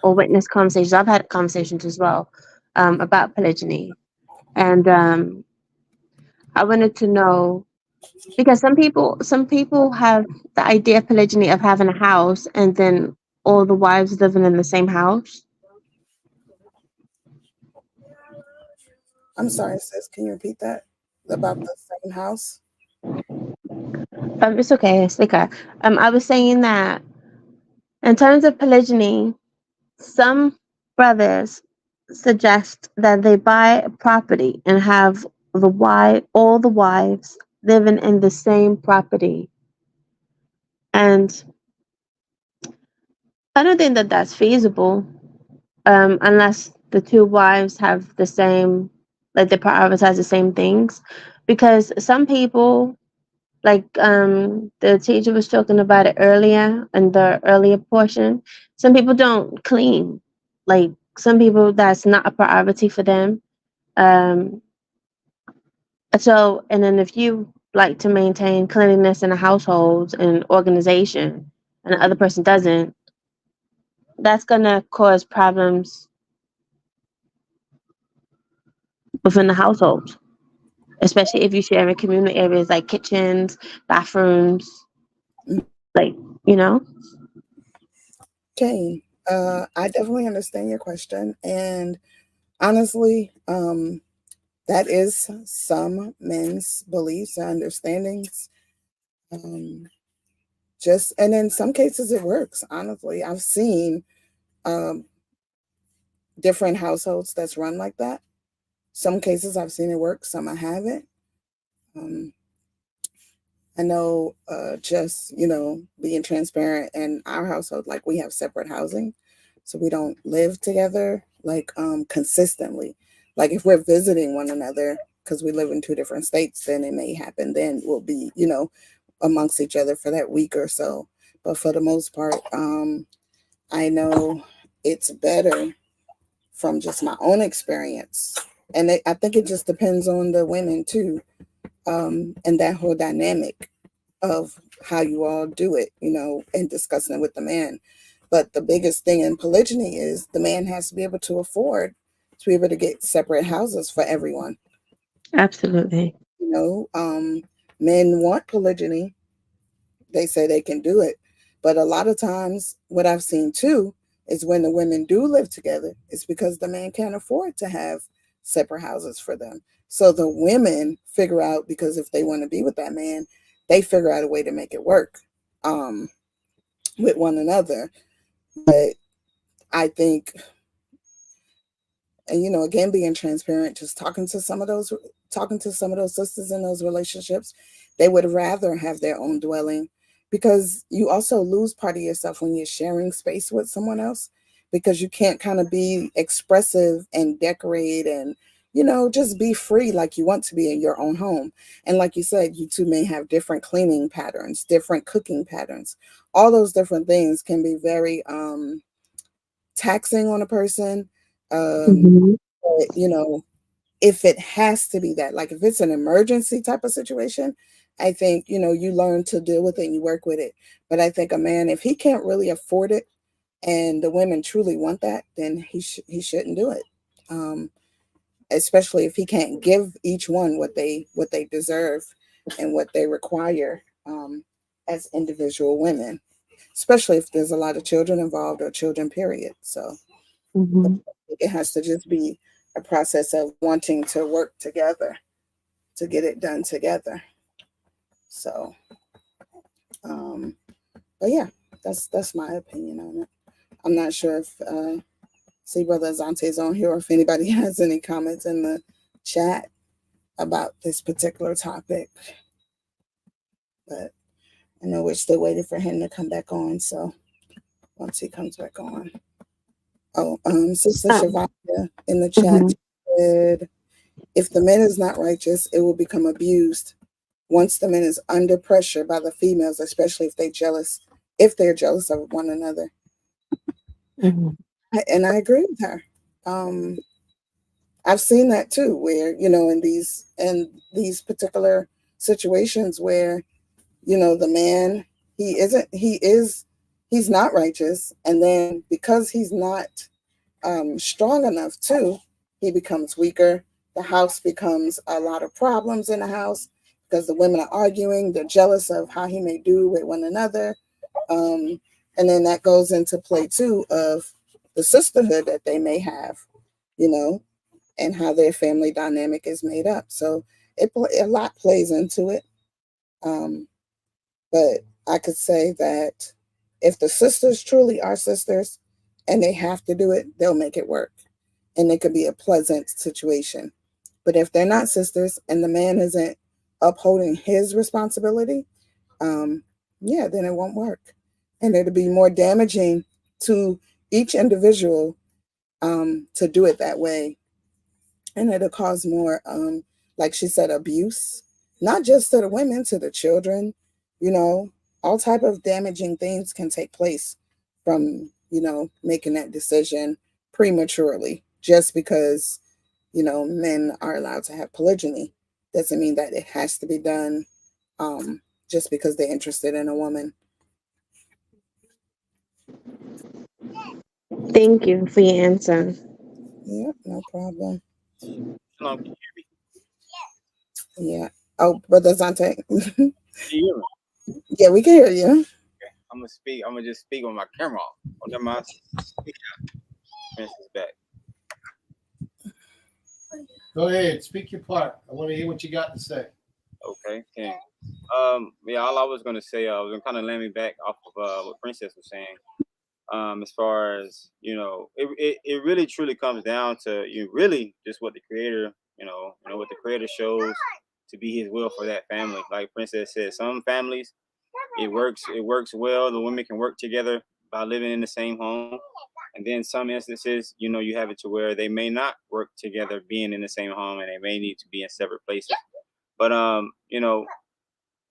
or witnessed conversations. I've had conversations as well about polygyny, and I wanted to know, because some people have the idea of polygyny of having a house and then all the wives living in the same house. I'm sorry, sis. Can you repeat that about the same house? It's okay. It's okay. I was saying that in terms of polygyny, some brothers suggest that they buy a property and have all the wives living in the same property, and I don't think that that's feasible, unless the two wives have the same, like they prioritize the same things, because some people, like the teacher was talking about it earlier in the earlier portion, some people don't clean. Like some people, that's not a priority for them. So, and then if you like to maintain cleanliness in a household and organization, and the other person doesn't, that's gonna cause problems within the household, especially if you share in communal areas like kitchens, bathrooms, like, you know. Okay. I definitely understand your question. And honestly, that is some men's beliefs and understandings. And in some cases it works. Honestly, I've seen different households that's run like that. Some cases I've seen it work, some I haven't. I know, just, being transparent in our household, like we have separate housing, so we don't live together like consistently. Like if we're visiting one another because we live in two different states, then it may happen. Then we'll be, amongst each other for that week or so. But for the most part, I know it's better from just my own experience. And I think it just depends on the women too, and that whole dynamic of how you all do it, and discussing it with the man. But the biggest thing in polygyny is the man has to be able to afford to be able to get separate houses for everyone. Absolutely. You know, men want polygyny. They say they can do it. But a lot of times, what I've seen too is when the women do live together, it's because the man can't afford to have separate houses for them. So the women figure out, because if they want to be with that man, they figure out a way to make it work um, with one another. But I think, and again, being transparent, just talking to some of those sisters in those relationships, they would rather have their own dwelling, because you also lose part of yourself when you're sharing space with someone else, because you can't kind of be expressive and decorate and just be free like you want to be in your own home. And like you said, you two may have different cleaning patterns, different cooking patterns. All those different things can be very taxing on a person. Mm-hmm. But, if it has to be that, like if it's an emergency type of situation, I think, you learn to deal with it and you work with it. But I think a man, if he can't really afford it and the women truly want that, then he shouldn't do it. Especially if he can't give each one what they deserve and what they require as individual women, especially if there's a lot of children involved or children, period. So Mm-hmm. it has to just be a process of wanting to work together to get it done together. So, but yeah, that's my opinion on it. I'm not sure if see Brother Azante is on here, or if anybody has any comments in the chat about this particular topic. But I know we're still waiting for him to come back on. So once he comes back on. Oh, Sister Shavanya in the chat said, if the man is not righteous, it will become abused. Once the man is under pressure by the females, especially if they're jealous of one another. Mm-hmm. And I agree with her. I've seen that too, where, in these particular situations where, the man, he's not righteous. And then because he's not strong enough too, he becomes weaker. The house becomes a lot of problems in the house because the women are arguing. They're jealous of how he may do with one another. And then that goes into play too of the sisterhood that they may have, and how their family dynamic is made up. So a lot plays into it. But I could say that if the sisters truly are sisters and they have to do it, they'll make it work. And it could be a pleasant situation. But if they're not sisters and the man isn't upholding his responsibility, then it won't work. And it'll be more damaging to each individual to do it that way. And it'll cause more, like she said, abuse, not just to the women, to the children. All type of damaging things can take place from, making that decision prematurely, just because, men are allowed to have polygyny. Doesn't mean that it has to be done just because they're interested in a woman. Thank you for your answer. Yeah, no problem. Hello, can you hear me? Yeah. Oh, Brother Zante. Can you hear me? Yeah, we can hear you. Okay. I'm gonna just speak on my camera off. Oh, never mind. Speak out. Princess back. Go ahead, speak your part. I want to hear what you got to say. Okay. Okay. Yeah, all I was gonna say, I was gonna kind of land me back off of what Princess was saying. As far as it really truly comes down to really just what the creator, what the creator shows to be his will for that family. Like Princess said, some families it works well. The women can work together by living in the same home. And then some instances, you have it to where they may not work together being in the same home and they may need to be in separate places. But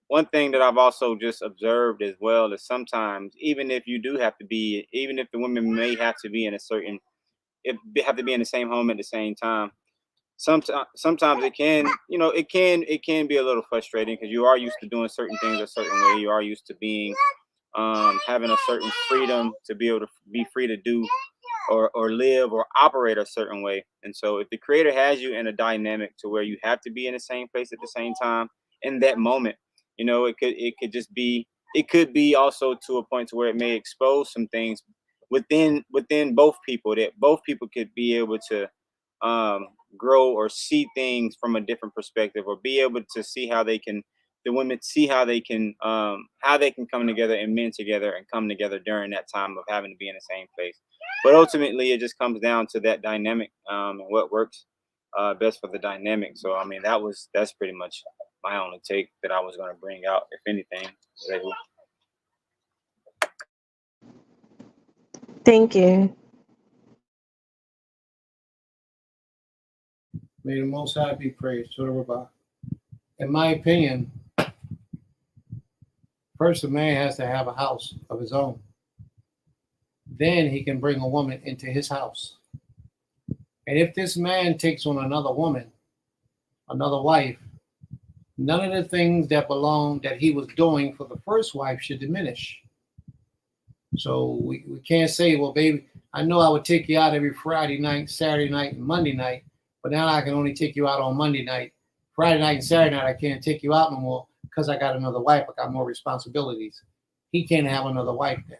one thing that I've also just observed as well is sometimes, even if the women may have to be in have to be in the same home at the same time. Sometimes it can be a little frustrating because you are used to doing certain things a certain way. You are used to being having a certain freedom to be able to be free to do or live or operate a certain way. And so if the creator has you in a dynamic to where you have to be in the same place at the same time in that moment, you know, it could just be, it could be also to a point to where it may expose some things within both people, that both people could be able to grow or see things from a different perspective, or be able to see how they can, the women see how they can come together and mend together and come together during that time of having to be in the same place. But ultimately it just comes down to that dynamic, and what works best for the dynamic. So I mean, that's pretty much my only take that I was going to bring out, if anything. Thank you. May the Most High be praised. In my opinion, first a man has to have a house of his own. Then he can bring a woman into his house. And if this man takes on another woman, another wife, none of the things that he was doing for the first wife should diminish. So we can't say, well, baby, I know I would take you out every Friday night, Saturday night, and Monday night, but now I can only take you out on Monday night. Friday night and Saturday night, I can't take you out no more because I got another wife. I got more responsibilities. He can't have another wife then.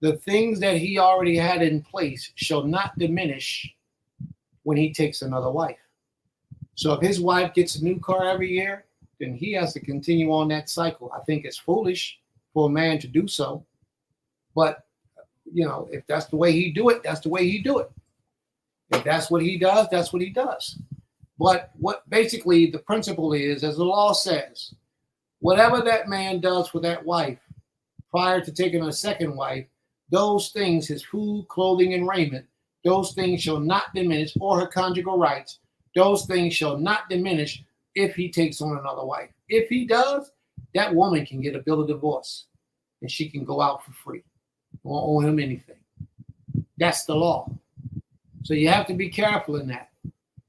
The things that he already had in place shall not diminish when he takes another wife. So if his wife gets a new car every year, then he has to continue on that cycle. I think it's foolish for a man to do so. But, you know, if that's the way he do it, that's the way he do it. If that's what he does, that's what he does. But what basically the principle is, as the law says, whatever that man does for that wife prior to taking a second wife, those things, his food, clothing, and raiment, those things shall not diminish, or her conjugal rights, those things shall not diminish if he takes on another wife. If he does, that woman can get a bill of divorce and she can go out for free. Won't owe him anything. That's the law. So you have to be careful in that.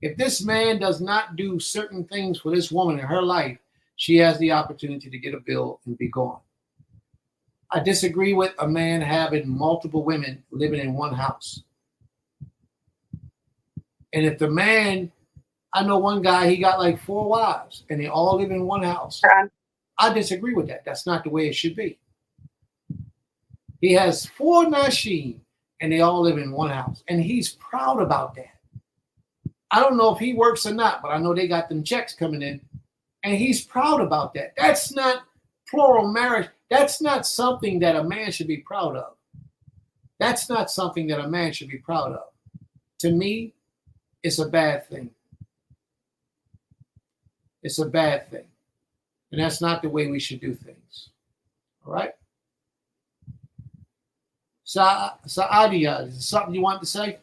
If this man does not do certain things for this woman in her life, she has the opportunity to get a bill and be gone. I disagree with a man having multiple women living in one house. And if the man, I know one guy, he got like 4 wives and they all live in one house. I disagree with that. That's not the way it should be. He has 4 nashim and they all live in one house. And he's proud about that. I don't know if he works or not, but I know they got them checks coming in. And he's proud about that. That's not plural marriage. That's not something that a man should be proud of. That's not something that a man should be proud of. To me, it's a bad thing. It's a bad thing. And that's not the way we should do things. All right? Saadia, is there something you want to say?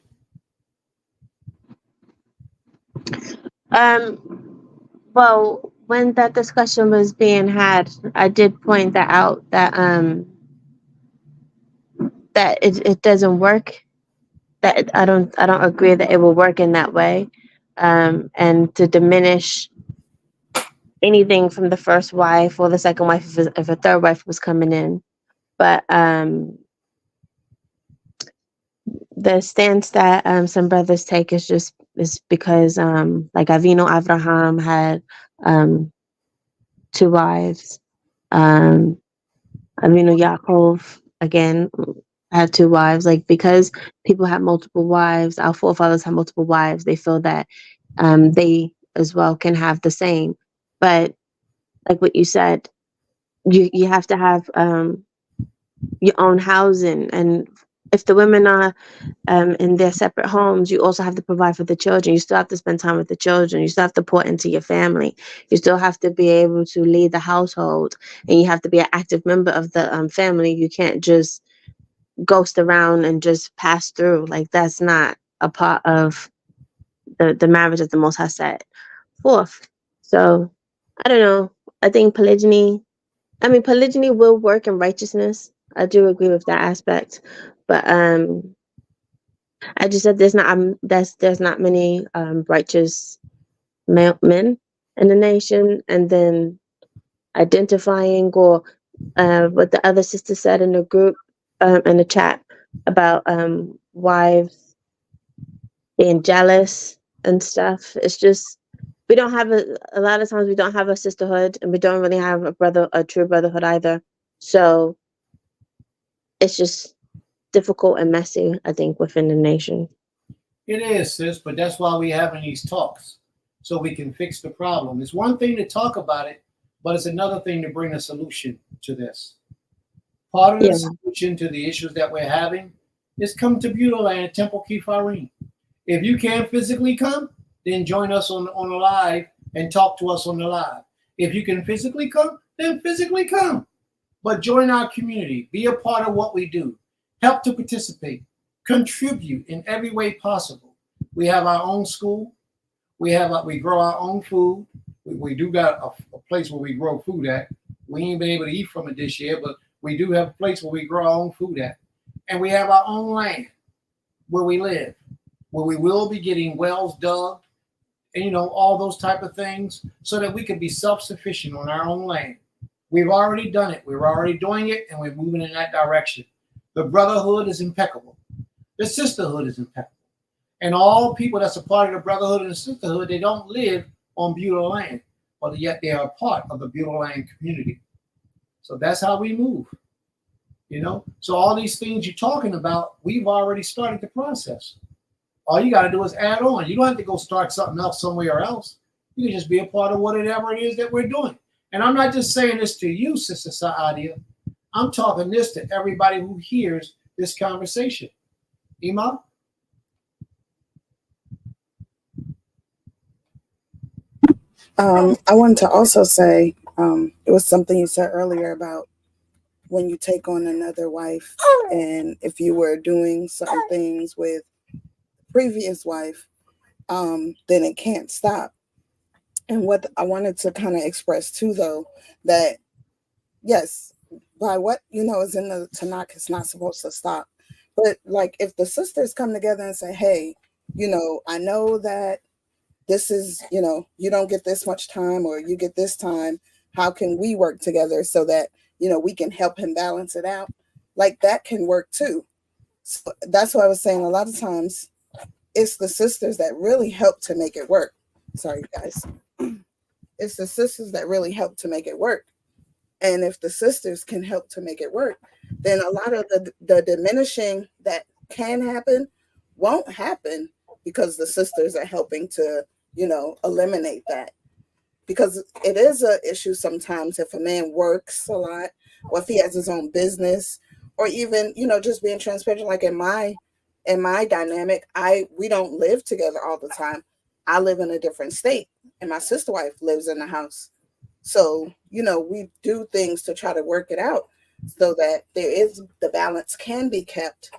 Well, when that discussion was being had, I did point that out, that that it doesn't work. That I don't agree that it will work in that way, and to diminish anything from the first wife or the second wife if a third wife was coming in. But the stance that some brothers take is because like Avinu Avraham had 2 wives. Avinu Yaakov again had 2 wives. Like, because people have multiple wives, our forefathers have multiple wives, they feel that they as well can have the same. But like what you said, you have to have your own housing, and if the women are in their separate homes, you also have to provide for the children. You still have to spend time with the children. You still have to pour into your family. You still have to be able to lead the household, and you have to be an active member of the family. You can't just ghost around and just pass through. Like, that's not a part of the marriage that the Most High set forth. So I don't know. I think polygyny will work in righteousness. I do agree with that aspect, but I just said there's not many righteous men in the nation, and then identifying, or what the other sister said in the group, in the chat, about wives being jealous and stuff. It's just, we don't have a lot of times we don't have a sisterhood, and we don't really have a true brotherhood either. So it's just difficult and messy, I think, within the nation. It is, sis, but that's why we're having these talks, so we can fix the problem. It's one thing to talk about it, but it's another thing to bring a solution to this. Part of the solution to the issues that we're having is come to Beulah Land, Temple Kifarim. If you can't physically come, then join us on the live and talk to us on the live. If you can physically come, then physically come. But join our community. Be a part of what we do. Help to participate. Contribute in every way possible. We have our own school. We grow our own food. We do got a place where we grow food at. We ain't been able to eat from it this year, but we do have a place where we grow our own food at. And we have our own land where we live, where we will be getting wells dug, and all those type of things, so that we can be self-sufficient on our own land. We've already done it. We're already doing it, and we're moving in that direction. The brotherhood is impeccable. The sisterhood is impeccable. And all people that's a part of the brotherhood and the sisterhood, they don't live on Beulah Land, but yet they are a part of the Beulah Land community. So that's how we move. So all these things you're talking about, we've already started the process. All you got to do is add on. You don't have to go start something else somewhere else. You can just be a part of whatever it is that we're doing. And I'm not just saying this to you, Sister Saadia. I'm talking this to everybody who hears this conversation. Imam? I wanted to also say, it was something you said earlier about when you take on another wife, and if you were doing certain things with the previous wife, then it can't stop. And what I wanted to kind of express too, though, that yes, by what is in the Tanakh, it's not supposed to stop. But like, if the sisters come together and say, hey, I know that this is, you don't get this much time, or you get this time. How can we work together so that, we can help him balance it out? Like, that can work too. So that's what I was saying. A lot of times it's the sisters that really help to make it work. Sorry, guys. It's the sisters that really help to make it work. And if the sisters can help to make it work, then a lot of the diminishing that can happen won't happen, because the sisters are helping to, eliminate that. Because it is an issue sometimes if a man works a lot, or if he has his own business, or even, just being transparent. Like in my dynamic, we don't live together all the time. I live in a different state, and my sister wife lives in the house. So, we do things to try to work it out so that the balance can be kept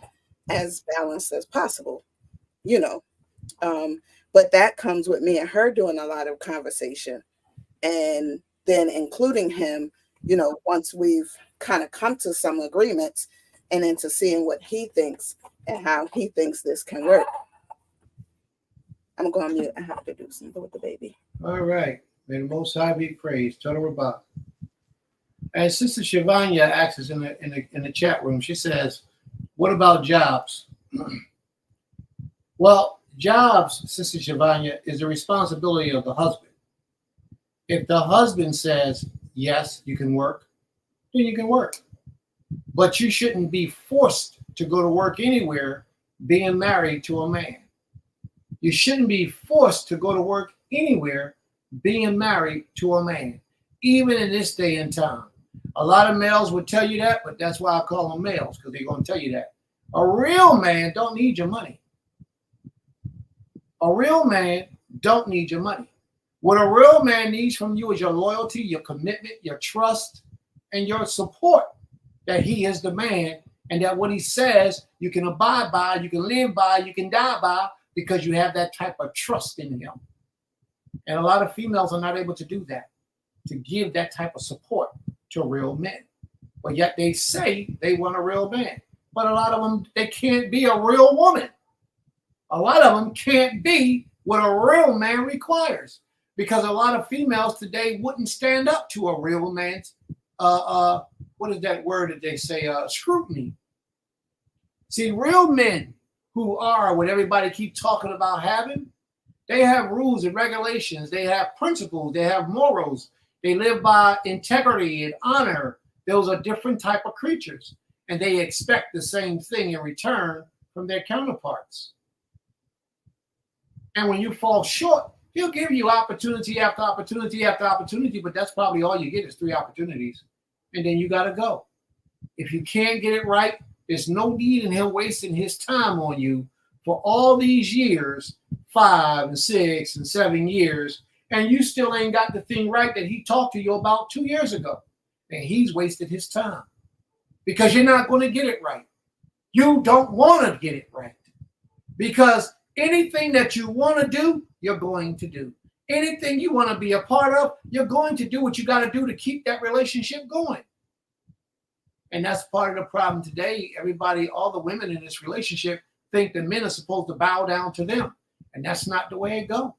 as balanced as possible, but that comes with me and her doing a lot of conversation, and then including him, once we've kind of come to some agreements, and into seeing what he thinks and how he thinks this can work. I'm going to mute. I have to do something with the baby. All right. May the Most High be praised. Total Rabbah. And Sister Shavanya asks us in the chat room. She says, "What about jobs?" Well, jobs, Sister Shavanya, is the responsibility of the husband. If the husband says, yes, you can work, then you can work. But you shouldn't be forced to go to work anywhere being married to a man. You shouldn't be forced to go to work anywhere being married to a man, even in this day and time. A lot of males would tell you that, but that's why I call them males, because they're going to tell you that. A real man don't need your money. A real man don't need your money. What a real man needs from you is your loyalty, your commitment, your trust, and your support that he is the man, and that what he says you can abide by, you can live by, you can die by, because you have that type of trust in him. And a lot of females are not able to do that, to give that type of support to real men. But yet they say they want a real man. But a lot of them, they can't be a real woman. A lot of them can't be what a real man requires, because a lot of females today wouldn't stand up to a real man's, what is that word that they say, scrutiny. See, real men who are what everybody keep talking about having, they have rules and regulations. They have principles. They have morals. They live by integrity and honor. Those are different type of creatures, and they expect the same thing in return from their counterparts. And when you fall short, he'll give you opportunity after opportunity after opportunity, but that's probably all you get is 3 opportunities, and then you got to go. If you can't get it right, there's no need in him wasting his time on you for all these years, 5 and 6 and 7 years, and you still ain't got the thing right that he talked to you about 2 years ago. And he's wasted his time because you're not going to get it right. You don't want to get it right because anything that you want to do, you're going to do. Anything you want to be a part of, you're going to do what you got to do to keep that relationship going. And that's part of the problem today. Everybody, all the women in this relationship think the men are supposed to bow down to them. And that's not the way it goes.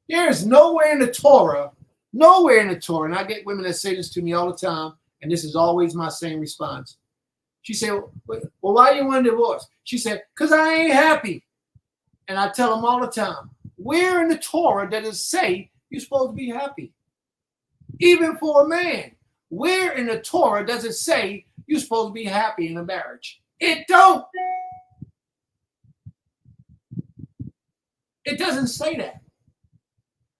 There is nowhere in the Torah, and I get women that say this to me all the time, and this is always my same response. She said, well, why you want a divorce? She said, because I ain't happy. And I tell them all the time, where in the Torah does it say you're supposed to be happy? Even for a man, where in the Torah does it say you're supposed to be happy in a marriage? It don't. It doesn't say that.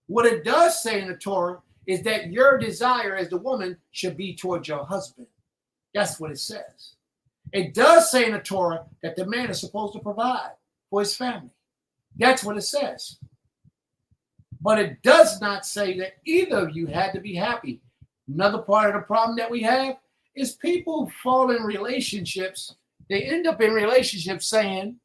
What it does say in the Torah is that your desire as the woman should be towards your husband. That's what it says. It does say in the Torah that the man is supposed to provide for his family. That's what it says. But it does not say that either of you had to be happy. Another part of the problem that we have is people fall in relationships. They end up in relationships saying,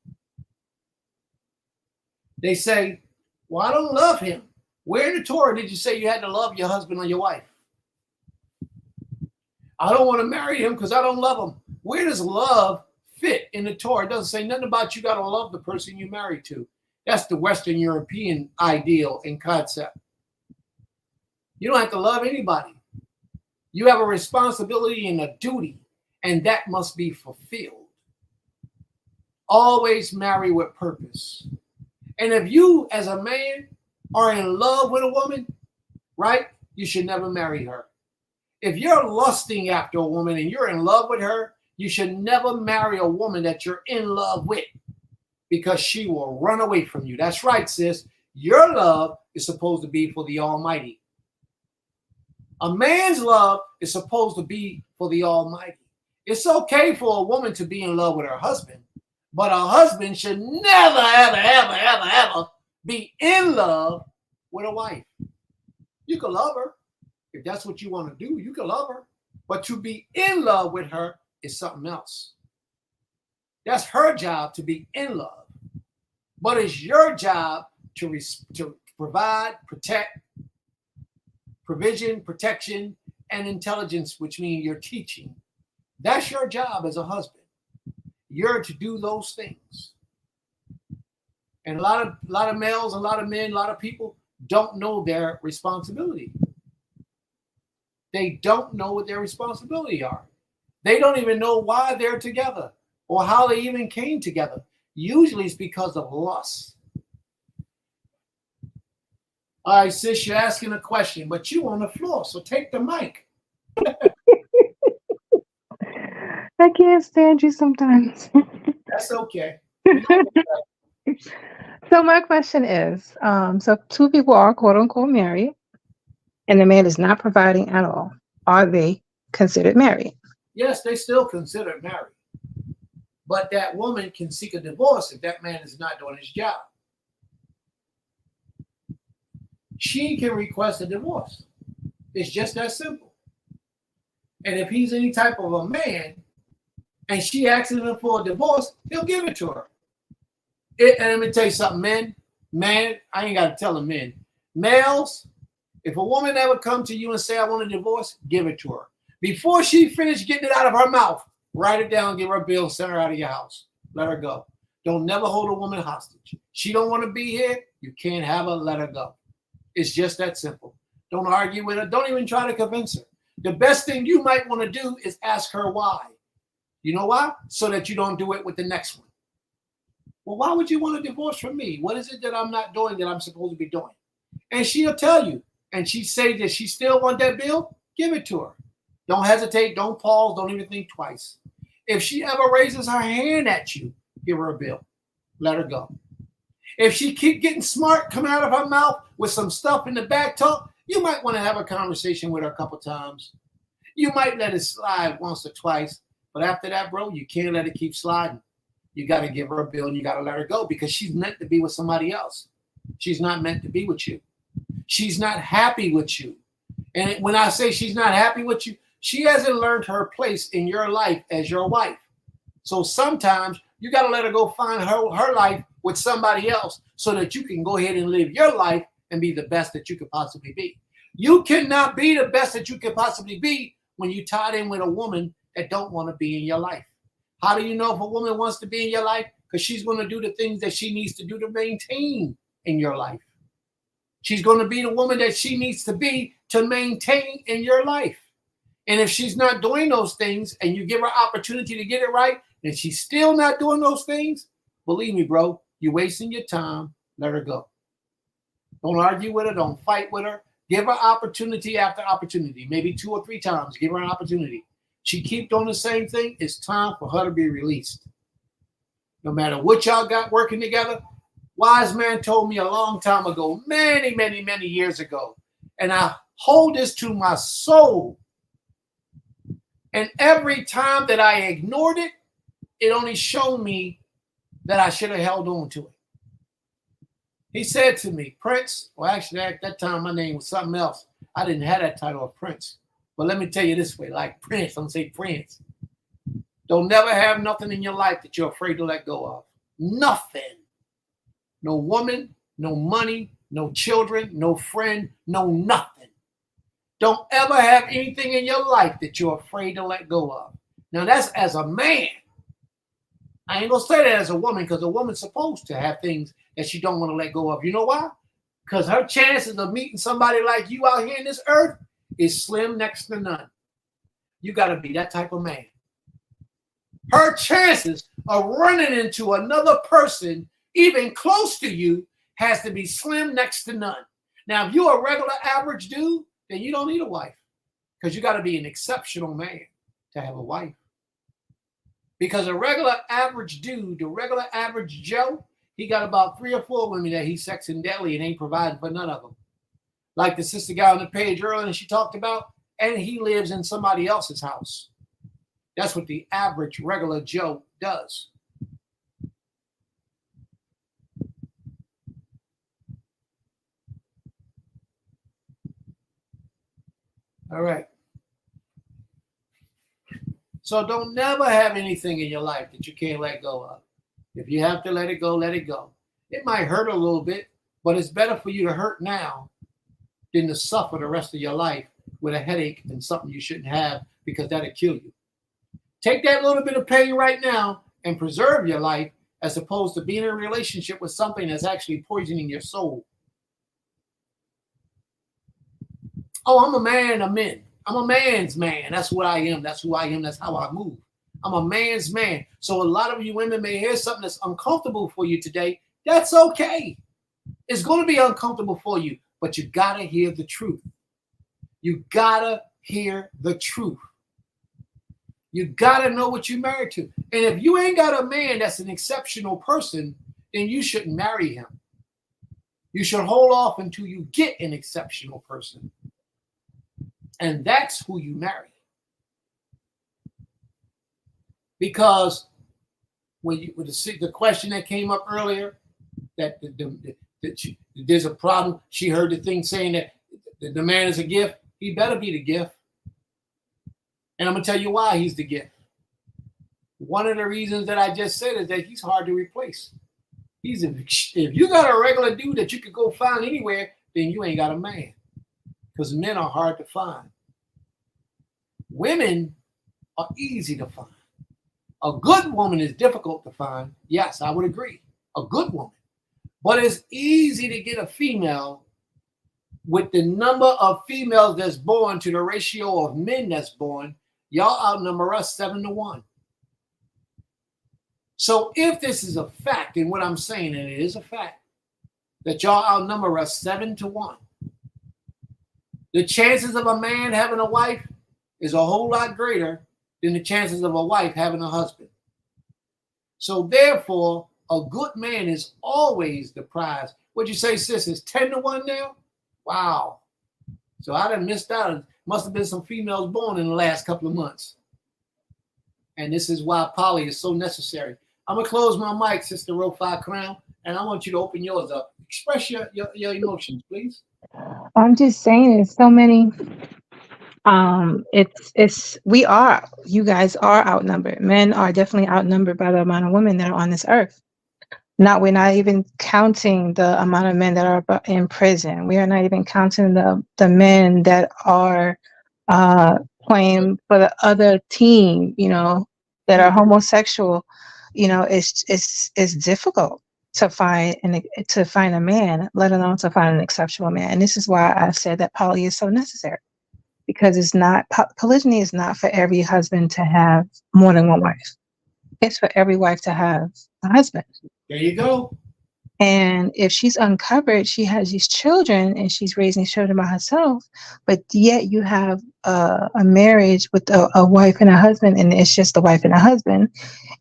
they say, well, I don't love him. Where in the Torah did you say you had to love your husband or your wife? I don't want to marry him because I don't love him. Where does love fit in the Torah? It doesn't say nothing about you got to love the person you married to. That's the Western European ideal and concept. You don't have to love anybody. You have a responsibility and a duty, and that must be fulfilled. Always marry with purpose. And if you, as a man, are in love with a woman, right, you should never marry her. If you're lusting after a woman and you're in love with her, you should never marry a woman that you're in love with because she will run away from you. That's right, sis. Your love is supposed to be for the Almighty. A man's love is supposed to be for the Almighty. It's okay for a woman to be in love with her husband, but a husband should never, ever, ever, ever, ever be in love with a wife. You can love her. If that's what you want to do, you can love her. But to be in love with her is something else. That's her job to be in love. But it's your job to provide, protect, provision, protection, and intelligence, which means you're teaching. That's your job as a husband. You're to do those things. And a lot of males, a lot of men, a lot of people don't know their responsibility. They don't know what their responsibility are. They don't even know why they're together or how they even came together. Usually it's because of lust. All right, sis, you're asking a question, but you on the floor, so take the mic. I can't stand you sometimes. That's okay. So my question is, so 2 people are quote unquote married and the man is not providing at all. Are they considered married? Yes, they still consider married. But that woman can seek a divorce if that man is not doing his job. She can request a divorce. It's just that simple. And if he's any type of a man and she asks him for a divorce, he'll give it to her. And let me tell you something, man, I ain't got to tell them men. Males, if a woman ever come to you and say, I want a divorce, give it to her. Before she finished getting it out of her mouth, write it down, give her a bill, send her out of your house. Let her go. Don't never hold a woman hostage. She don't want to be here, you can't have her, let her go. It's just that simple. Don't argue with her. Don't even try to convince her. The best thing you might want to do is ask her why. You know why? So that you don't do it with the next one. Well, why would you want a divorce from me? What is it that I'm not doing that I'm supposed to be doing? And she'll tell you. And she say that she still want that bill, give it to her. Don't hesitate. Don't pause. Don't even think twice. If she ever raises her hand at you, give her a bill. Let her go. If she keep getting smart coming out of her mouth with some stuff in the back talk, you might want to have a conversation with her a couple times. You might let it slide once or twice. But after that, bro, you can't let it keep sliding. You got to give her a bill and you got to let her go because she's meant to be with somebody else. She's not meant to be with you. She's not happy with you. And when I say she's not happy with you, she hasn't learned her place in your life as your wife. So sometimes you got to let her go find her life with somebody else so that you can go ahead and live your life and be the best that you could possibly be. You cannot be the best that you could possibly be when you tied in with a woman that don't want to be in your life. How do you know if a woman wants to be in your life? Because she's going to do the things that she needs to do to maintain in your life. She's going to be the woman that she needs to be to maintain in your life. And if she's not doing those things and you give her opportunity to get it right, and she's still not doing those things, believe me, bro, you're wasting your time. Let her go. Don't argue with her. Don't fight with her. Give her opportunity after opportunity, maybe 2 or 3 times. Give her an opportunity. She keep doing the same thing. It's time for her to be released. No matter what y'all got working together, wise man told me a long time ago, many, many, many years ago, and I hold this to my soul. And every time that I ignored it, it only showed me that I should have held on to it. He said to me, Prince, well, actually, at that time, my name was something else. I didn't have that title of Prince. But let me tell you this way, like Prince, I'm going to say Prince. Don't never have nothing in your life that you're afraid to let go of. Nothing. No woman, no money, no children, no friend, no nothing. Don't ever have anything in your life that you're afraid to let go of. Now, that's as a man. I ain't going to say that as a woman because a woman's supposed to have things that she don't want to let go of. You know why? Because her chances of meeting somebody like you out here in this earth is slim next to none. You got to be that type of man. Her chances of running into another person even close to you has to be slim next to none. Now, if you're a regular average dude, then you don't need a wife because you got to be an exceptional man to have a wife. Because a regular average dude, the regular average Joe, he got about 3 or 4 women that he's sexing daily and ain't providing for none of them. Like the sister got on the page earlier and she talked about, and he lives in somebody else's house. That's what the average regular Joe does. All right. So don't never have anything in your life that you can't let go of. If you have to let it go, let it go. It might hurt a little bit, but it's better for you to hurt now than to suffer the rest of your life with a headache and something you shouldn't have because that'll kill you. Take that little bit of pain right now and preserve your life as opposed to being in a relationship with something that's actually poisoning your soul. Oh, I'm a man of men. I'm a man's man. That's what I am. That's who I am. That's how I move. I'm a man's man. So a lot of you women may hear something that's uncomfortable for you today. That's okay. It's going to be uncomfortable for you, but you got to hear the truth. You got to hear the truth. You got to know what you're married to. And if you ain't got a man that's an exceptional person, then you shouldn't marry him. You should hold off until you get an exceptional person. And that's who you marry. Because when you with the question that came up earlier, that there's a problem. She heard the thing saying that the man is a gift. He better be the gift. And I'm going to tell you why he's the gift. One of the reasons that I just said is that he's hard to replace. If you got a regular dude that you could go find anywhere, then you ain't got a man. Because men are hard to find. Women are easy to find. A good woman is difficult to find. Yes, I would agree. A good woman. But it's easy to get a female with the number of females that's born to the ratio of men that's born. Y'all outnumber us 7-1. So if this is a fact, and what I'm saying, and it is a fact, that y'all outnumber us 7-1, the chances of a man having a wife is a whole lot greater than the chances of a wife having a husband. So therefore, a good man is always the prize. What'd you say, sis? It's 10-1 now? Wow. So I done missed out. Must have been some females born in the last couple of months. And this is why poly is so necessary. I'm going to close my mic, Sister Rofi Crown, and I want you to open yours up. Express your emotions, please. I'm just saying, there's so many. You guys are outnumbered. Men are definitely outnumbered by the amount of women that are on this earth. We're not even counting the amount of men that are in prison. We are not even counting the men that are playing for the other team, that are homosexual. It's difficult to find a man, let alone to find an exceptional man. And this is why I've said that poly is so necessary, because polygyny is not for every husband to have more than one wife. It's for every wife to have a husband. There you go. And if she's uncovered, she has these children and she's raising these children by herself, but yet you have a marriage with a wife and a husband, and it's just the wife and a husband,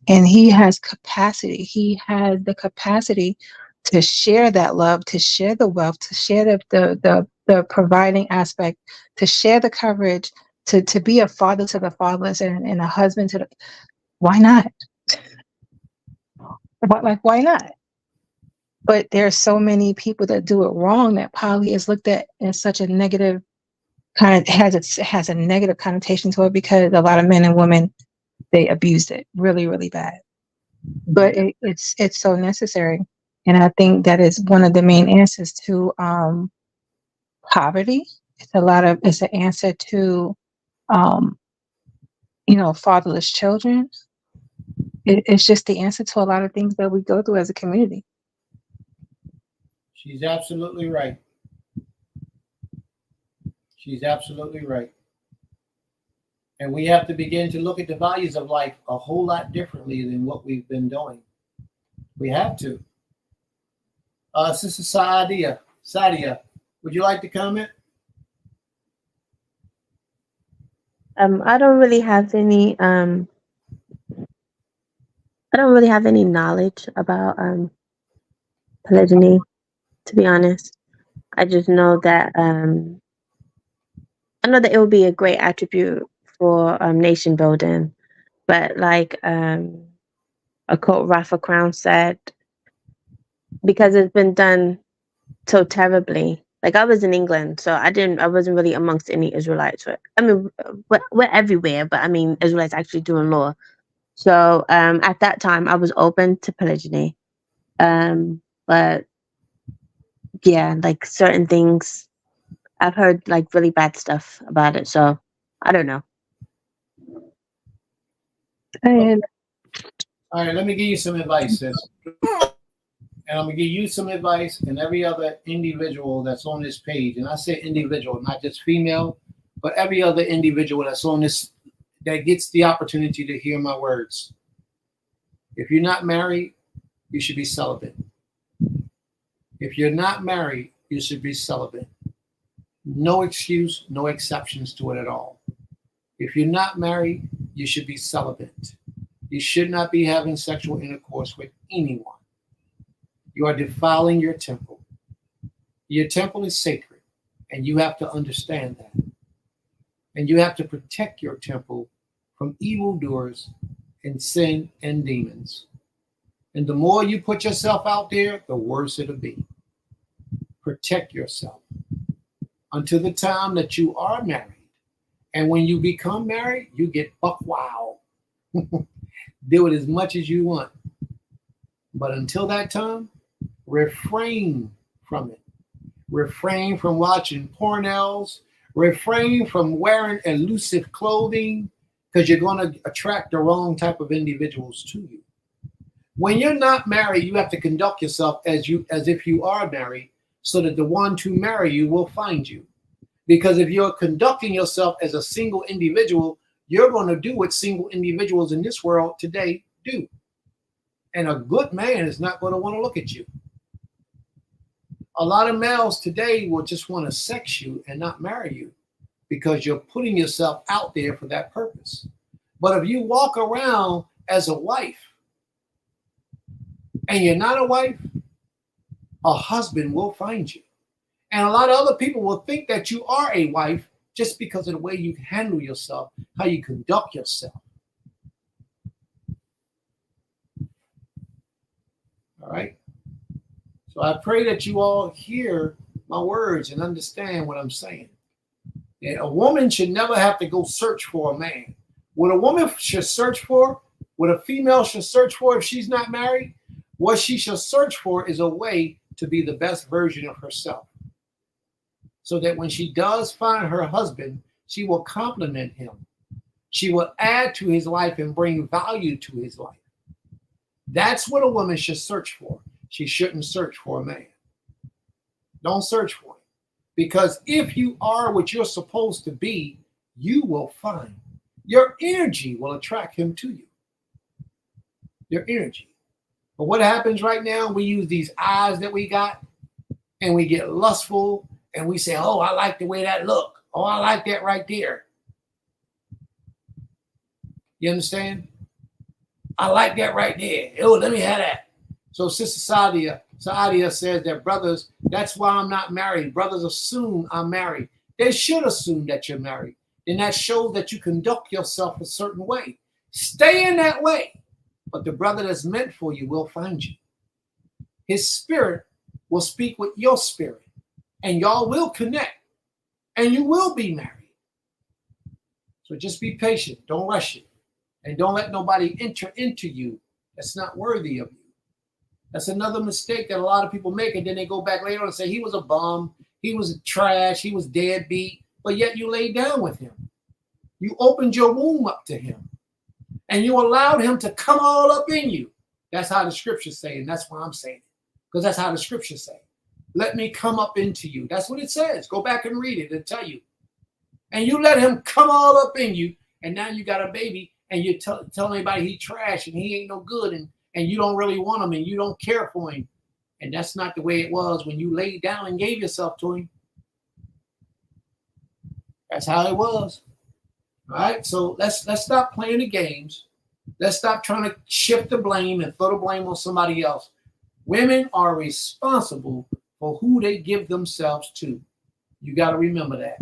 and he has capacity. He has the capacity to share that love, to share the wealth, to share the providing aspect, to share the coverage, to be a father to the fatherless and a husband to the. Why not? Why not? But there are so many people that do it wrong that poly is looked at as such a negative has a negative connotation to it, because a lot of men and women, they abused it really, really bad. But it's so necessary. And I think that is one of the main answers to poverty. It's an answer to fatherless children. It's just the answer to a lot of things that we go through as a community. She's absolutely right. She's absolutely right. And we have to begin to look at the values of life a whole lot differently than what we've been doing. We have to. Sister Sadia, would you like to comment? I don't really have any knowledge about polygyny, to be honest. I just know that it would be a great attribute for nation building, but like a quote Rafa Crown said, because it's been done so terribly. Like, I was in England, so I wasn't really amongst any Israelites. I mean, we're everywhere, but I mean, Israelites actually doing law. So at that time, I was open to polygyny, but yeah, like certain things, I've heard like really bad stuff about it. So I don't know. And all right, let me give you some advice, sis. And I'm going to give you some advice and every other individual that's on this page. And I say individual, not just female, but every other individual that's on this, that gets the opportunity to hear my words. If you're not married, you should be celibate. If you're not married, you should be celibate. No excuse, no exceptions to it at all. If you're not married, you should be celibate. You should not be having sexual intercourse with anyone. You are defiling your temple. Your temple is sacred, and you have to understand that. And you have to protect your temple from evildoers and sin and demons. And the more you put yourself out there, the worse it'll be. Protect yourself until the time that you are married. And when you become married, you get buck wild. Do it as much as you want. But until that time, refrain from it. Refrain from watching pornos. Refrain from wearing elusive clothing, because you're going to attract the wrong type of individuals to you. When you're not married, you have to conduct yourself as if you are married, so that the one to marry you will find you. Because if you're conducting yourself as a single individual, you're going to do what single individuals in this world today do. And a good man is not going to want to look at you. A lot of males today will just want to sex you and not marry you because you're putting yourself out there for that purpose. But if you walk around as a wife and you're not a wife, a husband will find you. And a lot of other people will think that you are a wife just because of the way you handle yourself, how you conduct yourself. All right. So I pray that you all hear my words and understand what I'm saying. And a woman should never have to go search for a man. What a woman should search for, what a female should search for if she's not married, what she should search for is a way to be the best version of herself. So that when she does find her husband, she will compliment him. She will add to his life and bring value to his life. That's what a woman should search for. She shouldn't search for a man. Don't search for him. Because if you are what you're supposed to be, you will find. Your energy will attract him to you. Your energy. But what happens right now, we use these eyes that we got and we get lustful and we say, oh, I like the way that look. Oh, I like that right there. You understand? I like that right there. Oh, let me have that. So Sister Saadia says that brothers, that's why I'm not married. Brothers assume I'm married. They should assume that you're married. And that shows that you conduct yourself a certain way. Stay in that way. But the brother that's meant for you will find you. His spirit will speak with your spirit. And y'all will connect. And you will be married. So just be patient. Don't rush it. And don't let nobody enter into you that's not worthy of you. That's another mistake that a lot of people make. And then they go back later and say, he was a bum. He was trash. He was deadbeat. But yet you laid down with him. You opened your womb up to him. And you allowed him to come all up in you. That's how the scriptures say. And that's why I'm saying it. Because that's how the scriptures say. Let me come up into you. That's what it says. Go back and read it. It'll tell you. And you let him come all up in you. And now you got a baby. And you tell anybody he trash and he ain't no good. And you don't really want him. And you don't care for him. And that's not the way it was when you laid down and gave yourself to him. That's how it was. All right, so let's stop playing the games. Let's stop trying to shift the blame and throw the blame on somebody else. Women are responsible for who they give themselves to. You got to remember that.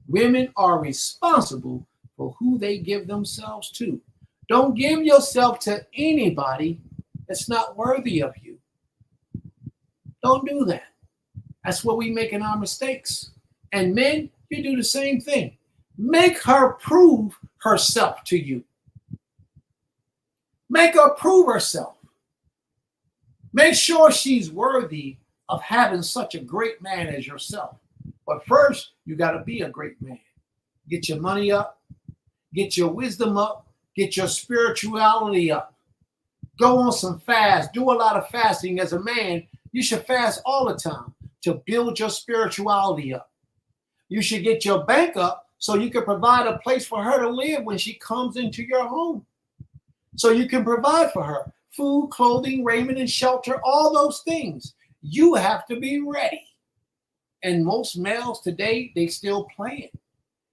Women are responsible for who they give themselves to. Don't give yourself to anybody that's not worthy of you. Don't do that. That's where we making our mistakes. And men, you do the same thing. Make her prove herself to you. Make her prove herself. Make sure she's worthy of having such a great man as yourself. But first, you got to be a great man. Get your money up. Get your wisdom up. Get your spirituality up. Go on some fast. Do a lot of fasting. As a man, you should fast all the time to build your spirituality up. You should get your bank up so you can provide a place for her to live when she comes into your home. So you can provide for her food, clothing, raiment, and shelter, all those things. You have to be ready. And most males today, they still playing.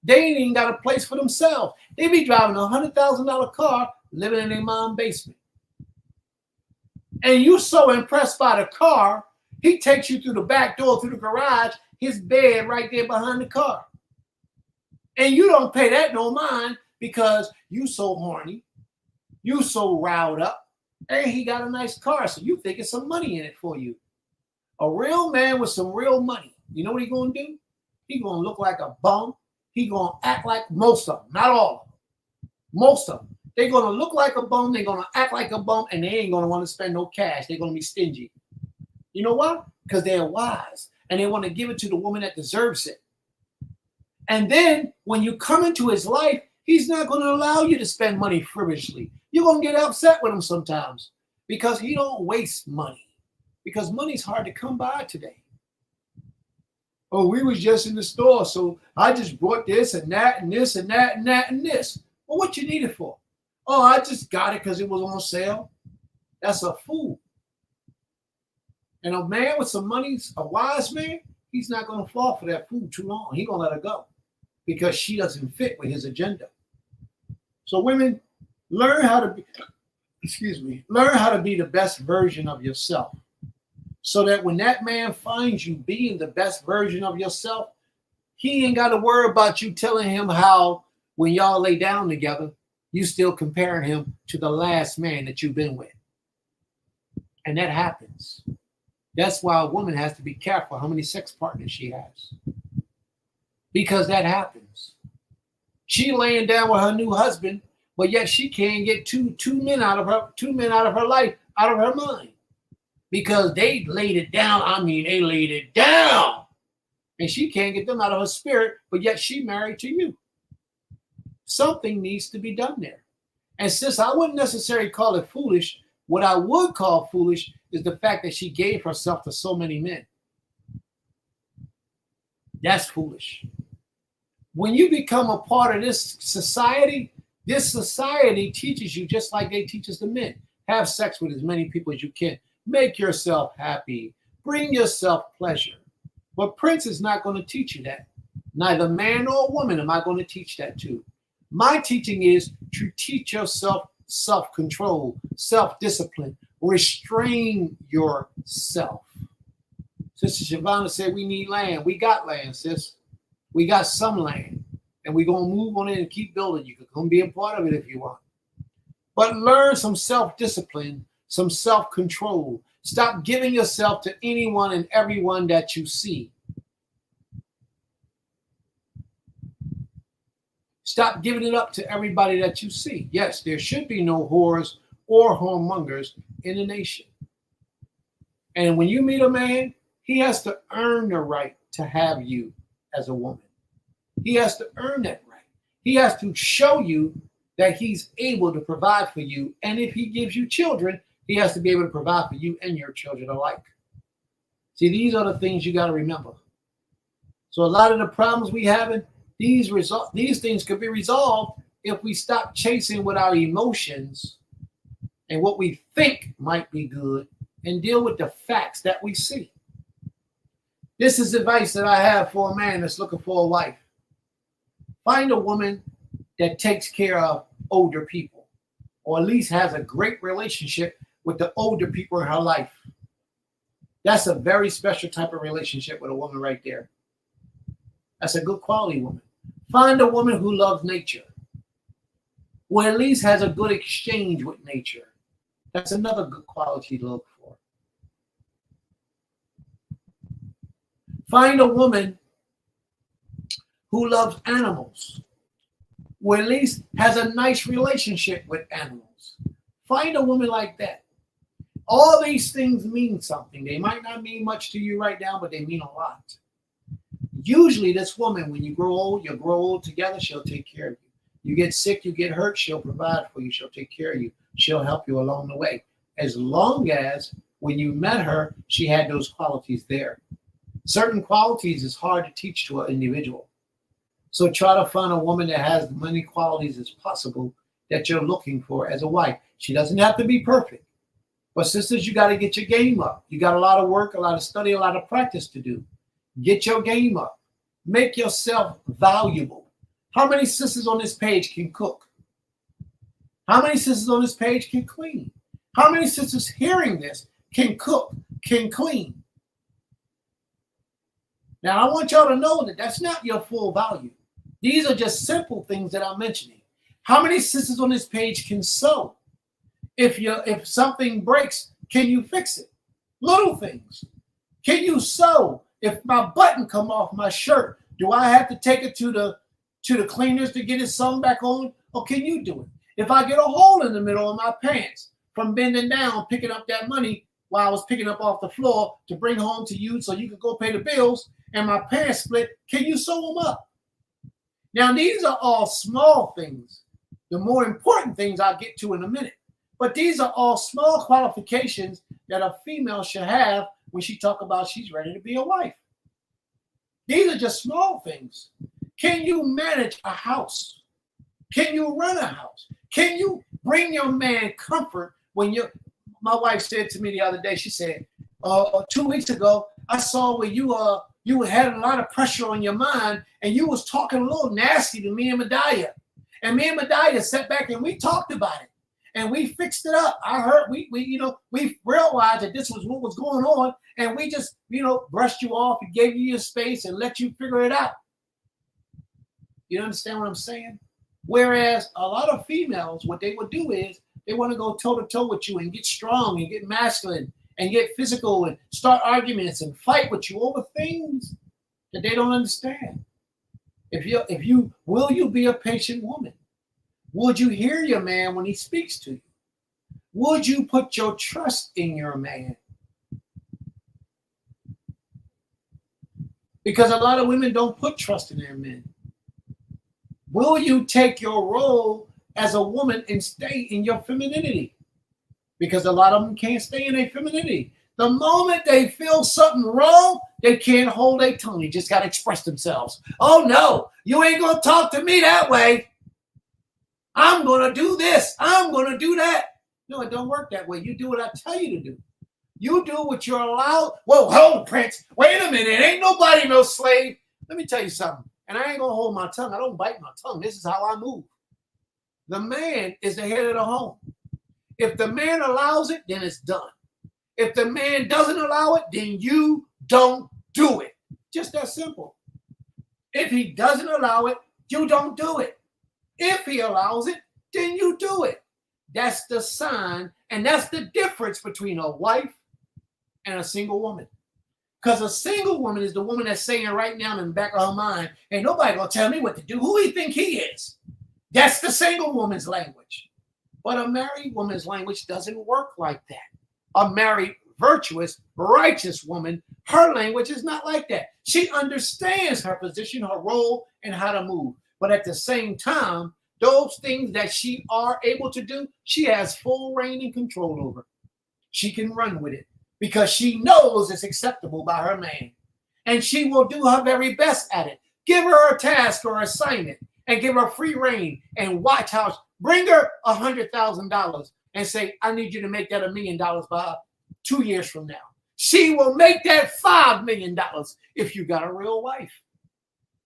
They ain't even got a place for themselves. They be driving a $100,000 car, living in their mom's basement. And you so impressed by the car, he takes you through the back door, through the garage, his bed right there behind the car. And you don't pay that no mind because you so horny, you so riled up, and he got a nice car, so you think it's some money in it for you. A real man with some real money, you know what he gonna do? He gonna look like a bum. He gonna act like most of them, not all of them. Most of them. They're gonna look like a bum, they're gonna act like a bum, and they ain't gonna want to spend no cash. They're gonna be stingy. You know what? Because they're wise, and they want to give it to the woman that deserves it. And then when you come into his life, he's not going to allow you to spend money frivolously. You're going to get upset with him sometimes because he don't waste money. Because money's hard to come by today. Oh, we was just in the store, so I just bought this and that and this and that and that and this. Well, what you need it for? Oh, I just got it because it was on sale. That's a fool. And a man with some money, a wise man, he's not going to fall for that fool too long. He's going to let her go because she doesn't fit with his agenda. So women, learn how to be, learn how to be the best version of yourself. So that when that man finds you being the best version of yourself, he ain't got to worry about you telling him how when y'all lay down together, you still comparing him to the last man that you've been with. And that happens. That's why a woman has to be careful how many sex partners she has. Because that happens. She laying down with her new husband, but yet she can't get two men out of her life, out of her mind. Because they laid it down. I mean, they laid it down. And she can't get them out of her spirit, but yet she married to you. Something needs to be done there. And since I wouldn't necessarily call it foolish, what I would call foolish is the fact that she gave herself to so many men. That's foolish. When you become a part of this society teaches you just like they teach us the men. Have sex with as many people as you can. Make yourself happy. Bring yourself pleasure. But Prince is not going to teach you that. Neither man nor woman am I going to teach that to. My teaching is to teach yourself self-control, self-discipline, restrain yourself. Sister Shavana said we need land. We got land, sis. We got some land. And we're going to move on it and keep building. You can come be a part of it if you want. But learn some self-discipline, some self-control. Stop giving yourself to anyone and everyone that you see. Stop giving it up to everybody that you see. Yes, there should be no whores or whoremongers in the nation. And when you meet a man, he has to earn the right to have you as a woman. He has to earn that right. He has to show you that he's able to provide for you. And if he gives you children, he has to be able to provide for you and your children alike. See, these are the things you got to remember. So a lot of the problems we have, these things could be resolved if we stop chasing with our emotions and what we think might be good and deal with the facts that we see. This is advice that I have for a man that's looking for a wife. Find a woman that takes care of older people, or at least has a great relationship with the older people in her life. That's a very special type of relationship with a woman right there. That's a good quality woman. Find a woman who loves nature, or at least has a good exchange with nature. That's another good quality to look for. Find a woman who loves animals, or at least has a nice relationship with animals. Find a woman like that. All these things mean something. They might not mean much to you right now, but they mean a lot. Usually this woman, when you grow old together, she'll take care of you. You get sick, you get hurt, she'll provide for you. She'll take care of you. She'll help you along the way. As long as when you met her, she had those qualities there. Certain qualities is hard to teach to an individual. So try to find a woman that has as many qualities as possible that you're looking for as a wife. She doesn't have to be perfect. But sisters, you got to get your game up. You got a lot of work, a lot of study, a lot of practice to do. Get your game up. Make yourself valuable. How many sisters on this page can cook? How many sisters on this page can clean? How many sisters hearing this can cook, can clean? Now, I want y'all to know that that's not your full value. These are just simple things that I'm mentioning. How many sisters on this page can sew? If something breaks, can you fix it? Little things. Can you sew? If my button come off my shirt, do I have to take it to the cleaners to get it sewn back on? Or can you do it? If I get a hole in the middle of my pants from bending down, picking up that money while I was picking up off the floor to bring home to you so you could go pay the bills, and my pants split, can you sew them up? Now, these are all small things. The more important things I'll get to in a minute. But these are all small qualifications that a female should have when she talk about she's ready to be a wife. These are just small things. Can you manage a house? Can you run a house? Can you bring your man comfort when my wife said to me the other day, she said, 2 weeks ago, I saw where you had a lot of pressure on your mind and you was talking a little nasty to me and Medaya. And me and Medaya sat back and we talked about it and we fixed it up. I heard we realized that this was what was going on, and we just, brushed you off and gave you your space and let you figure it out. You understand what I'm saying? Whereas a lot of females, what they would do is they want to go toe to toe with you and get strong and get masculine and get physical and start arguments and fight with you over things that they don't understand. Will you be a patient woman? Would you hear your man when he speaks to you? Would you put your trust in your man? Because a lot of women don't put trust in their men. Will you take your role as a woman and stay in your femininity? Because a lot of them can't stay in their femininity. The moment they feel something wrong, they can't hold their tongue. They just got to express themselves. Oh, no, you ain't going to talk to me that way. I'm going to do this. I'm going to do that. No, it don't work that way. You do what I tell you to do. You do what you're allowed. Whoa, hold, Prince. Wait a minute. Ain't nobody no slave. Let me tell you something. And I ain't going to hold my tongue. I don't bite my tongue. This is how I move. The man is the head of the home. If the man allows it, then it's done. If the man doesn't allow it, then you don't do it. Just that simple. If he doesn't allow it, you don't do it. If he allows it, then you do it. That's the sign, and that's the difference between a wife and a single woman. Because a single woman is the woman that's saying right now in the back of her mind, ain't nobody gonna tell me what to do. Who do you think he is? That's the single woman's language. But a married woman's language doesn't work like that. A married, virtuous, righteous woman, her language is not like that. She understands her position, her role, and how to move. But at the same time, those things that she are able to do, she has full reign and control over. She can run with it because she knows it's acceptable by her man. And she will do her very best at it. Give her a task or assignment and give her free reign and watch how, bring her $100,000 and say, I need you to make that $1 million by 2 years from now. She will make that $5 million if you got a real wife.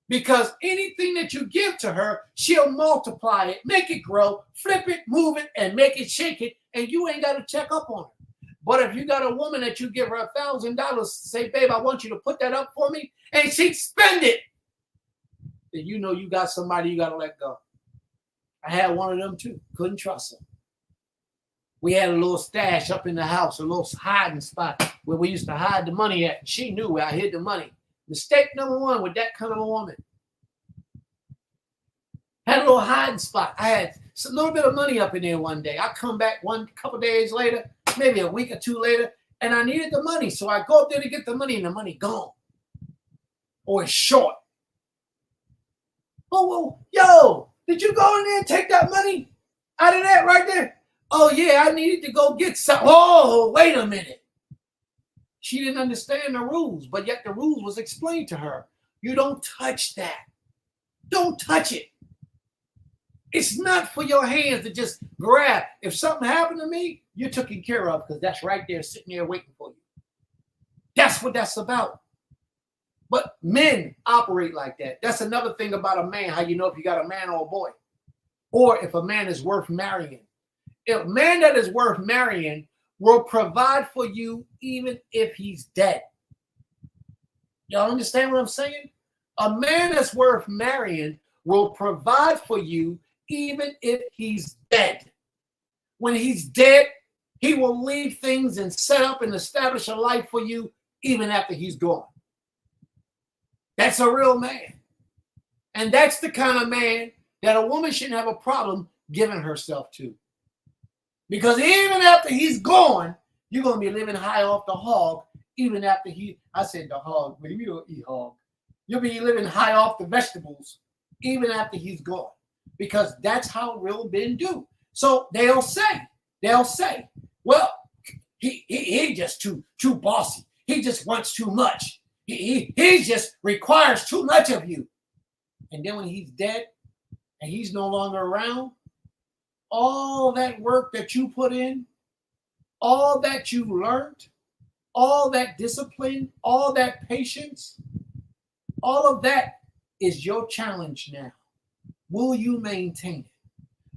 Because anything that you give to her, she'll multiply it, make it grow, flip it, move it, and make it, shake it, and you ain't got to check up on her. But if you got a woman that you give her $1,000, say, babe, I want you to put that up for me, and she spend it, then you know you got somebody you got to let go. I had one of them too. Couldn't trust her. We had a little stash up in the house, a little hiding spot where we used to hide the money at. She knew where I hid the money. Mistake number one with that kind of a woman. Had a little hiding spot. I had a little bit of money up in there one day. I come back couple days later, maybe a week or two later, and I needed the money. So I go up there to get the money, and the money gone. Or it's short. Oh, well, yo, did you go in there and take that money out of that right there? Oh, yeah, I needed to go get some. Oh, wait a minute. She didn't understand the rules, but yet the rules was explained to her. You don't touch that. Don't touch it. It's not for your hands to just grab. If something happened to me, you're taken care of because that's right there sitting there waiting for you. That's what that's about. But men operate like that. That's another thing about a man, how you know if you got a man or a boy. Or if a man is worth marrying. If a man that is worth marrying will provide for you even if he's dead. Y'all understand what I'm saying? A man that's worth marrying will provide for you even if he's dead. When he's dead, he will leave things and set up and establish a life for you even after he's gone. That's a real man. And that's the kind of man that a woman shouldn't have a problem giving herself to. Because even after he's gone, you're going to be living high off the hog. Even after I said the hog, but you don't eat hog. You'll be living high off the vegetables even after he's gone. Because that's how real men do. So they'll say, well, he just too bossy. He just wants too much. He just requires too much of you. And then when he's dead and he's no longer around, all that work that you put in, all that you learned, all that discipline, all that patience, all of that is your challenge now. Will you maintain it?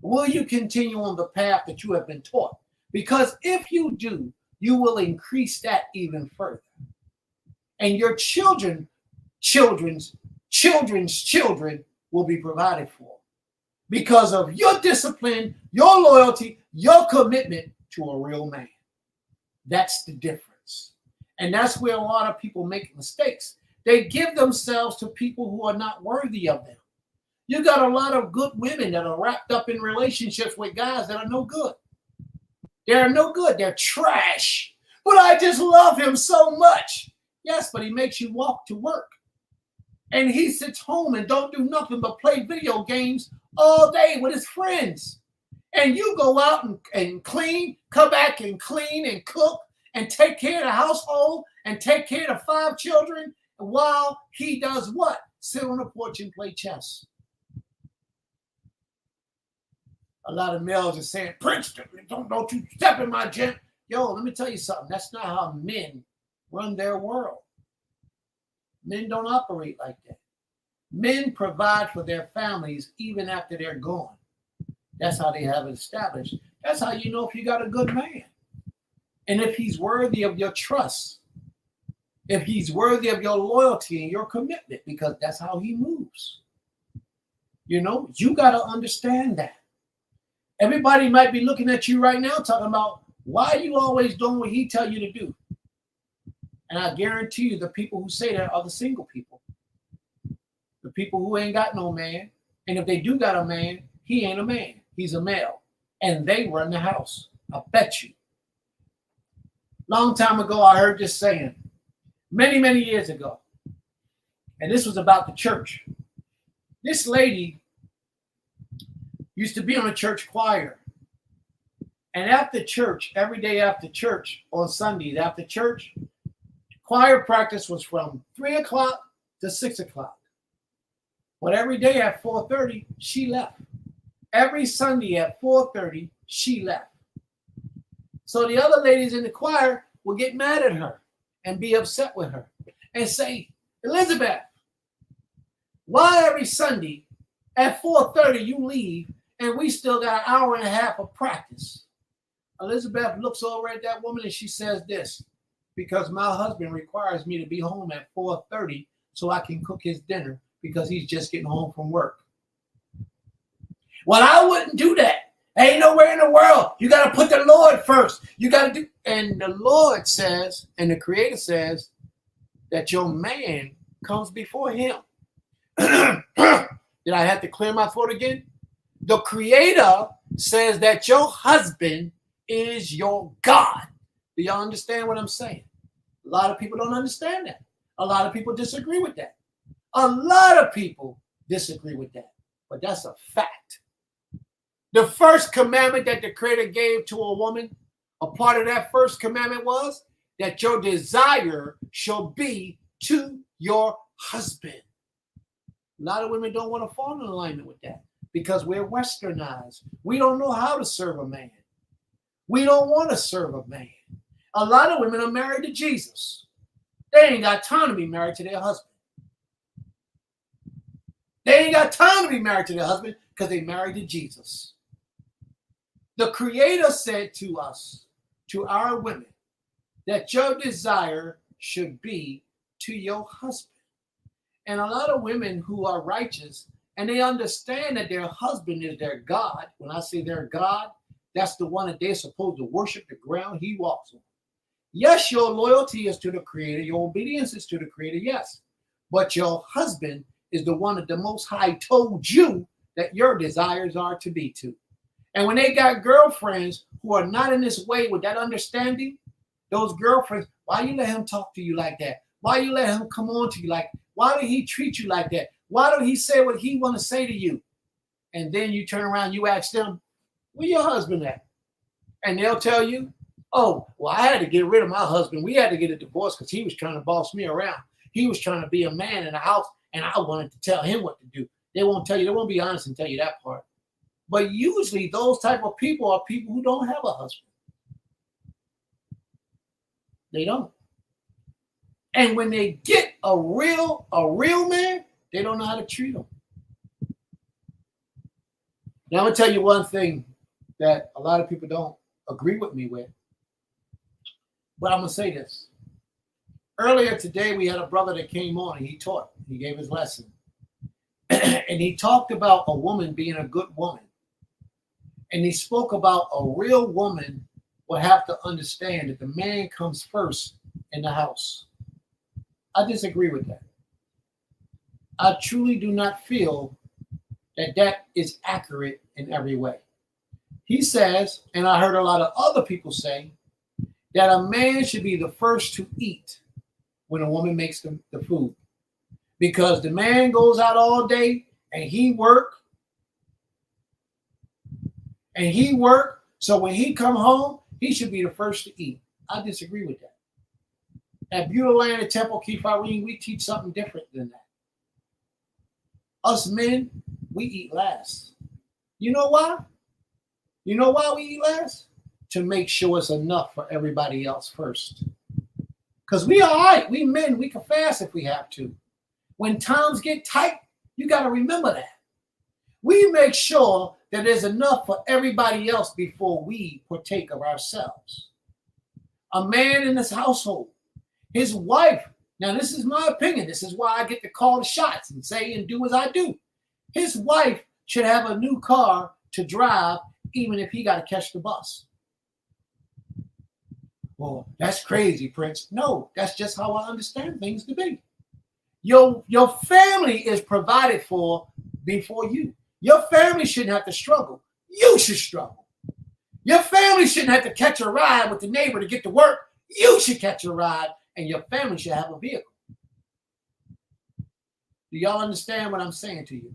Will you continue on the path that you have been taught? Because if you do, you will increase that even further. And your children's children will be provided for because of your discipline, your loyalty, your commitment to a real man. That's the difference. And that's where a lot of people make mistakes. They give themselves to people who are not worthy of them. You got a lot of good women that are wrapped up in relationships with guys that are no good. They're no good. They're trash. But I just love him so much. Yes, but he makes you walk to work. And he sits home and don't do nothing but play video games all day with his friends. And you go out and clean, come back and clean and cook and take care of the household and take care of the 5 children while he does what? Sit on the porch and play chess. A lot of males are saying, Princeton, don't you step in my gym. Yo, let me tell you something. That's not how men run their world. Men don't operate like that. Men provide for their families even after they're gone. That's how they have it established. That's how you know if you got a good man. And if he's worthy of your trust. If he's worthy of your loyalty and your commitment, because that's how he moves. You know, you got to understand that. Everybody might be looking at you right now talking about, why are you always doing what he tell you to do? And I guarantee you the people who say that are the single people. The people who ain't got no man. And if they do got a man, he ain't a man. He's a male. And they run the house. I bet you. Long time ago, I heard this saying. Many, many years ago. And this was about the church. This lady used to be on a church choir. And after church, every day after church, on Sundays after church, choir practice was from 3 o'clock to 6 o'clock. But every day at 4:30, she left. Every Sunday at 4:30, she left. So the other ladies in the choir would get mad at her and be upset with her and say, Elizabeth, why every Sunday at 4:30 you leave and we still got an hour and a half of practice? Elizabeth looks over at that woman and she says this, because my husband requires me to be home at 4:30 so I can cook his dinner because he's just getting home from work. Well, I wouldn't do that. Ain't nowhere in the world. You got to put the Lord first. You got to do. And the Lord says, and the Creator says, that your man comes before him. Did I have to clear my throat again? The Creator says that your husband is your God. Do y'all understand what I'm saying? A lot of people don't understand that. A lot of people disagree with that. A lot of people disagree with that. But that's a fact. The first commandment that the Creator gave to a woman, a part of that first commandment was that your desire shall be to your husband. A lot of women don't want to fall in alignment with that because we're westernized. We don't know how to serve a man. We don't want to serve a man. A lot of women are married to Jesus. They ain't got time to be married to their husband. They ain't got time to be married to their husband because they married to Jesus. The Creator said to us, to our women, that your desire should be to your husband. And a lot of women who are righteous and they understand that their husband is their God. When I say their God, that's the one that they're supposed to worship, the ground he walks on. Yes, your loyalty is to the Creator. Your obedience is to the Creator, yes. But your husband is the one that the Most High told you that your desires are to be to. And when they got girlfriends who are not in this way with that understanding, those girlfriends, why you let him talk to you like that? Why you let him come on to you like that? Why did he treat you like that? Why don't he say what he want to say to you? And then you turn around, you ask them, where your husband at? And they'll tell you, oh, well, I had to get rid of my husband. We had to get a divorce because he was trying to boss me around. He was trying to be a man in the house, and I wanted to tell him what to do. They won't tell you. They won't be honest and tell you that part. But usually those type of people are people who don't have a husband. They don't. And when they get a real man, they don't know how to treat them. Now I'm gonna tell you one thing that a lot of people don't agree with me with, but I'm gonna say this. Earlier today, we had a brother that came on and he taught. He gave his lesson, and he talked about a woman being a good woman, and he spoke about a real woman will have to understand that the man comes first in the house. I disagree with that. I truly do not feel that that is accurate in every way. He says, and I heard a lot of other people say, that a man should be the first to eat when a woman makes the food. Because the man goes out all day and he work. So when he come home, he should be the first to eat. I disagree with that. At Beulah Land and Temple Kifarim, we teach something different than that. Us men, we eat last. You know why? You know why we eat last? To make sure it's enough for everybody else first. Because we all right. We men, we can fast if we have to. When times get tight, you got to remember that. We make sure that there's enough for everybody else before we partake of ourselves. A man in his household, his wife, now this is my opinion. This is why I get to call the shots and say and do as I do. His wife should have a new car to drive even if he got to catch the bus. Well, that's crazy, Prince. No, that's just how I understand things to be. Your family is provided for before you. Your family shouldn't have to struggle. You should struggle. Your family shouldn't have to catch a ride with the neighbor to get to work. You should catch a ride, and your family should have a vehicle. Do y'all understand what I'm saying to you?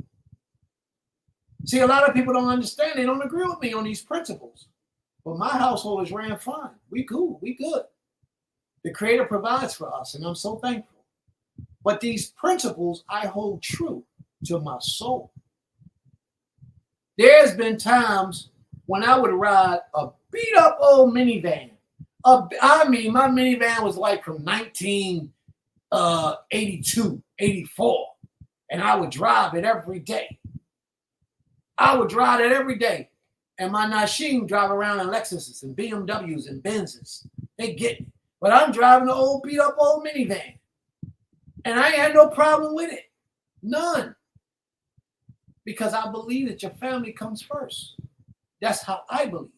See, a lot of people don't understand. They don't agree with me on these principles. But my household is ran fine. We cool. We good. The Creator provides for us, and I'm so thankful. But these principles I hold true to my soul. There's been times when I would ride a beat-up old minivan. I mean, my minivan was like from 1982, 84, and I would drive it every day. And my Nashim drive around in Lexuses and BMWs and Benzes. They get me. But I'm driving an old beat-up old minivan. And I had no problem with it. None. Because I believe that your family comes first. That's how I believe.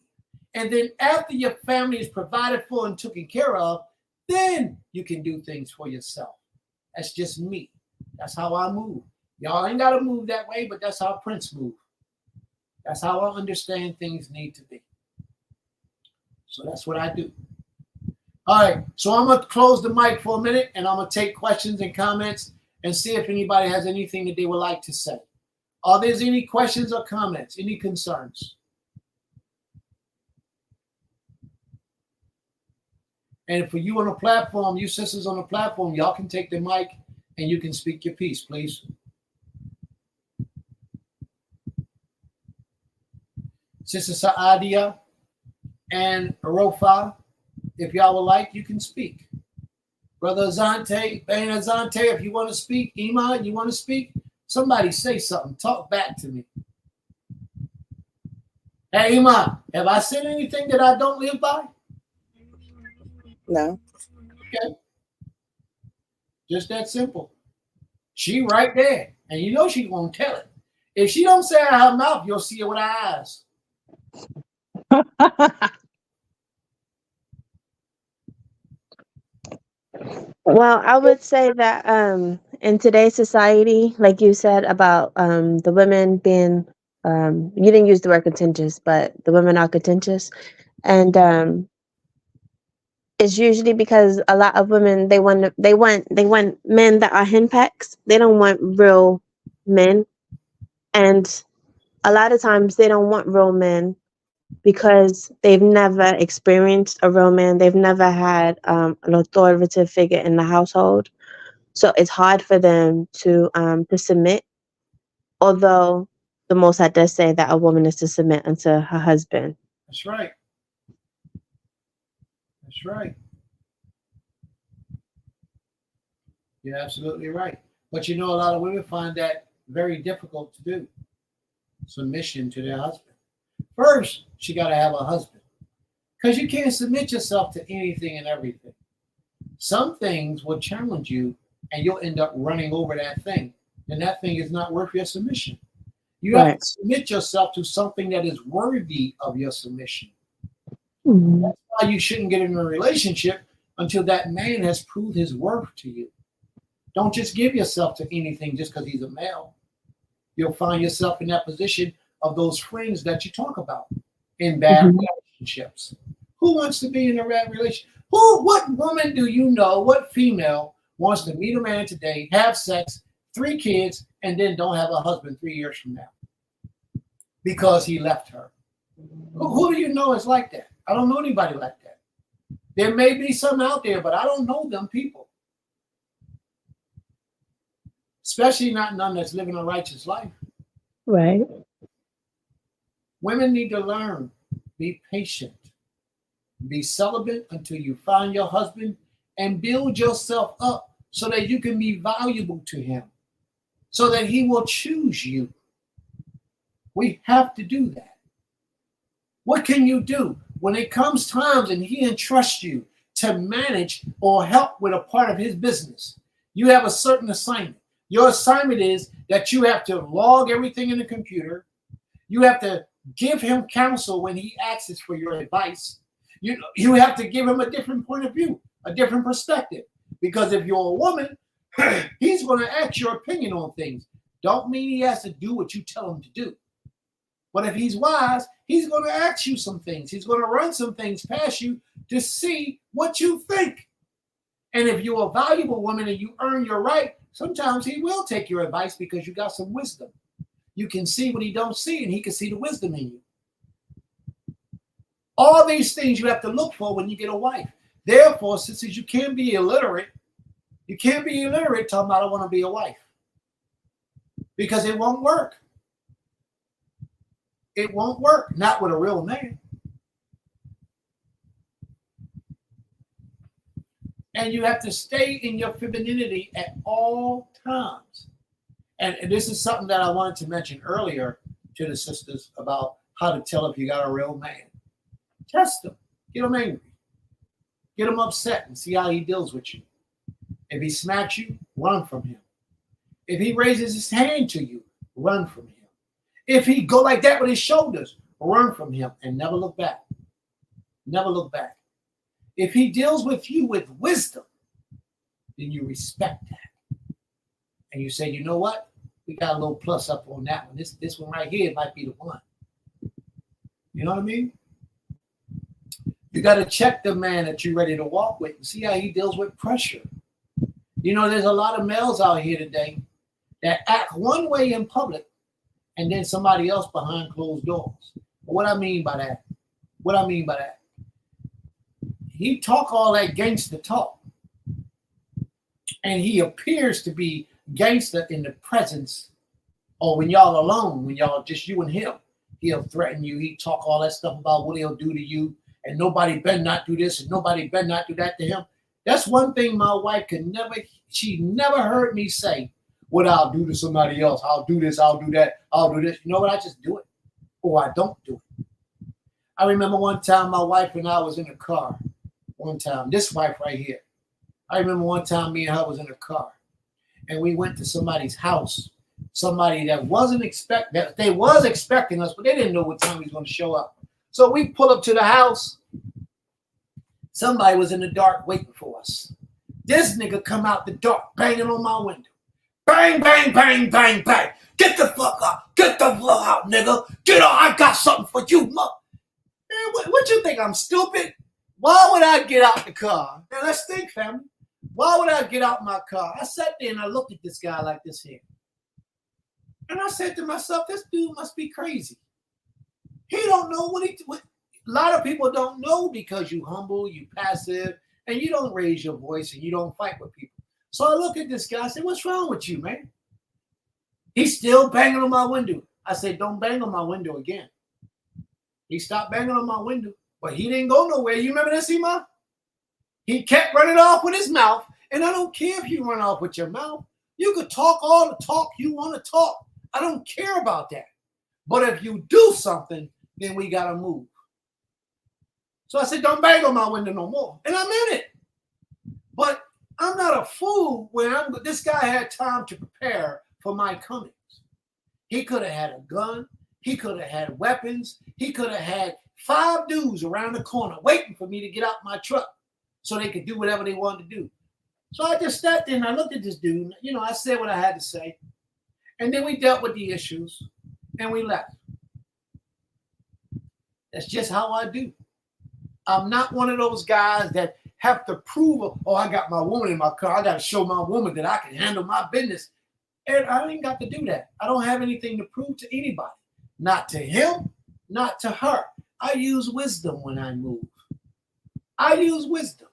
And then after your family is provided for and taken care of, then you can do things for yourself. That's just me. That's how I move. Y'all ain't got to move that way, but that's how Prince moved. That's how I understand things need to be. So that's what I do. All right, so I'm going to close the mic for a minute, and I'm going to take questions and comments and see if anybody has anything that they would like to say. Are there any questions or comments, any concerns? And for you on the platform, you sisters on the platform, y'all can take the mic and you can speak your piece, please. Sister Saadia and Arofa, if y'all would like, you can speak. Brother Azante, Bain Azante, if you want to speak. Iman, you want to speak? Somebody say something. Talk back to me. Hey, Iman, have I said anything that I don't live by? No. Okay. Just that simple. She right there. And you know she won't tell it. If she don't say it out her mouth, you'll see it with her eyes. Well, I would say that in today's society, like you said about the women being, you didn't use the word contentious, but the women are contentious. And it's usually because a lot of women, they want men that are henpecks. They don't want real men. And a lot of times they don't want real men because they've never experienced a real man. They've never had an authoritative figure in the household. So it's hard for them to submit. Although the Most High does say that a woman is to submit unto her husband. That's right. That's right. You're absolutely right. But you know, a lot of women find that very difficult to do. Submission to their husband. First, she got to have a husband. Because you can't submit yourself to anything and everything. Some things will challenge you and you'll end up running over that thing. And that thing is not worth your submission. You have to submit yourself to something that is worthy of your submission. Mm-hmm. That's why you shouldn't get in a relationship until that man has proved his worth to you. Don't just give yourself to anything just because he's a male. You'll find yourself in that position of those friends that you talk about in bad relationships. Who wants to be in a bad relationship? What woman do you know, what female wants to meet a man today, have sex, 3 kids, and then don't have a husband 3 years from now because he left her? Who do you know is like that? I don't know anybody like that. There may be some out there, but I don't know them people. Especially not none that's living a righteous life. Right. Women need to learn, be patient, be celibate until you find your husband, and build yourself up so that you can be valuable to him, so that he will choose you. We have to do that. What can you do when it comes times and he entrusts you to manage or help with a part of his business? You have a certain assignment. Your assignment is that you have to log everything in the computer. You have to give him counsel when he asks for your advice. You have to give him a different point of view, a different perspective. Because if you're a woman, he's going to ask your opinion on things. Don't mean he has to do what you tell him to do. But if he's wise, he's going to ask you some things. He's going to run some things past you to see what you think. And if you're a valuable woman and you earn your right, sometimes he will take your advice because you got some wisdom. You can see what he don't see, and he can see the wisdom in you. All these things you have to look for when you get a wife. Therefore, sisters, you can't be illiterate. You can't be illiterate talking about I want to be a wife. Because it won't work. It won't work. Not with a real man. And you have to stay in your femininity at all times. And this is something that I wanted to mention earlier to the sisters about how to tell if you got a real man. Test him. Get him angry. Get him upset and see how he deals with you. If he smacks you, run from him. If he raises his hand to you, run from him. If he go like that with his shoulders, run from him and never look back. Never look back. If he deals with you with wisdom, then you respect that. And you say, you know what? We got a little plus up on that one. This one right here might be the one. You know what I mean? You got to check the man that you're ready to walk with and see how he deals with pressure. You know, there's a lot of males out here today that act one way in public and then somebody else behind closed doors. What I mean by that? He talk all that gangster talk. And he appears to be gangster in the presence or when y'all alone, when y'all just you and him. He'll threaten you. He talk all that stuff about what he'll do to you. And nobody better not do this and nobody better not do that to him. That's one thing my wife she never heard me say, what I'll do to somebody else. I'll do this, I'll do that, I'll do this. You know what? I just do it. Or I don't do it. I remember one time my wife and I was in a car. One time, this wife right here. I remember one time me and her was in a car. And we went to somebody's house. Somebody that they was expecting us, but they didn't know what time he was going to show up. So we pull up to the house. Somebody was in the dark waiting for us. This nigga come out the dark, banging on my window. Bang, bang, bang, bang, bang. Get the fuck out. Get the fuck out, nigga. Get out. I got something for you, mother. What you think? I'm stupid? Why would I get out the car? Now let's think, family. Why would I get out my car? I sat there and I looked at this guy like this here. And I said to myself, this dude must be crazy. He don't know what a lot of people don't know because you humble, you passive, and you don't raise your voice and you don't fight with people. So I look at this guy, I said, what's wrong with you, man? He's still banging on my window. I said, don't bang on my window again. He stopped banging on my window, but he didn't go nowhere. You remember this, Ima? He kept running off with his mouth And I don't care if you run off with your mouth. You could talk all the talk you want to talk. I don't care about that. But if you do something, then we got to move. So I said, don't bang on my window no more. And I meant it. But I'm not a fool where this guy had time to prepare for my comings. He could have had a gun. He could have had weapons. He could have had 5 dudes around the corner waiting for me to get out my truck so they could do whatever they wanted to do. So I just sat there and I looked at this dude. You know, I said what I had to say. And then we dealt with the issues and we left. That's just how I do. I'm not one of those guys that have to prove, oh, I got my woman in my car. I got to show my woman that I can handle my business. And I ain't got to do that. I don't have anything to prove to anybody. Not to him, not to her. I use wisdom when I move. I use wisdom.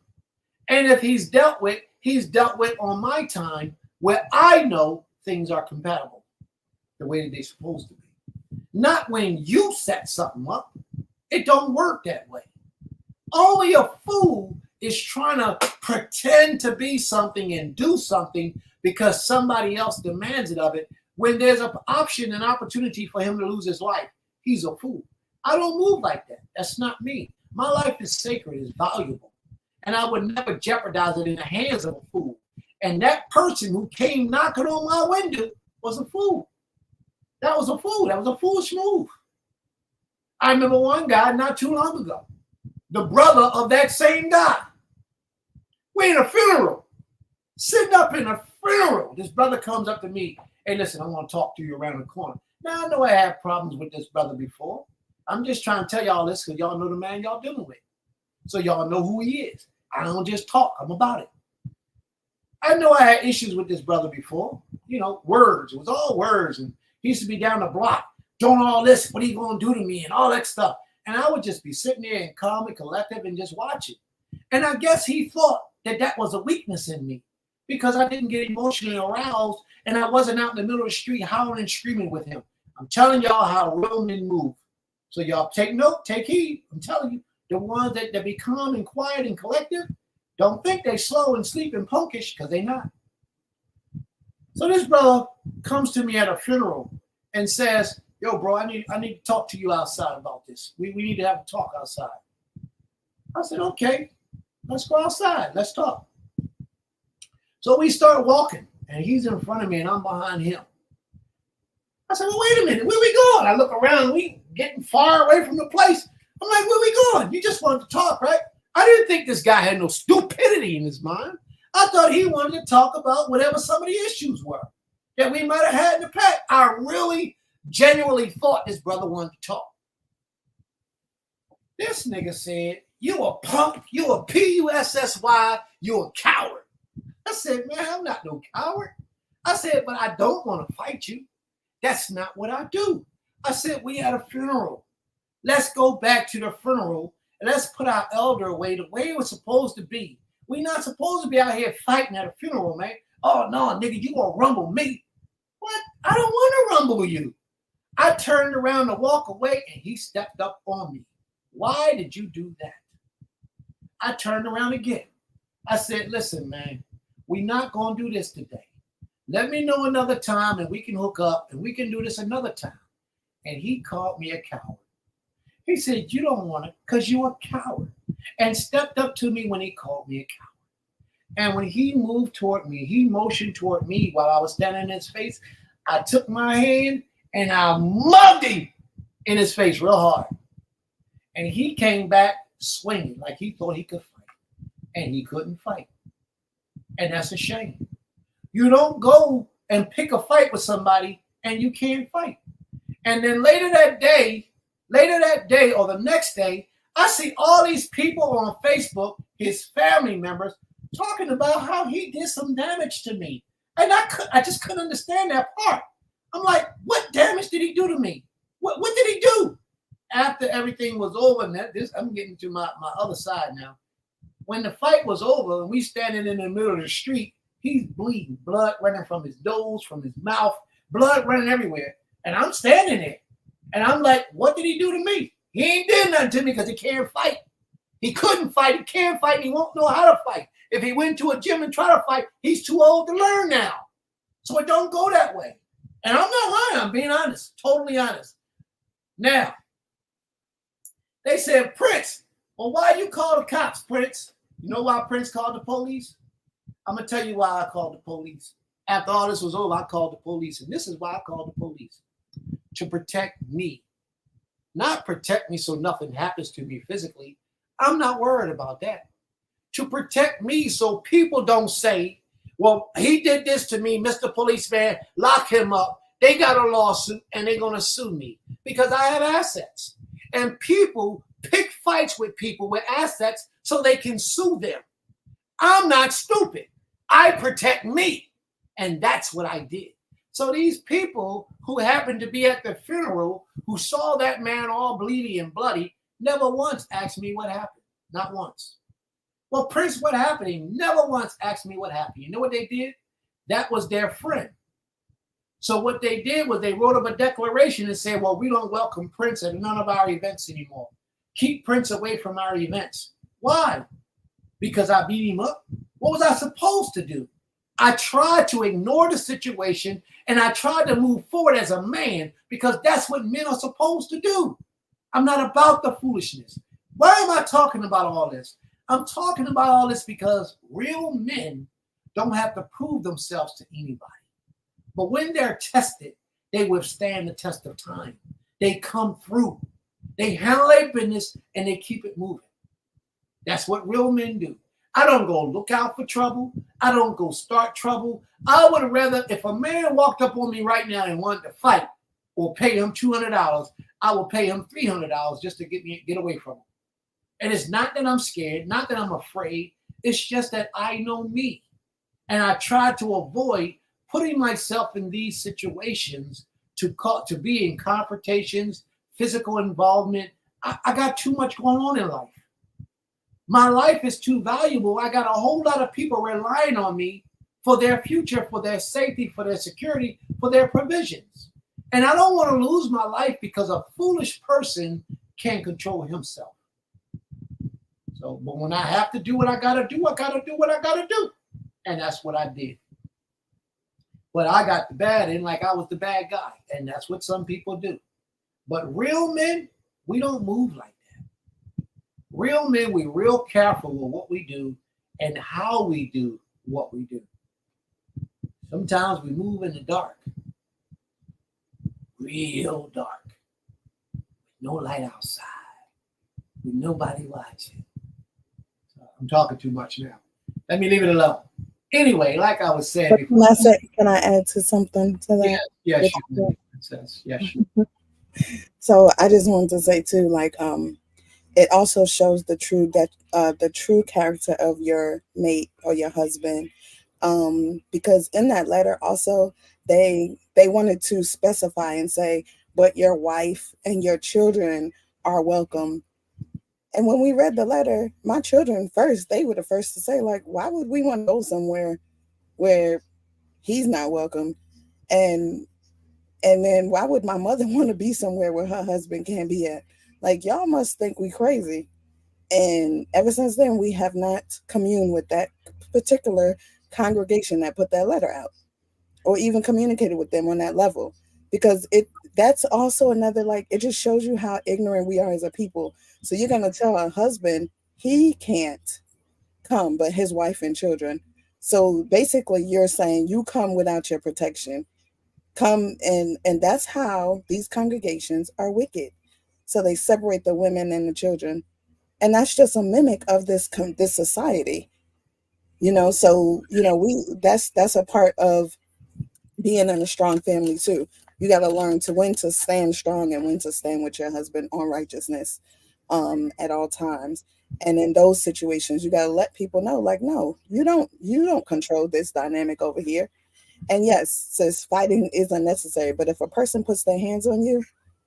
And if he's dealt with on my time where I know things are compatible the way that they're supposed to be. Not when you set something up. It don't work that way. Only a fool is trying to pretend to be something and do something because somebody else demands it of it. When there's an option, an opportunity for him to lose his life, he's a fool. I don't move like that. That's not me. My life is sacred, is valuable. And I would never jeopardize it in the hands of a fool. And that person who came knocking on my window was a fool. That was a fool. That was a foolish move. I remember one guy not too long ago, the brother of that same guy. We're in a funeral, sitting up in a funeral. This brother comes up to me. Hey, listen, I want to talk to you around the corner. Now, I know I had problems with this brother before. I'm just trying to tell y'all this because y'all know the man y'all dealing with. So y'all know who he is. I don't just talk. I'm about it. I know I had issues with this brother before. You know, words. It was all words. And he used to be down the block. Doing all this. What are you going to do to me? And all that stuff. And I would just be sitting there and calm and collective and just watch it. And I guess he thought that that was a weakness in me because I didn't get emotionally aroused and I wasn't out in the middle of the street howling and screaming with him. I'm telling y'all how real men move. So y'all take note, take heed. I'm telling you, the ones that be calm and quiet and collective, don't think they slow and sleep and punkish because they not. So this brother comes to me at a funeral and says, yo, bro, I need to talk to you outside about this. We need to have a talk outside. I said, okay, let's go outside. Let's talk. So we start walking, and he's in front of me, and I'm behind him. I said, well, wait a minute. Where we going? I look around. We getting far away from the place. I'm like, where we going? You just wanted to talk, right? I didn't think this guy had no stupidity in his mind. I thought he wanted to talk about whatever some of the issues were that we might have had in the past. I really genuinely thought this brother wanted to talk. This nigga said, you a punk, you a P-U-S-S-Y, you a coward. I said, man, I'm not no coward. I said, but I don't want to fight you. That's not what I do. I said, we had a funeral. Let's go back to the funeral and let's put our elder away the way it was supposed to be. We're not supposed to be out here fighting at a funeral, man. Oh, no, nigga, you gonna rumble me. What? I don't want to rumble you. I turned around to walk away and he stepped up on me. Why did you do that? I turned around again. I said, listen, man, we're not going to do this today. Let me know another time and we can hook up and we can do this another time. And he called me a coward. He said, you don't want it because you're a coward. And stepped up to me when he called me a coward. And when he moved toward me, he motioned toward me while I was standing in his face. I took my hand and I mugged him in his face real hard. And he came back swinging like he thought he could fight. And he couldn't fight. And that's a shame. You don't go and pick a fight with somebody and you can't fight. And then later that day or the next day, I see all these people on Facebook, his family members, talking about how he did some damage to me. And I just couldn't understand that part. I'm like, what damage did he do to me? What did he do? After everything was over, and I'm getting to my other side now. When the fight was over and we standing in the middle of the street, he's bleeding, blood running from his nose, from his mouth, blood running everywhere. And I'm standing there. And I'm like, what did he do to me? He ain't did nothing to me because he can't fight. He couldn't fight. He can't fight. And he won't know how to fight. If he went to a gym and tried to fight, he's too old to learn now. So it don't go that way. And I'm not lying. I'm being honest, totally honest. Now, they said, Prince, well, why you call the cops, Prince? You know why Prince called the police? I'm going to tell you why I called the police. After all this was over, I called the police. And this is why I called the police. To protect me. Not protect me so nothing happens to me physically. I'm not worried about that. To protect me so people don't say, well, he did this to me, Mr. Policeman, lock him up. They got a lawsuit and they're going to sue me because I have assets. And people pick fights with people with assets so they can sue them. I'm not stupid. I protect me. And that's what I did. So these people who happened to be at the funeral, who saw that man all bleedy and bloody, never once asked me what happened. Not once. Well, Prince, what happened? He never once asked me what happened. You know what they did? That was their friend. So what they did was they wrote up a declaration and said, well, we don't welcome Prince at none of our events anymore. Keep Prince away from our events. Why? Because I beat him up? What was I supposed to do? I tried to ignore the situation and I tried to move forward as a man because that's what men are supposed to do. I'm not about the foolishness. Why am I talking about all this? I'm talking about all this because real men don't have to prove themselves to anybody. But when they're tested, they withstand the test of time. They come through. They handle their business and they keep it moving. That's what real men do. I don't go look out for trouble. I don't go start trouble. I would rather, if a man walked up on me right now and wanted to fight or pay him $200, I will pay him $300 just to get away from him. And it's not that I'm scared, not that I'm afraid. It's just that I know me. And I try to avoid putting myself in these situations to be in confrontations, physical involvement. I got too much going on in life. My life is too valuable. I got a whole lot of people relying on me for their future, for their safety, for their security, for their provisions. And I don't want to lose my life because a foolish person can't control himself. So, but when I have to do what I got to do, I got to do what I got to do. And that's what I did. But I got the bad end like I was the bad guy. And that's what some people do. But real men, we don't move like that. Real men, we're real careful with what we do and how we do what we do. Sometimes we move in the dark. Real dark. No light outside. With nobody watching. So I'm talking too much now. Let me leave it alone. Anyway, like I was saying before. Can I add to something to that? Yes, you can. Yes, you So I just wanted to say too, like, it also shows the true character of your mate or your husband, because in that letter also they wanted to specify and say, but your wife and your children are welcome. And when we read the letter, my children first, they were the first to say, like, why would we want to go somewhere where he's not welcome? And then why would my mother want to be somewhere where her husband can't be at? Like, y'all must think we crazy. And ever since then, we have not communed with that particular congregation that put that letter out or even communicated with them on that level, because that's also another, like, it just shows you how ignorant we are as a people. So you're going to tell a husband he can't come, but his wife and children. So basically you're saying you come without your protection. Come and that's how these congregations are wicked. So they separate the women and the children. And that's just a mimic of this society. So, that's a part of being in a strong family too. You got to learn when to stand strong and when to stand with your husband on righteousness at all times. And in those situations, you got to let people know, like, no, you don't control this dynamic over here. And yes, says fighting is unnecessary. But if a person puts their hands on you,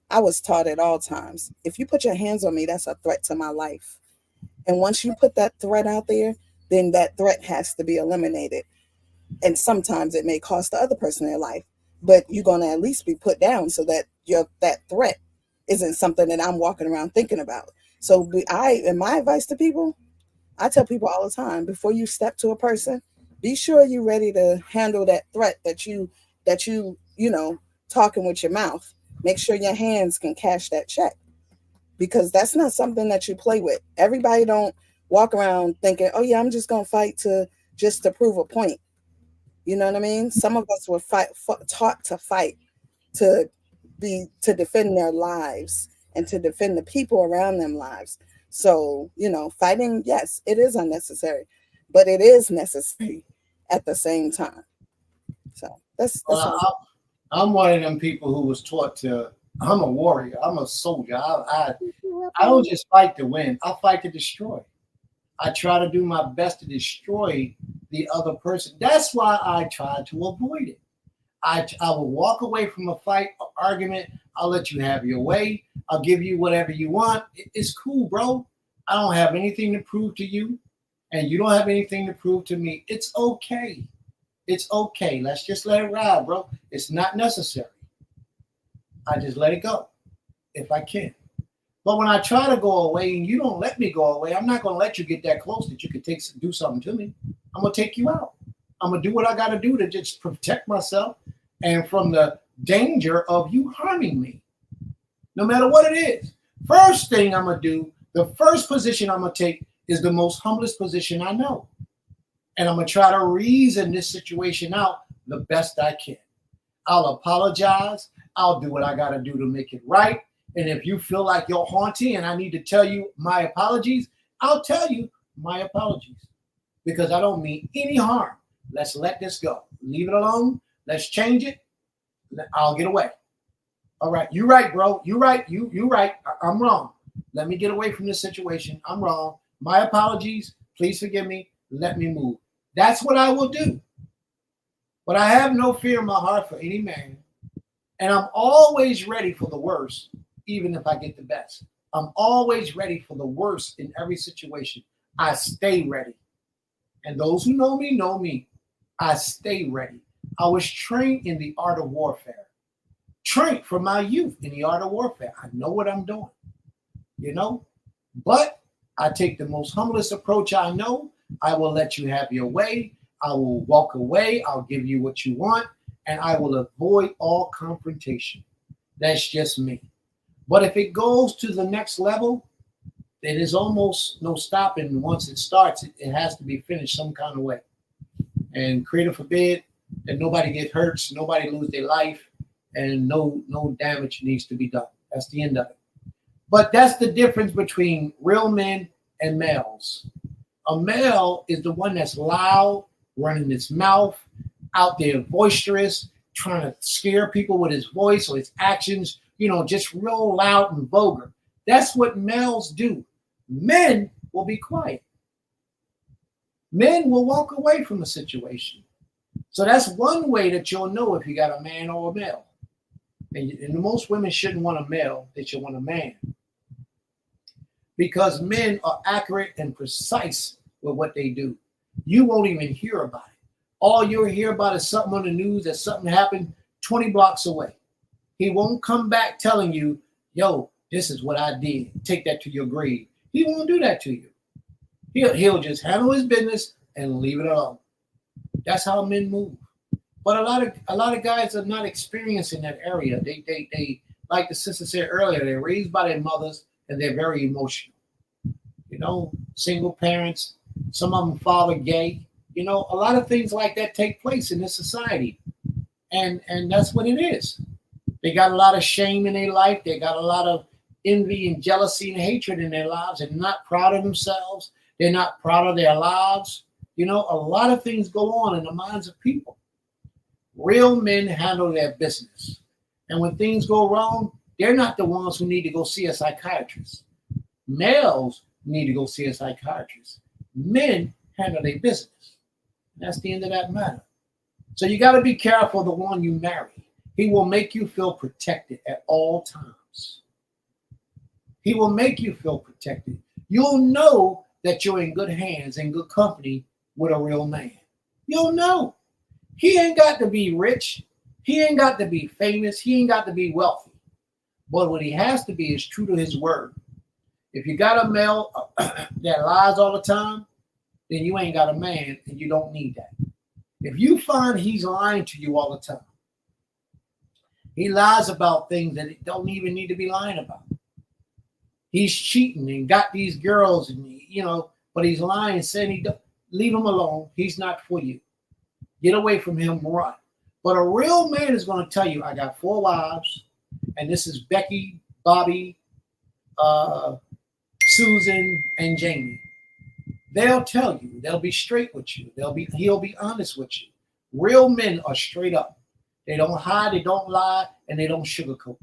I was taught at all times, if you put your hands on me, that's a threat to my life. And once you put that threat out there, then that threat has to be eliminated. And sometimes it may cost the other person their life, but you're going to at least be put down so that that threat isn't something that I'm walking around thinking about. So my advice to people, I tell people all the time, before you step to a person, be sure you're ready to handle that threat that you know, talking with your mouth. Make sure your hands can cash that check, because that's not something that you play with. Everybody don't walk around thinking, oh yeah, I'm just going to fight to prove a point. You know what I mean? Some of us were taught to fight, to defend their lives and to defend the people around them lives. So, you know, fighting, yes, it is unnecessary, but it is necessary at the same time. So that's all. I'm one of them people who was taught to. I'm a warrior. I'm a soldier. I don't just fight to win. I fight to destroy. I try to do my best to destroy the other person. That's why I try to avoid it. I will walk away from a fight, an argument. I'll let you have your way. I'll give you whatever you want. It's cool, bro. I don't have anything to prove to you, and you don't have anything to prove to me. It's okay. It's okay. Let's just let it ride, bro. It's not necessary. I just let it go if I can. But when I try to go away and you don't let me go away, I'm not going to let you get that close that you can do something to me. I'm going to take you out. I'm going to do what I got to do to just protect myself and from the danger of you harming me, no matter what it is. First thing I'm going to do, the first position I'm going to take is the most humblest position I know. And I'm going to try to reason this situation out the best I can. I'll apologize. I'll do what I got to do to make it right. And if you feel like you're haunting and I need to tell you my apologies, I'll tell you my apologies, because I don't mean any harm. Let's let this go. Leave it alone. Let's change it. I'll get away. All right. You're right, bro. You're right. You're right. I'm wrong. Let me get away from this situation. I'm wrong. My apologies. Please forgive me. Let me move. That's what I will do. But I have no fear in my heart for any man. And I'm always ready for the worst, even if I get the best. I'm always ready for the worst in every situation. I stay ready. And those who know me. I stay ready. I was trained in the art of warfare. Trained from my youth in the art of warfare. I know what I'm doing, you know. But I take the most humblest approach I know. I will let you have your way. I will walk away. I'll give you what you want. And I will avoid all confrontation. That's just me. But if it goes to the next level, there is almost no stopping. Once it starts, it has to be finished some kind of way. And creator forbid that nobody get hurt, nobody lose their life, and no damage needs to be done. That's the end of it. But that's the difference between real men and males. A male is the one that's loud, running his mouth, out there boisterous, trying to scare people with his voice or his actions, you know, just real loud and vulgar. That's what males do. Men will be quiet. Men will walk away from a situation. So that's one way that you'll know if you got a man or a male. And most women shouldn't want a male, they should want a man. Because men are accurate and precise with what they do. You won't even hear about it. All you'll hear about is something on the news that something happened 20 blocks away. He won't come back telling you, yo, this is what I did. Take that to your grave. He won't do that to you. He'll just handle his business and leave it alone. That's how men move. But a lot of guys are not experiencing that area. They like the sister said earlier, they're raised by their mothers and they're very emotional. You know, single parents, some of them father gay. You know, a lot of things like that take place in this society. And that's what it is. They got a lot of shame in their life. They got a lot of envy and jealousy and hatred in their lives. They're not proud of themselves. They're not proud of their lives. You know, a lot of things go on in the minds of people. Real men handle their business. And when things go wrong, they're not the ones who need to go see a psychiatrist. Males need to go see a psychiatrist. Men handle their business. That's the end of that matter. So you got to be careful the one you marry. He will make you feel protected at all times. He will make you feel protected. You'll know that you're in good hands, in good company with a real man. You'll know. He ain't got to be rich. He ain't got to be famous. He ain't got to be wealthy. But what he has to be is true to his word. If you got a male that lies all the time, then you ain't got a man and you don't need that. If you find he's lying to you all the time, he lies about things that he don't even need to be lying about. He's cheating and got these girls, and but he's lying, saying he don't. Leave him alone. He's not for you. Get away from him, run. But a real man is going to tell you, I got 4 wives, and this is Becky, Bobby, Susan, and Jamie. They'll tell you. They'll be straight with you. He'll be honest with you. Real men are straight up. They don't hide, they don't lie, and they don't sugarcoat.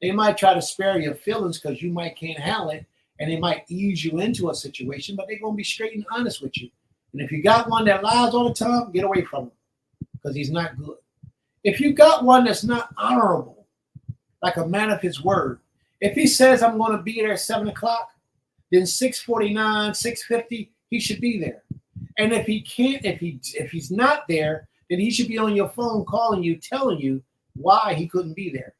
They might try to spare your feelings because you might can't handle it, and they might ease you into a situation, but they're going to be straight and honest with you. And if you got one that lies all the time, get away from him because he's not good. If you got one that's not honorable, like a man of his word, if he says, I'm going to be there at 7 o'clock, then 6:49, 6:50, he should be there. And if he can't, if he's not there, then he should be on your phone calling you, telling you why he couldn't be there.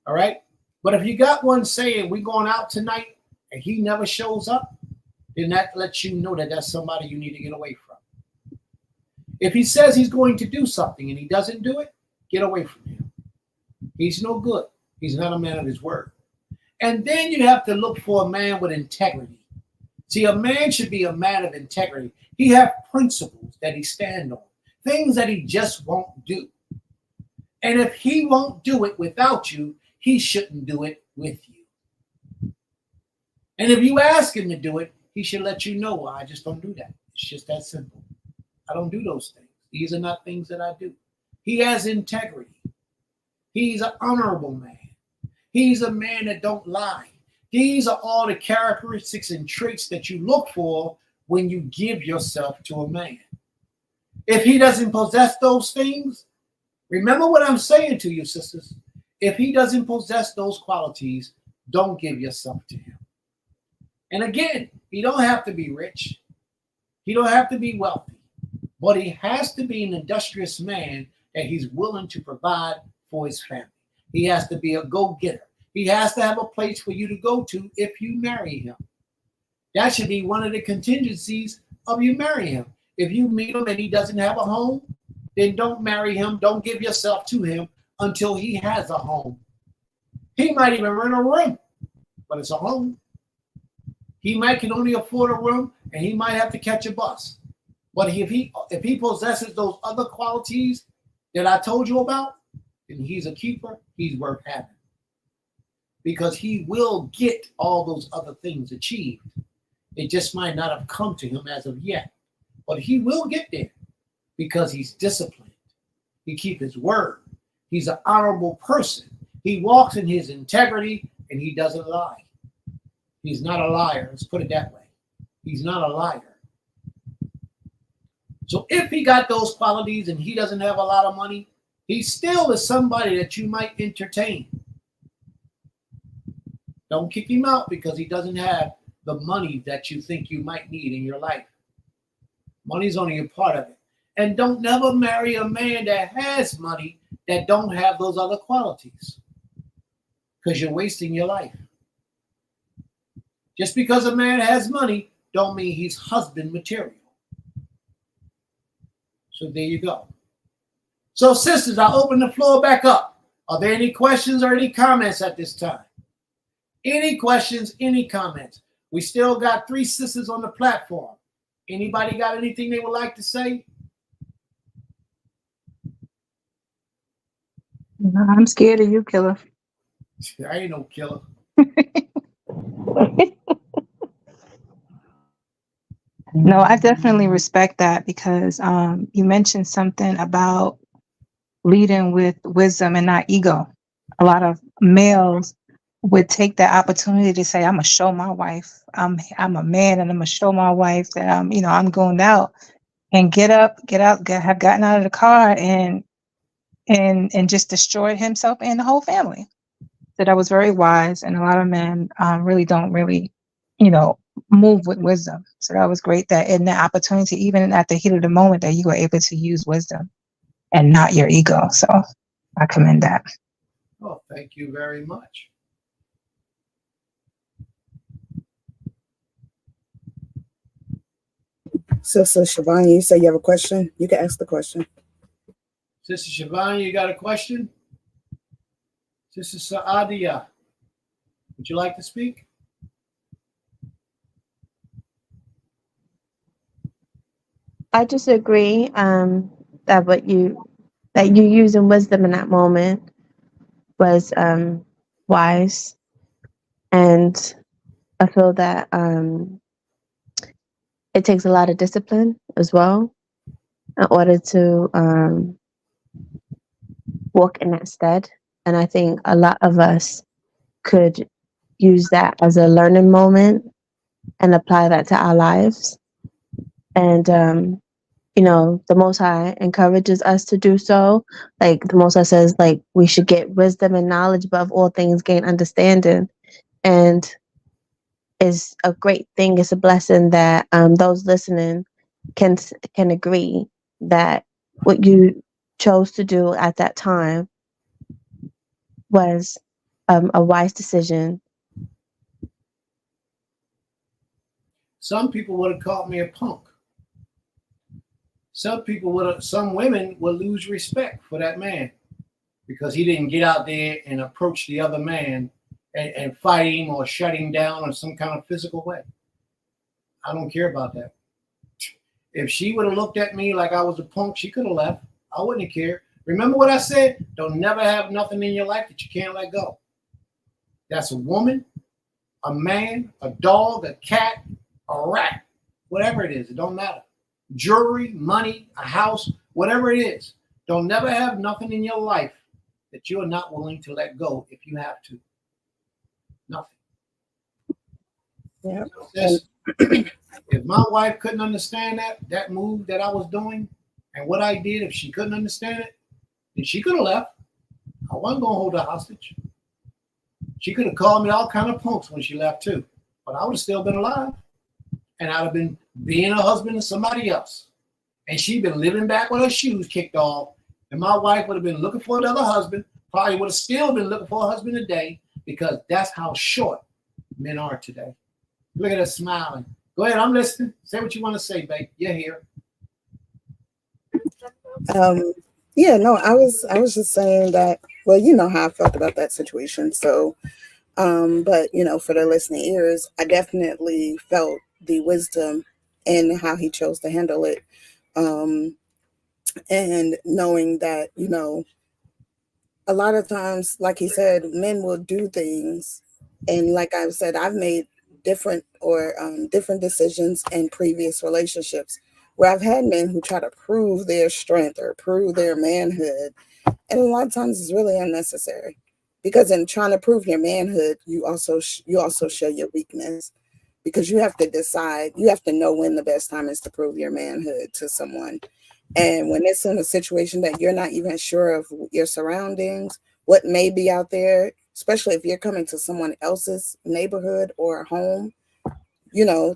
All right? But if you got one saying, we're going out tonight, and he never shows up, then that lets you know that that's somebody you need to get away from. If he says he's going to do something and he doesn't do it, get away from him. He's no good. He's not a man of his word. And then you have to look for a man with integrity. See, a man should be a man of integrity. He has principles that he stands on, things that he just won't do. And if he won't do it without you, he shouldn't do it with you. And if you ask him to do it, he should let you know, I just don't do that. It's just that simple. I don't do those things. These are not things that I do. He has integrity. He's an honorable man. He's a man that don't lie. These are all the characteristics and traits that you look for when you give yourself to a man. If he doesn't possess those things, remember what I'm saying to you, sisters. If he doesn't possess those qualities, don't give yourself to him. And again, he don't have to be rich. He don't have to be wealthy. But he has to be an industrious man that he's willing to provide for his family. He has to be a go-getter. He has to have a place for you to go to if you marry him. That should be one of the contingencies of you marrying him. If you meet him and he doesn't have a home, then don't marry him. Don't give yourself to him until he has a home. He might even rent a room, but it's a home. He might can only afford a room, and he might have to catch a bus. But if he possesses those other qualities that I told you about, then he's a keeper. He's worth having. Because he will get all those other things achieved. It just might not have come to him as of yet. But he will get there because he's disciplined. He keeps his word. He's an honorable person. He walks in his integrity and he doesn't lie. He's not a liar. Let's put it that way. He's not a liar. So if he got those qualities and he doesn't have a lot of money, he still is somebody that you might entertain. Don't kick him out because he doesn't have the money that you think you might need in your life. Money's only a part of it. And don't never marry a man that has money that don't have those other qualities, because you're wasting your life. Just because a man has money don't mean he's husband material. So there you go. So sisters, I open the floor back up. Are there any questions or any comments at this time? Any questions, any comments? We still got 3 sisters on the platform. Anybody got anything they would like to say? I'm scared of you, killer. I ain't no killer. No, I definitely respect that because you mentioned something about leading with wisdom and not ego. A lot of males would take that opportunity to say, I'm gonna show my wife I'm a man and I'm gonna show my wife that I'm going out, and have gotten out of the car and just destroyed himself and the whole family. So that was very wise, and a lot of men really don't move with wisdom. So that was great that in that opportunity, even at the heat of the moment, that you were able to use wisdom and not your ego. So I commend that. Oh, thank you very much. Sister Shivani, you say you have a question? You can ask the question. Sister Shivani, you got a question? Sister Saadia, would you like to speak? I just agree that you using wisdom in that moment was wise, and I feel that it takes a lot of discipline as well in order to walk in that stead. And I think a lot of us could use that as a learning moment and apply that to our lives. And the Most High encourages us to do so. Like the Most High says, like we should get wisdom and knowledge, above all things, gain understanding. And is a great thing. It's a blessing that those listening can agree that what you chose to do at that time was a wise decision. Some people would have called me a punk. Some women would lose respect for that man because he didn't get out there and approach the other man and fight him or shut him down in some kind of physical way. I don't care about that. If she would have looked at me like I was a punk, she could have left. I wouldn't have cared. Remember what I said? Don't never have nothing in your life that you can't let go. That's a woman, a man, a dog, a cat, a rat, whatever it is. It don't matter. Jewelry, money, a house, whatever it is. Don't never have nothing in your life that you are not willing to let go if you have to. Nothing. Yeah. If my wife couldn't understand that move that I was doing and what I did, if she couldn't understand it, then she could have left. I wasn't going to hold her hostage. She could have called me all kind of punks when she left too, but I would have still been alive. And I'd have been being a husband to somebody else. And she'd been living back with her shoes kicked off. And my wife would have been looking for another husband, probably would have still been looking for a husband today, because that's how short men are today. Look at her smiling. Go ahead, I'm listening. Say what you want to say, babe. You're here. Yeah, no, I was just saying that, well, you know how I felt about that situation. So, but for the listening ears, I definitely felt the wisdom in how he chose to handle it. And knowing that, a lot of times, like he said, men will do things. And like I've said, I've made different decisions in previous relationships where I've had men who try to prove their strength or prove their manhood. And a lot of times it's really unnecessary, because in trying to prove your manhood, you also show your weakness, because you have to decide, you have to know when the best time is to prove your manhood to someone. And when it's in a situation that you're not even sure of your surroundings, what may be out there, especially if you're coming to someone else's neighborhood or home,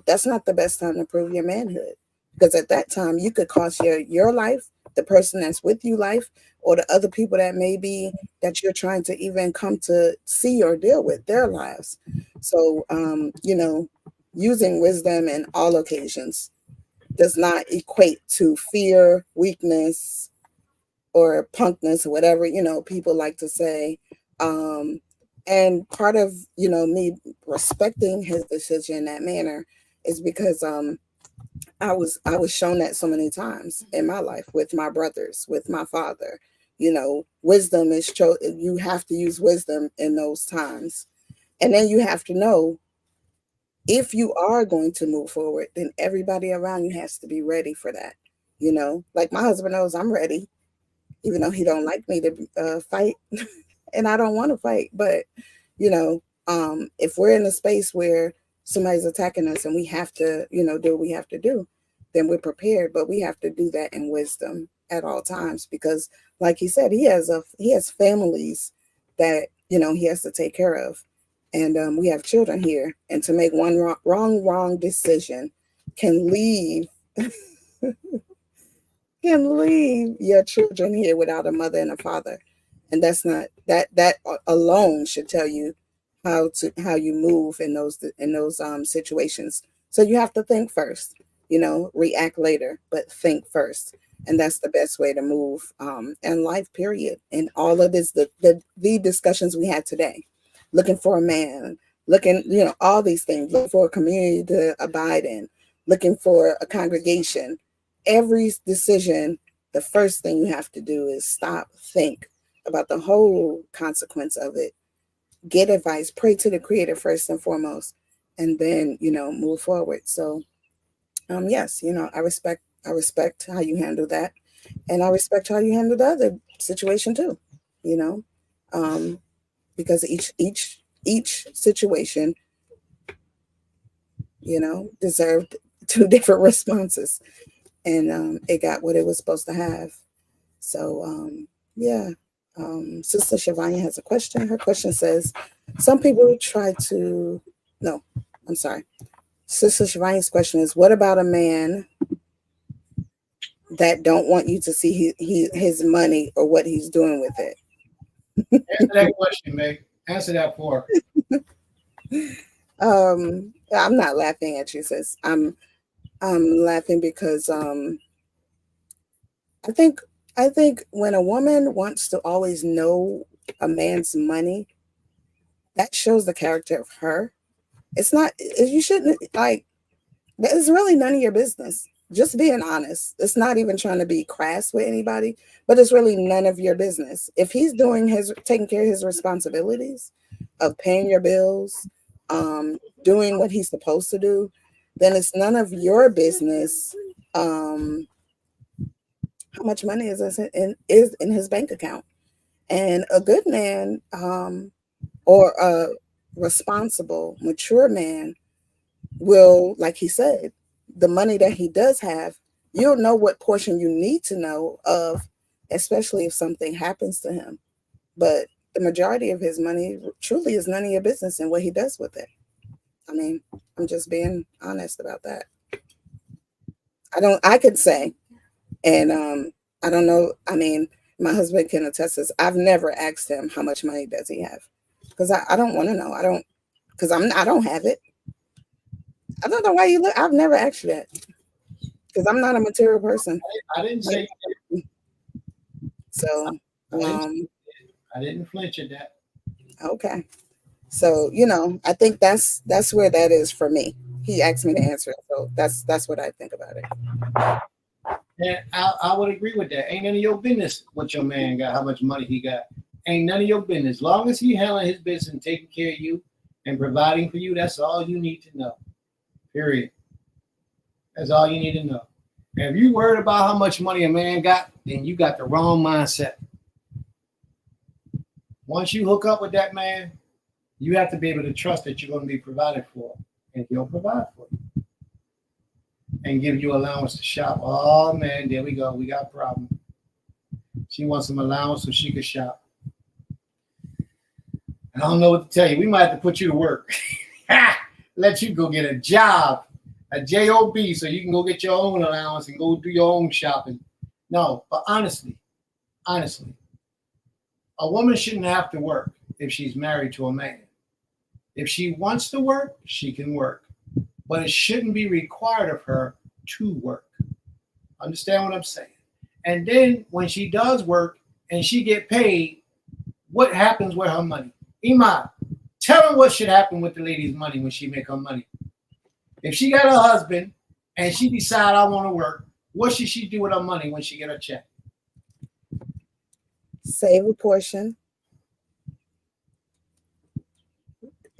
that's not the best time to prove your manhood. Because at that time, you could cost your life, the person that's with you life, or the other people that you're trying to even come to see or deal with, their lives. So, using wisdom in all occasions does not equate to fear, weakness, or punkness, or whatever, people like to say. And part of, me respecting his decision in that manner is because I was shown that so many times in my life with my brothers, with my father. Wisdom is you have to use wisdom in those times. And then you have to know, if you are going to move forward, then everybody around you has to be ready for that. Like my husband knows I'm ready, even though he don't like me to fight, and I don't want to fight. But if we're in a space where somebody's attacking us and we have to, do what we have to do, then we're prepared. But we have to do that in wisdom at all times, because, like he said, he has families that he has to take care of. And we have children here, and to make one wrong decision can leave your children here without a mother and a father. And that's not that alone should tell you how you move in those situations. So you have to think first. react later, but think first. And that's the best way to move in life, period. And all of this, the discussions we had today, looking for a man, looking, all these things, looking for a community to abide in, looking for a congregation. Every decision, the first thing you have to do is stop, think about the whole consequence of it, get advice, pray to the Creator first and foremost, and then, move forward. So, yes, I respect how you handle that. And I respect how you handle the other situation too, because each situation, deserved two different responses, and it got what it was supposed to have. So, yeah. Sister Shavanya has a question. Her question says, some people try to, no, I'm sorry. Sister Shavanya's question is, what about a man that don't want you to see his money or what he's doing with it? Answer that question, Meg. Answer that for her. I'm not laughing at you, sis. I'm laughing because I think when a woman wants to always know a man's money, that shows the character of her. It's not, you shouldn't, like, it's really none of your business. Just being honest. It's not even trying to be crass with anybody, but it's really none of your business. If he's taking care of his responsibilities of paying your bills, doing what he's supposed to do, then it's none of your business how much money is in his bank account. And a good man, or a responsible, mature man will, like he said, the money that he does have, you'll know what portion you need to know of, especially if something happens to him. But the majority of his money truly is none of your business and what he does with it. I mean, I'm just being honest about that. I could say, and I don't know, I mean, my husband can attest this. I've never asked him how much money does he have, because I don't want to know. I don't have it. I don't know why you look. I've never asked you that, because I'm not a material person. I didn't say. So, I didn't flinch at that. Okay. So, I think that's where that is for me. He asked me to answer it, so that's what I think about it. And I would agree with that. Ain't none of your business what your man got, how much money he got. Ain't none of your business. As long as he handling his business and taking care of you and providing for you, that's all you need to know. Period. That's all you need to know. And if you worried about how much money a man got, then you got the wrong mindset. Once you hook up with that man, you have to be able to trust that you're going to be provided for, and he'll provide for you and give you allowance to shop. Oh man, there we go. We got a problem. She wants some allowance so she can shop. I don't know what to tell you. We might have to put you to work. Let you go get a job, a job, so you can go get your own allowance and go do your own shopping. No, but honestly, a woman shouldn't have to work if she's married to a man. If she wants to work, she can work, but it shouldn't be required of her to work. Understand what I'm saying? And then when she does work and she get paid, what happens with her money? Iman, tell her what should happen with the lady's money when she make her money. If she got a husband and she decide I want to work, what should she do with her money when she get her check? Save a portion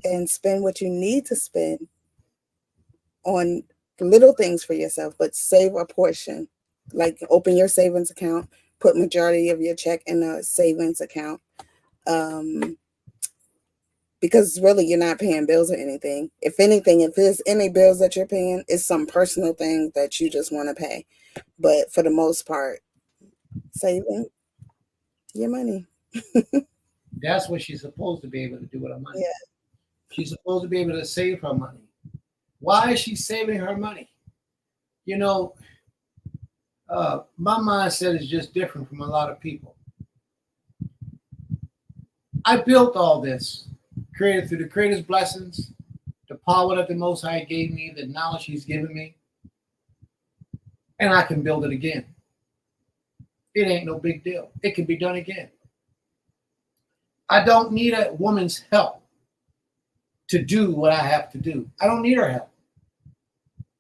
and spend what you need to spend on little things for yourself, but save a portion. Like open your savings account, put majority of your check in a savings account. Because really you're not paying bills or anything. If anything, if there's any bills that you're paying, it's some personal thing that you just want to pay. But for the most part, saving your money. That's what she's supposed to be able to do with her money. Yeah. She's supposed to be able to save her money. Why is she saving her money? My mindset is just different from a lot of people. I built all this, created through the Creator's blessings, the power that the Most High gave me, the knowledge He's given me. and I can build it again. It ain't no big deal. It can be done again. I don't need a woman's help to do what I have to do. I don't need her help.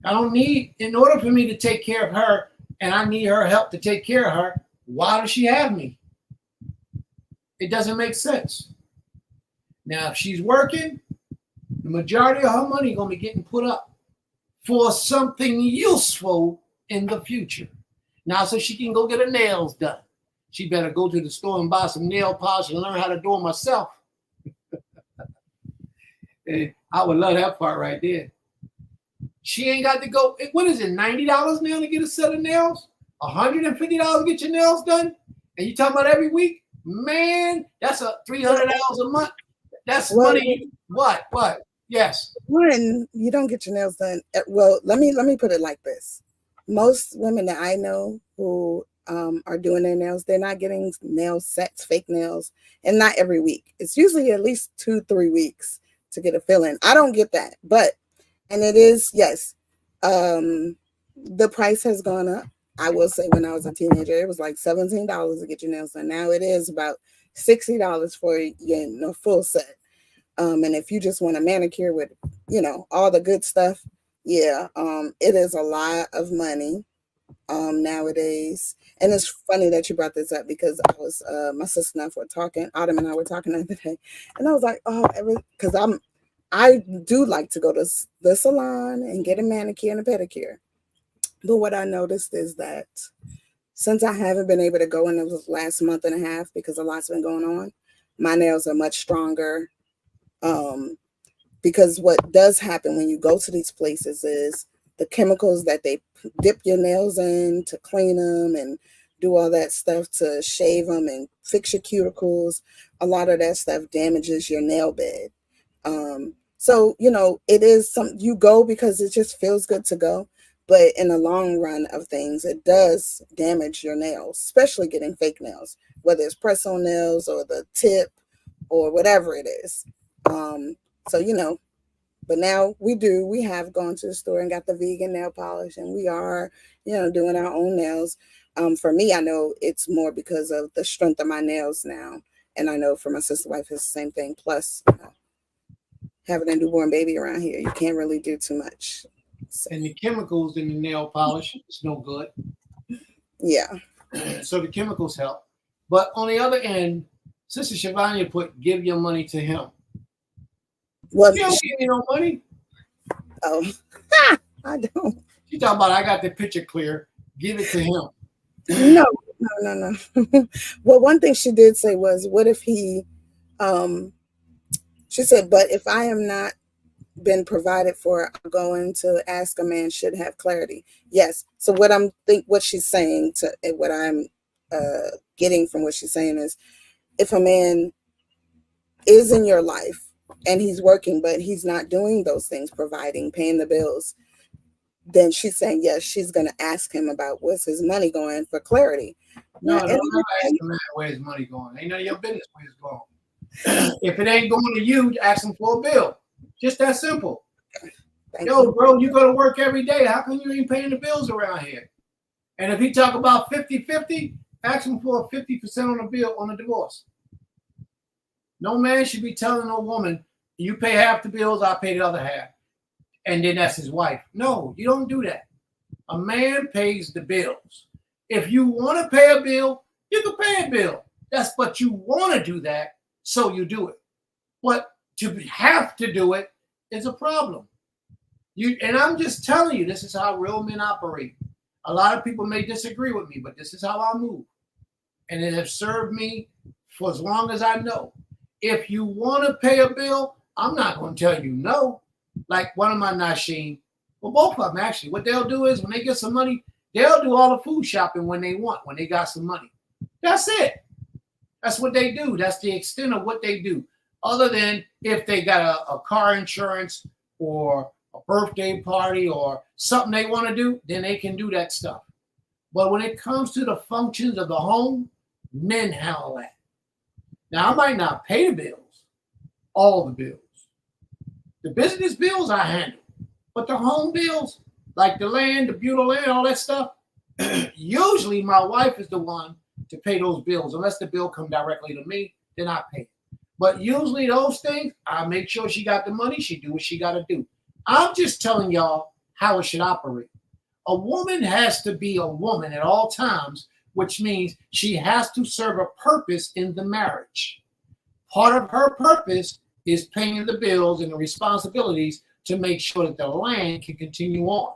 I don't need, in order for me to take care of her, and I need her help to take care of her, why does she have me? It doesn't make sense. Now, if she's working, the majority of her money is going to be getting put up for something useful in the future. Now, so she can go get her nails done. She better go to the store and buy some nail polish and learn how to do it myself. I would love that part right there. She ain't got to go. What is it, $90 now to get a set of nails? $150 to get your nails done? And you talking about every week? Man, that's a $300 a month. That's money. What? Yes. One, you don't get your nails done. Well, let me put it like this. Most women that I know who are doing their nails, they're not getting nail sets, fake nails, and not every week. It's usually at least 2-3 weeks to get a fill in. I don't get that, and it is, yes, the price has gone up. I will say when I was a teenager, it was like $17 to get your nails done. Now it is about $60 for your full set. And if you just want a manicure with, all the good stuff, it is a lot of money nowadays. And it's funny that you brought this up because I was, my sister and I were talking, Autumn and I were talking the other day, and I was like, because I do like to go to the salon and get a manicure and a pedicure. But what I noticed is that since I haven't been able to go in the last month and a half because a lot's been going on, my nails are much stronger. Because what does happen when you go to these places is the chemicals that they dip your nails in to clean them and do all that stuff to shave them and fix your cuticles. A lot of that stuff damages your nail bed. So, it is you go because it just feels good to go. But in the long run of things, it does damage your nails, especially getting fake nails, whether it's press-on nails or the tip or whatever it is. So, but now we have gone to the store and got the vegan nail polish, and we are, doing our own nails. For me, I know it's more because of the strength of my nails now. And I know for my sister's wife, it's the same thing. Plus, having a newborn baby around here, you can't really do too much. So. And the chemicals in the nail polish is no good. Yeah. So the chemicals help. But on the other end, Sister Shavanya put, give your money to him. Well, you don't give me no money. Oh, I don't. She talking about, I got the picture clear. Give it to him. No. Well, one thing she did say was, what if he, she said, but if I am not been provided for, I'm going to ask a man should have clarity. Yes. So what she's saying what I'm getting from what she's saying is, if a man is in your life and he's working, but he's not doing those things, providing, paying the bills, then she's saying, yes, she's going to ask him about where's his money going for clarity. No, don't ever ask the man where his money going. Ain't none of your business where it's going. If it ain't going to you, ask him for a bill. Just that simple. Yo, bro, you go to work every day. How come you ain't paying the bills around here? And if he talk about 50-50, ask him for a 50% on the bill on the divorce. No man should be telling no woman, you pay half the bills, I pay the other half. And then that's his wife. No, you don't do that. A man pays the bills. If you want to pay a bill, you can pay a bill. But you want to do that, so you do it. But to have to do it is a problem. And I'm just telling you, this is how real men operate. A lot of people may disagree with me, but this is how I move. And it has served me for as long as I know. If you want to pay a bill, I'm not going to tell you no. Like one of my Nasheen, well, both of them actually, what they'll do is when they get some money, they'll do all the food shopping when they want, when they got some money. That's it. That's what they do. That's the extent of what they do. Other than if they got a car insurance or a birthday party or something they want to do, then they can do that stuff. But when it comes to the functions of the home, men handle that. Now, I might not pay the bills, all the bills. The business bills I handle. But the home bills, like the land, the beautiful land, all that stuff, Usually my wife is the one to pay those bills. Unless the bill come directly to me, then I pay it. But usually those things, I make sure she got the money. She do what she got to do. I'm just telling y'all how it should operate. A woman has to be a woman at all times, which means she has to serve a purpose in the marriage. Part of her purpose is paying the bills and the responsibilities to make sure that the land can continue on.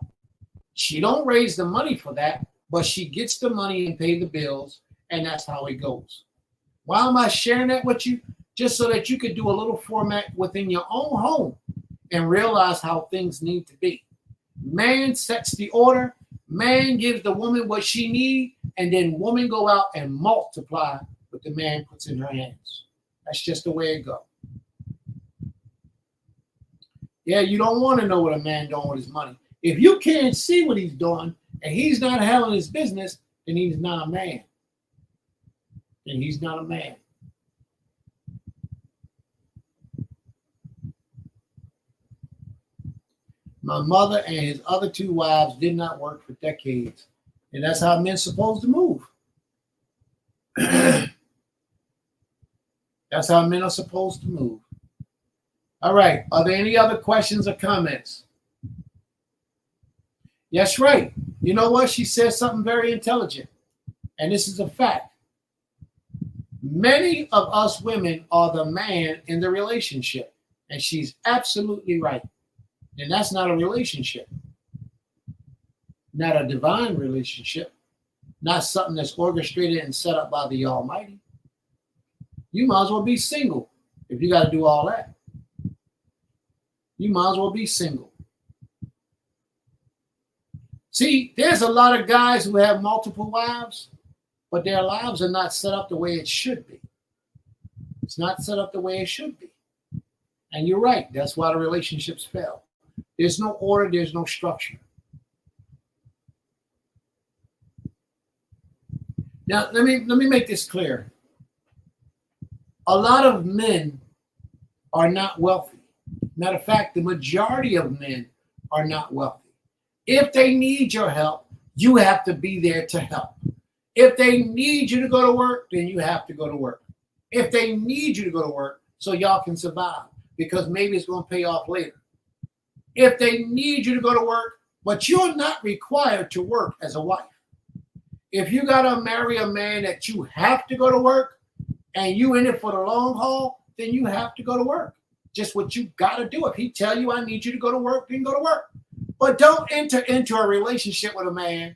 She don't raise the money for that, but she gets the money and pay the bills, and that's how it goes. Why am I sharing that with you? Just so that you could do a little format within your own home and realize how things need to be. Man sets the order, man gives the woman what she needs, and then woman go out and multiply what the man puts in her hands. That's just the way it goes. Yeah, you don't want to know what a man doing with his money. If you can't see what he's doing and he's not handling his business, then he's not a man. And he's not a man. My mother and his other two wives did not work for decades. And that's how men's supposed to move. That's how men are supposed to move. All right. Are there any other questions or comments? Yes, right. You know what? She said something very intelligent. And this is a fact. Many of us women are the man in the relationship. And she's absolutely right. And that's not a relationship. Not a divine relationship. Not something that's orchestrated and set up by the Almighty. You might as well be single if you got to do all that. You might as well be single. See, there's a lot of guys who have multiple wives, but their lives are not set up the way it should be. It's not set up the way it should be. And you're right. That's why the relationships fail. There's no order. There's no structure. Now, let me make this clear. A lot of men are not wealthy. Matter of fact, the majority of men are not wealthy. If they need your help, you have to be there to help. If they need you to go to work, then you have to go to work. If they need you to go to work so y'all can survive, because maybe it's going to pay off later. If they need you to go to work, but you're not required to work as a wife. If you got to marry a man that you have to go to work and you in it for the long haul, then you have to go to work. Just what you got to do. If he tell you I need you to go to work, then go to work. But don't enter into a relationship with a man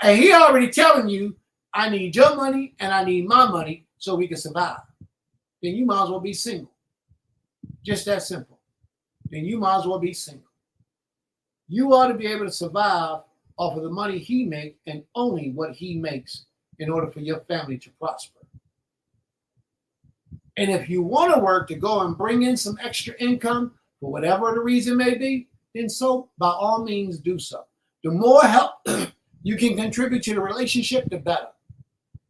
and he already telling you I need your money and I need my money so we can survive. Then you might as well be single. Just that simple. Then you might as well be single. You ought to be able to survive off of the money he makes and only what he makes in order for your family to prosper. And if you want to work to go and bring in some extra income for whatever the reason may be, then so by all means do so. The more help you can contribute to the relationship, the better.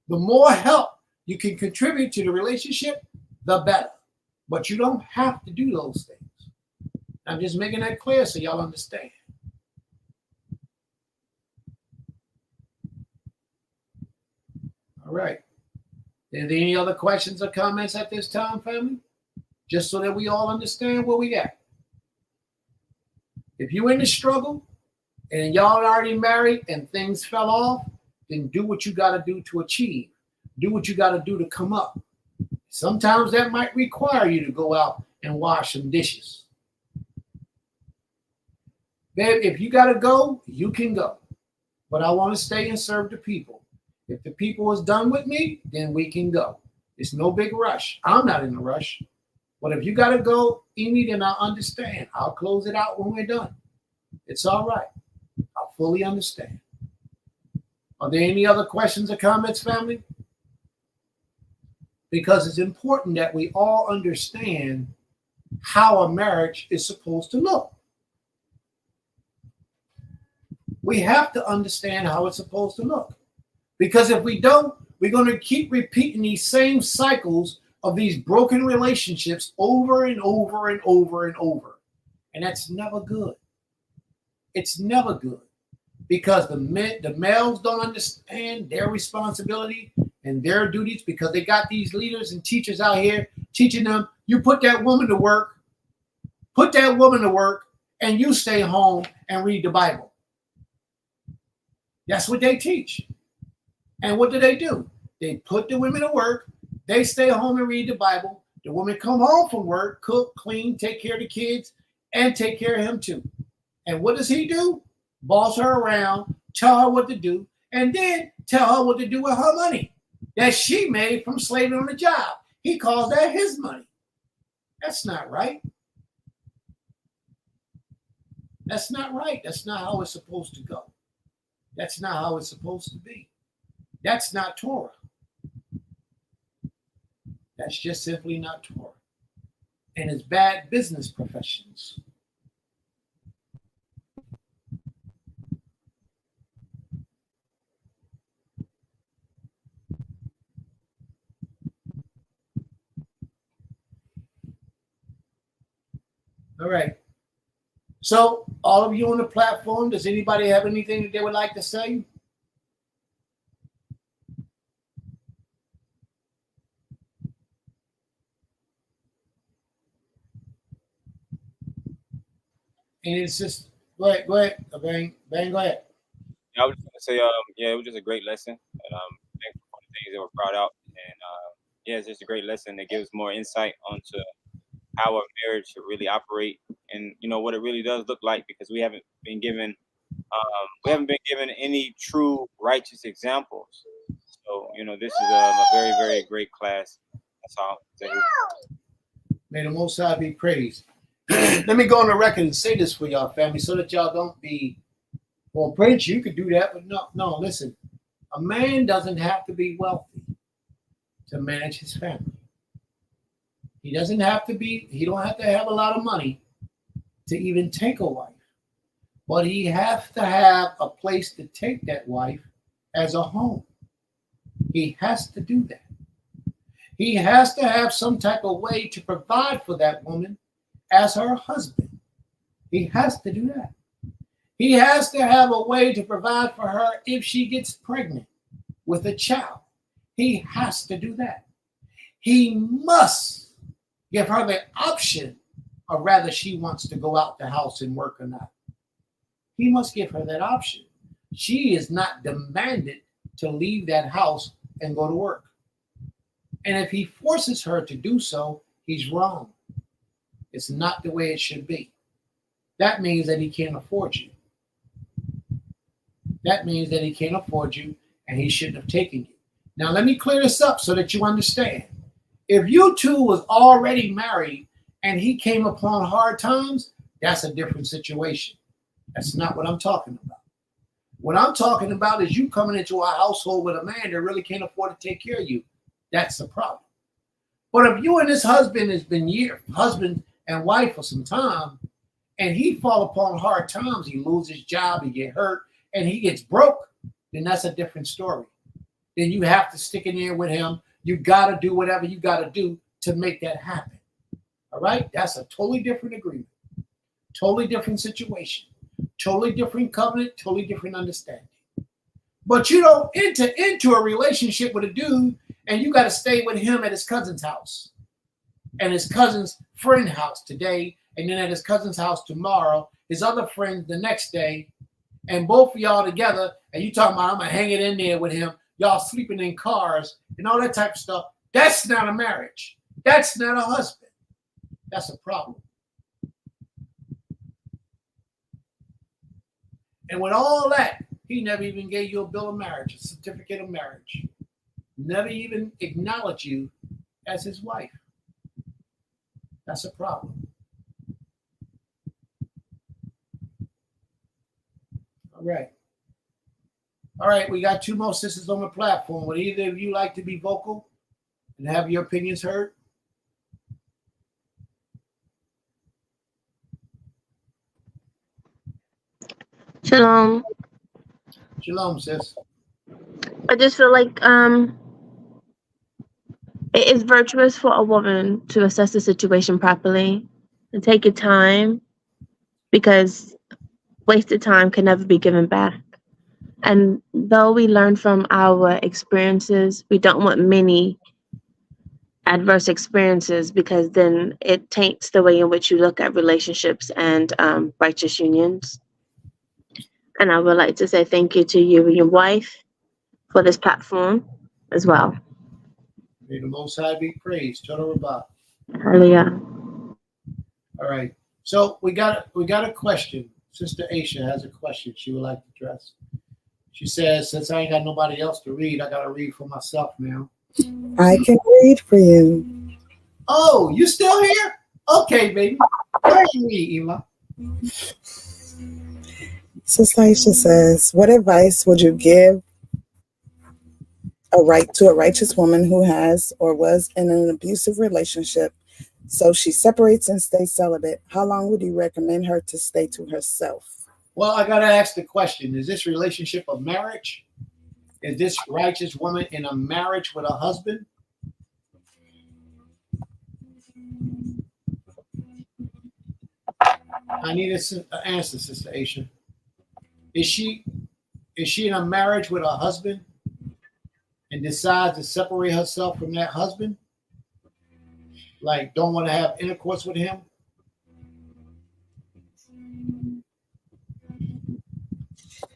The more help you can contribute to the relationship, the better. But you don't have to do those things. I'm just making that clear so y'all understand. All right. Are there any other questions or comments at this time, family? Just so that we all understand where we at. If you're in the struggle and y'all already married and things fell off, then do what you got to do to achieve. Do what you got to do to come up. Sometimes that might require you to go out and wash some dishes. Babe, if you got to go, you can go. But I want to stay and serve the people. If the people is done with me, then we can go. It's no big rush. I'm not in a rush. But if you got to go, Amy, then I understand. I'll close it out when we're done. It's all right. I fully understand. Are there any other questions or comments, family? Because it's important that we all understand how a marriage is supposed to look. We have to understand how it's supposed to look. Because if we don't, we're going to keep repeating these same cycles of these broken relationships over and over and over and over. And that's never good. It's never good. because the males don't understand their responsibility and their duties, because they got these leaders and teachers out here teaching them, you put that woman to work, and you stay home and read the Bible. That's what they teach. And what do? They put the women to work, they stay home and read the Bible. The woman come home from work, cook, clean, take care of the kids, and take care of him too. And what does he do? Boss her around, tell her what to do, and then tell her what to do with her money that she made from slaving on the job. He calls that his money. That's not right. That's not right. That's not how it's supposed to go. That's not how it's supposed to be. That's not Torah. That's just simply not Torah. And it's bad business professions. All right. So, all of you on the platform, does anybody have anything that they would like to say? And it's just, go ahead, Bang, go ahead. Yeah, I was just gonna say, yeah, it was just a great lesson, and thankful for the things that were brought out, and yeah, it's just a great lesson that gives more insight onto how a marriage should really operate, and what it really does look like, because we haven't been given any true righteous examples. So this is a very, very great class. That's all. May the Most High be praised. Let me go on the record and say this for y'all, family, so that y'all don't be, well, Prince, you could do that, but no, listen. A man doesn't have to be wealthy to manage his family. He don't have to have a lot of money to even take a wife. But he has to have a place to take that wife as a home. He has to do that. He has to have some type of way to provide for that woman as her husband. He has to do that. He has to have a way to provide for her if she gets pregnant with a child. He has to do that. He must give her the option of whether she wants to go out the house and work or not. He must give her that option. She is not demanded to leave that house and go to work. And if he forces her to do so, he's wrong. It's not the way it should be. That means that he can't afford you. That means that he can't afford you, and he shouldn't have taken you. Now, let me clear this up so that you understand. If you two was already married and he came upon hard times, that's a different situation. That's not what I'm talking about. What I'm talking about is you coming into a household with a man that really can't afford to take care of you. That's the problem. But if you and this husband has been husband and wife for some time, and he fall upon hard times, he loses his job, he get hurt, and he gets broke, then that's a different story. Then you have to stick in there with him. You got to do whatever you got to do to make that happen. All right? That's a totally different agreement. Totally different situation. Totally different covenant. Totally different understanding. But you don't enter into a relationship with a dude and you got to stay with him at his cousin's house and his cousin's friend house today, and then at his cousin's house tomorrow, his other friend the next day, and both of y'all together, and you talking about I'm going to hang it in there with him, y'all sleeping in cars and all that type of stuff. That's not a marriage. That's not a husband. That's a problem. And with all that, he never even gave you a bill of marriage, a certificate of marriage. Never even acknowledged you as his wife. That's a problem. All right, we got two more sisters on the platform. Would either of you like to be vocal and have your opinions heard? Shalom. Shalom, sis. I just feel like it is virtuous for a woman to assess the situation properly and take your time, because wasted time can never be given back. And though we learn from our experiences, we don't want many adverse experiences, because then it taints the way in which you look at relationships and righteous unions. And I would like to say thank you to you and your wife for this platform as well. May the Most High be praised. Total Rabbah. Hallelujah. All right. So we got a question. Sister Aisha has a question she would like to address. She says, since I ain't got nobody else to read, I gotta read for myself now. I can read for you. Oh, you still here? Okay, baby. Go ahead and read, Ema. Sister Aisha says, what advice would you give to a righteous woman who has or was in an abusive relationship, so she separates and stays celibate? How long would you recommend her to stay to herself? Well, I gotta ask the question: is this relationship a marriage? Is this righteous woman in a marriage with a husband? I need an answer, Sister Aisha. Is she in a marriage with a husband and decides to separate herself from that husband? Like, don't want to have intercourse with him?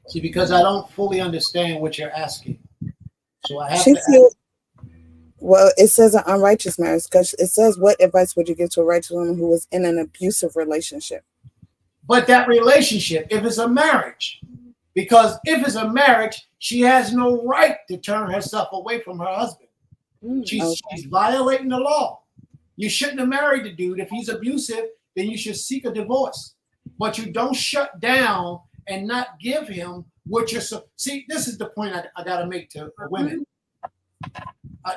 See, because I don't fully understand what you're asking. So I have to ask. Well, it says an unrighteous marriage, because it says, what advice would you give to a righteous woman who was in an abusive relationship? But that relationship, if it's a marriage, because if it's a marriage, she has no right to turn herself away from her husband. She's violating the law. You shouldn't have married the dude. If he's abusive, then you should seek a divorce. But you don't shut down and not give him what you're see. This is the point I got to make to women.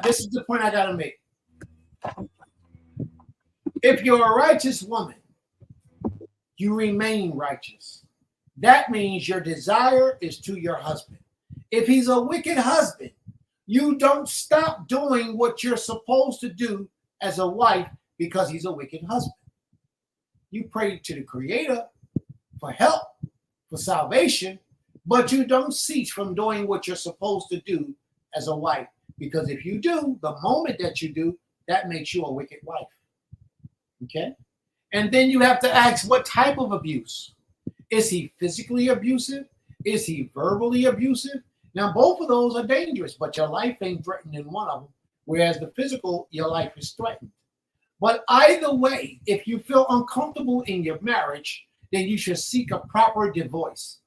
This is the point I got to make. If you're a righteous woman, you remain righteous. That means your desire is to your husband. If he's a wicked husband, you don't stop doing what you're supposed to do as a wife because he's a wicked husband. You pray to the Creator for help, for salvation, but you don't cease from doing what you're supposed to do as a wife. Because if you do, the moment that you do, that makes you a wicked wife. Okay? And then you have to ask, what type of abuse? Is he physically abusive? Is he verbally abusive? Now, both of those are dangerous, but your life ain't threatened in one of them, whereas the physical, your life is threatened. But either way, if you feel uncomfortable in your marriage, then you should seek a proper divorce.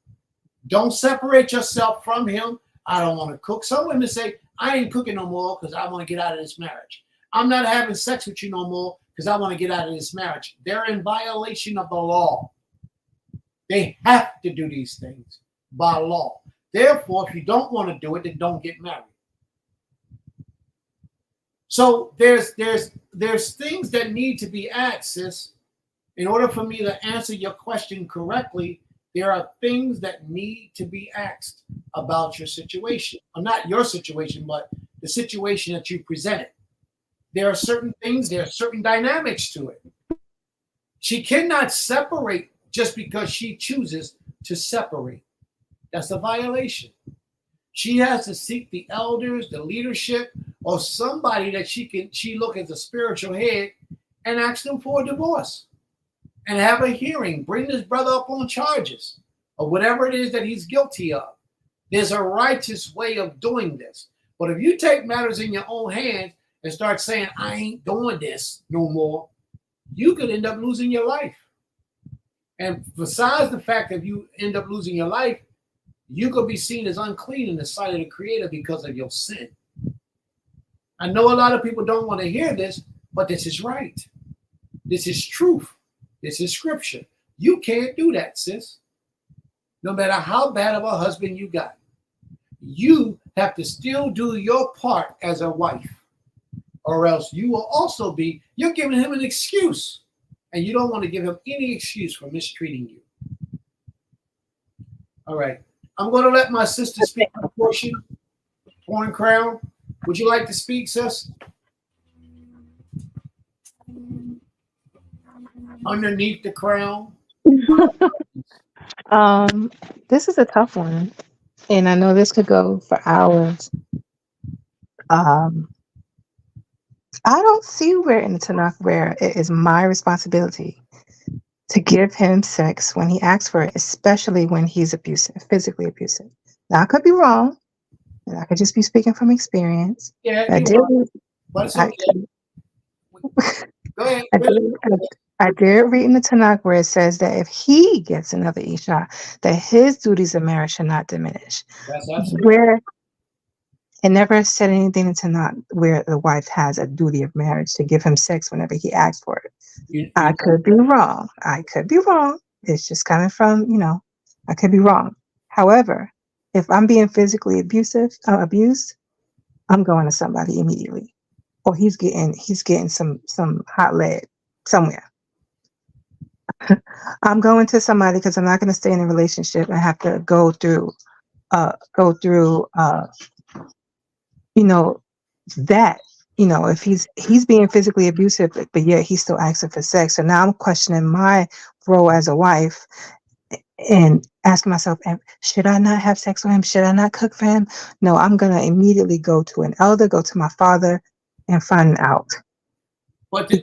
Don't separate yourself from him. I don't want to cook. Some women say, I ain't cooking no more because I want to get out of this marriage. I'm not having sex with you no more because I want to get out of this marriage. They're in violation of the law. They have to do these things by law. Therefore, if you don't want to do it, then don't get married. So there's things that need to be asked, sis. In order for me to answer your question correctly, there are things that need to be asked about your situation. Or not your situation, but the situation that you presented. There are certain things, there are certain dynamics to it. She cannot separate just because she chooses to separate. That's a violation. She has to seek the elders, the leadership, or somebody that she look as a spiritual head and ask them for a divorce. And have a hearing. Bring this brother up on charges or whatever it is that he's guilty of. There's a righteous way of doing this. But if you take matters in your own hands and start saying, I ain't doing this no more, you could end up losing your life. And besides the fact that you end up losing your life, you could be seen as unclean in the sight of the Creator because of your sin. I know a lot of people don't want to hear this, but this is right. This is truth. This is scripture. You can't do that, sis. No matter how bad of a husband you got, you have to still do your part as a wife, or else you will also you're giving him an excuse, and you don't want to give him any excuse for mistreating you. All right. I'm going to let my sister speak her portion. Torn Crown, would you like to speak, sis? Underneath the crown. This is a tough one. and I know this could go for hours. I don't see where in the Tanakh where it is my responsibility to give him sex when he asks for it, especially when he's abusive, physically abusive. Now, I could be wrong, and I could just be speaking from experience. Yeah, I you did, are, but it's I, okay. Go ahead. I did, I did read in the Tanakh where it says that if he gets another Isha, that his duties of marriage should not diminish. That's absolutely Where it never said anything in Tanakh where the wife has a duty of marriage to give him sex whenever he asks for it. I could be wrong. I could be wrong. It's just coming from, I could be wrong. However, if I'm being physically abused, I'm going to somebody immediately. Or he's getting some hot lead somewhere. I'm going to somebody because I'm not going to stay in a relationship and have to go through that, if he's being physically abusive, but yet he's still asking for sex. So now I'm questioning my role as a wife and asking myself, should I not have sex with him? Should I not cook for him? No, I'm going to immediately go to an elder, go to my father and find out. But the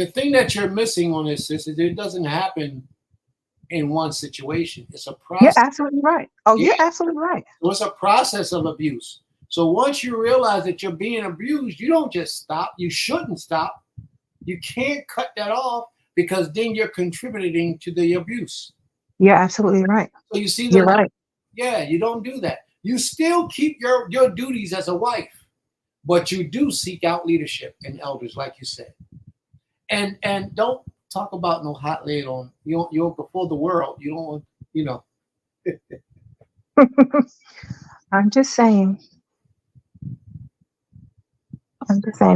thing that you're missing on this is it doesn't happen in one situation. It's a process. You're absolutely right. Oh, yeah. You're absolutely right. So it's a process of abuse. So once you realize that you're being abused, you don't just stop. You shouldn't stop. You can't cut that off because then you're contributing to the abuse. You're absolutely right. So you see, you're right. Yeah, you don't do that. You still keep your duties as a wife, but you do seek out leadership and elders, like you said. And don't talk about no hot lead on you're before the world. You don't want. I'm just saying.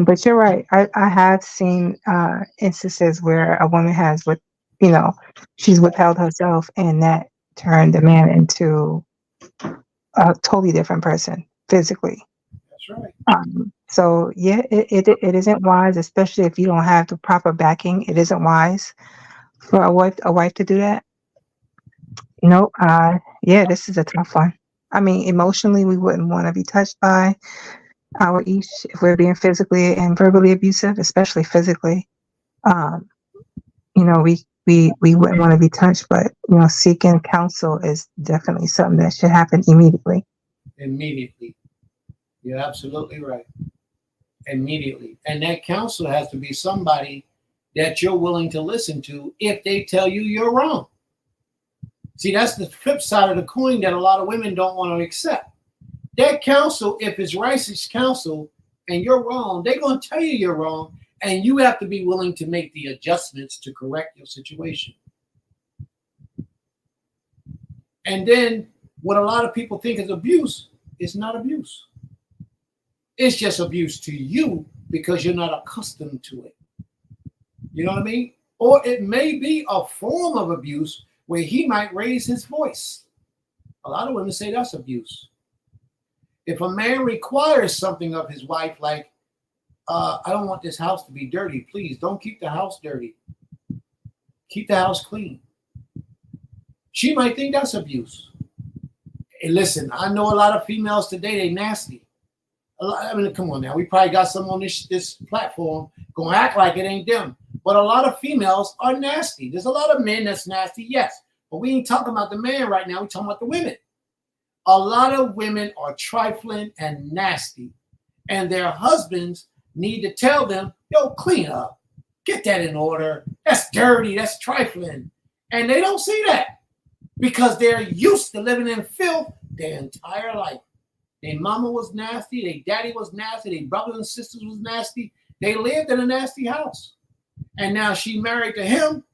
But you're right. I have seen instances where a woman has she's withheld herself, and that turned the man into a totally different person physically. That's right. So yeah, it isn't wise, especially if you don't have the proper backing. It isn't wise for a wife to do that. Yeah, this is a tough one. I mean, emotionally, we wouldn't want to be touched by our each if we're being physically and verbally abusive, especially physically. We wouldn't want to be touched, but seeking counsel is definitely something that should happen immediately. Immediately. You're absolutely right. Immediately. And that counsel has to be somebody that you're willing to listen to if they tell you you're wrong. See, that's the flip side of the coin that a lot of women don't want to accept. That counsel, if it's righteous counsel and you're wrong, they're going to tell you you're wrong, and you have to be willing to make the adjustments to correct your situation. And then what a lot of people think is abuse is not abuse. It's just abuse to you because you're not accustomed to it. You know what I mean? Or it may be a form of abuse where he might raise his voice. A lot of women say that's abuse. If a man requires something of his wife, like, I don't want this house to be dirty. Please don't keep the house dirty. Keep the house clean. She might think that's abuse. Hey, listen, I know a lot of females today, they nasty. Come on now. We probably got some on this platform going to act like it ain't them. But a lot of females are nasty. There's a lot of men that's nasty, yes. But we ain't talking about the man right now. We're talking about the women. A lot of women are trifling and nasty. And their husbands need to tell them, yo, clean up. Get that in order. That's dirty. That's trifling. And they don't see that because they're used to living in filth their entire life. Their mama was nasty. Their daddy was nasty. Their brothers and sisters was nasty. They lived in a nasty house. And now she married to him.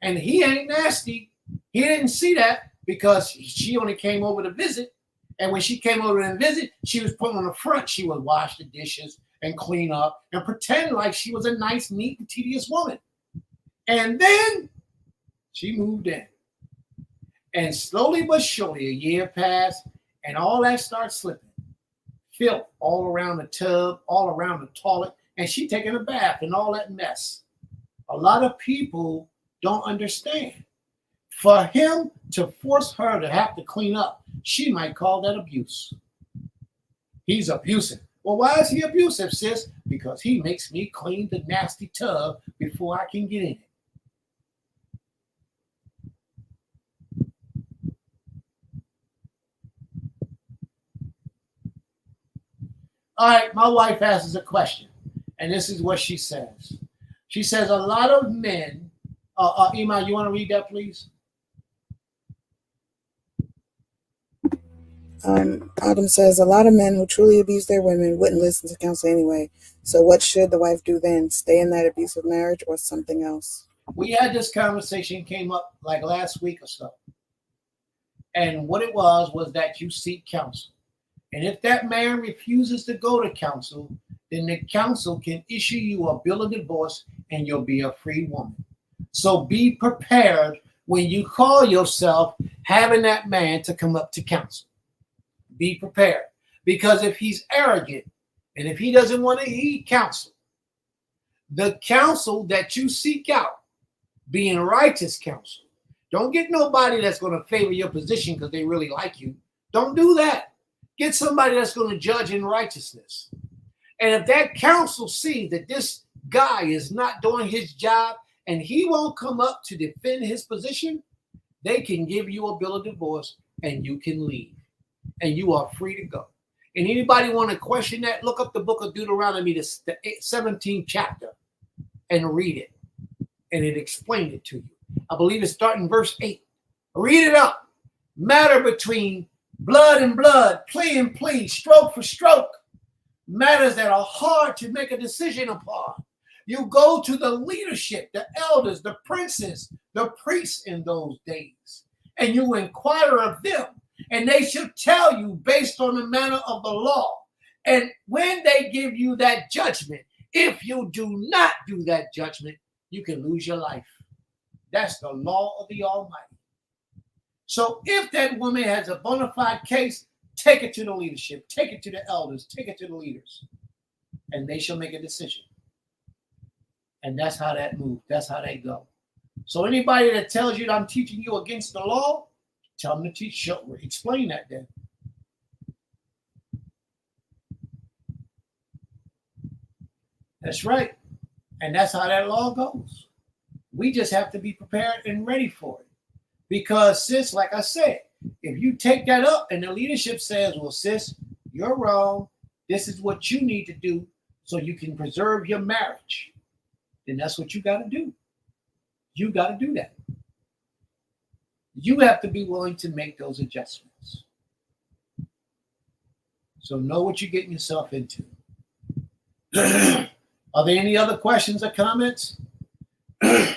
And he ain't nasty. He didn't see that because she only came over to visit. And when she came over to visit, she was put on the front. She would wash the dishes and clean up and pretend like she was a nice, neat, and tedious woman. And then she moved in. And slowly but surely, a year passed, and all that starts slipping. Filth all around the tub, all around the toilet, and she taking a bath and all that mess. A lot of people don't understand. For him to force her to have to clean up, she might call that abuse. He's abusive. Well, why is he abusive, sis? Because he makes me clean the nasty tub before I can get in it. All right, my wife asks a question, and this is what she says. She says a lot of men, Iman, you want to read that, please? Adam says a lot of men who truly abuse their women wouldn't listen to counsel anyway. So what should the wife do then? Stay in that abusive marriage or something else? We had this conversation, came up like last week or so. And what it was that you seek counsel. And if that man refuses to go to counsel, then the counsel can issue you a bill of divorce and you'll be a free woman. So be prepared when you call yourself having that man to come up to counsel. Be prepared. Because if he's arrogant and if he doesn't want to heed counsel, the counsel that you seek out, being righteous counsel, don't get nobody that's going to favor your position because they really like you. Don't do that. Get somebody that's going to judge in righteousness. And if that counsel sees that this guy is not doing his job and he won't come up to defend his position, they can give you a bill of divorce and you can leave. And you are free to go. And anybody want to question that, look up the book of Deuteronomy, the 17th chapter, and read it. And it explained it to you. I believe it's starting verse 8. Read it up. Matter between blood and blood, plea and plea, stroke for stroke. Matters that are hard to make a decision upon. You go to the leadership, the elders, the princes, the priests in those days, and you inquire of them, and they should tell you based on the manner of the law. And when they give you that judgment, if you do not do that judgment, you can lose your life. That's the law of the Almighty. So if that woman has a bona fide case, take it to the leadership, take it to the elders, take it to the leaders, and they shall make a decision. And that's how that moves. That's how they go. So anybody that tells you that I'm teaching you against the law, tell them to teach, explain that then. That's right. And that's how that law goes. We just have to be prepared and ready for it. Because, sis, like I said, if you take that up and the leadership says, well, sis, you're wrong. This is what you need to do so you can preserve your marriage. Then that's what you got to do. You got to do that. You have to be willing to make those adjustments. So know what you're getting yourself into. Are there any other questions or comments?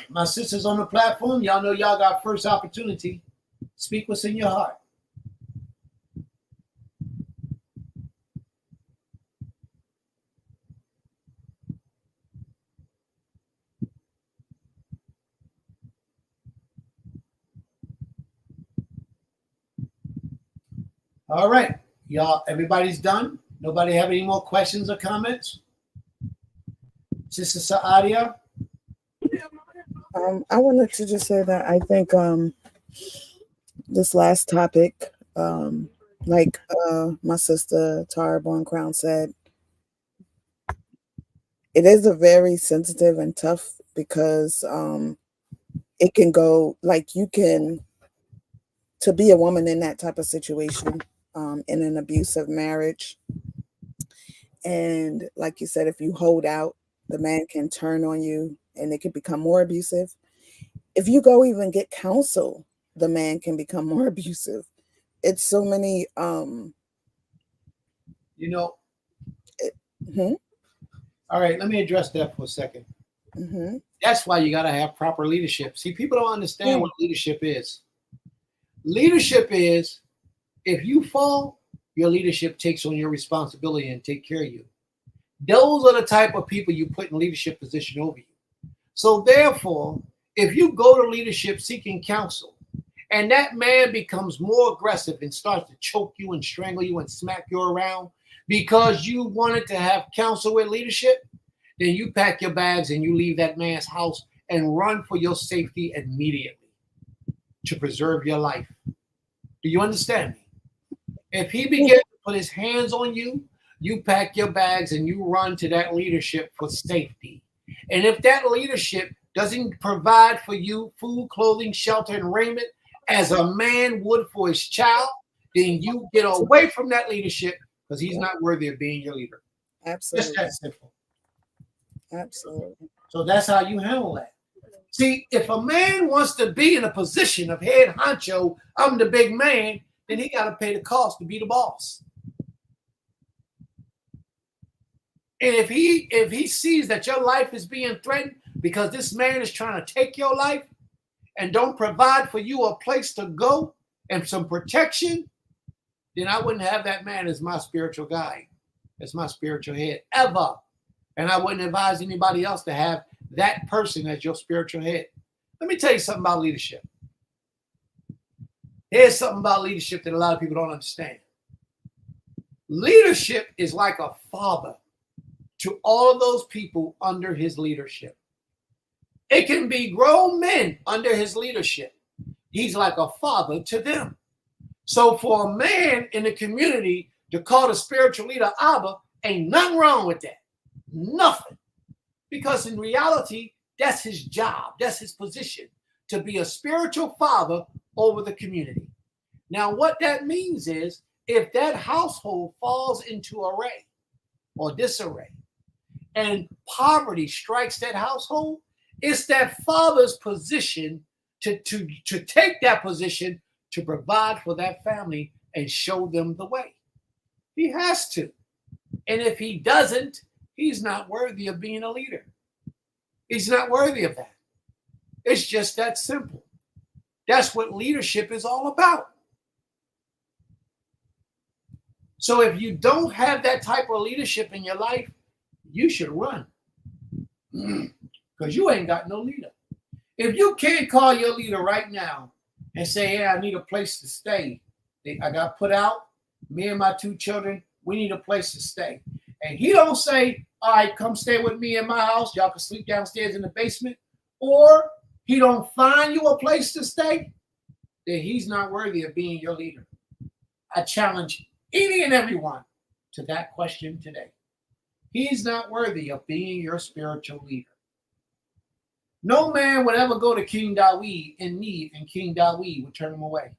My sisters on the platform, y'all know y'all got first opportunity. Speak what's in your heart. All right, y'all, everybody's done? Nobody have any more questions or comments? Sister Saadia? I wanted to just say that I think this last topic, like my sister Tara Born Crown said, it is a very sensitive and tough because it can go like you can, to be a woman in that type of situation, in an abusive marriage. And like you said, if you hold out, the man can turn on you and it can become more abusive. If you go even get counsel, the man can become more abusive. It's so many, you know. All right, let me address that for a second. That's why you got to have proper leadership. See, people don't understand what leadership is. Leadership is, if you fall, your leadership takes on your responsibility and take care of you. Those are the type of people you put in leadership position over you. So therefore, if you go to leadership seeking counsel and that man becomes more aggressive and starts to choke you and strangle you and smack you around because you wanted to have counsel with leadership, then you pack your bags and you leave that man's house and run for your safety immediately. to preserve your life. Do you understand me? If he begins to put his hands on you, you pack your bags and you run to that leadership for safety. And if that leadership doesn't provide for you food, clothing, shelter, and raiment as a man would for his child, then you get away from that leadership because he's not worthy of being your leader. Absolutely. Just that simple. Absolutely. So that's how you handle that. See, if a man wants to be in a position of head honcho, I'm the big man, then he got to pay the cost to be the boss. And if he sees that your life is being threatened because this man is trying to take your life and don't provide for you a place to go and some protection, then I wouldn't have that man as my spiritual guide, as my spiritual head, ever. And I wouldn't advise anybody else to have that person as your spiritual head. Let me tell you something about leadership. Here's something about leadership that a lot of people don't understand. Leadership is like a father to all of those people under his leadership. It can be grown men under his leadership. He's like a father to them. So for a man in the community to call the spiritual leader Abba, ain't nothing wrong with that. Nothing. Because in reality, that's his job. That's his position, to be a spiritual father over the community. Now, what that means is if that household falls into array or disarray and poverty strikes that household, it's that father's position to take that position to provide for that family and show them the way. He has to. And if he doesn't, he's not worthy of being a leader. He's not worthy of that. It's just that simple. That's what leadership is all about. So if you don't have that type of leadership in your life, you should run. Because you ain't got no leader. If you can't call your leader right now and say, hey, I need a place to stay. I got put out, me and my 2 children, we need a place to stay. And he don't say, all right, come stay with me in my house. Y'all can sleep downstairs in the basement. Or he don't find you a place to stay, then he's not worthy of being your leader. I challenge any and everyone to that question today. He's not worthy of being your spiritual leader. No man would ever go to King Dawid in need, and King Dawid would turn him away.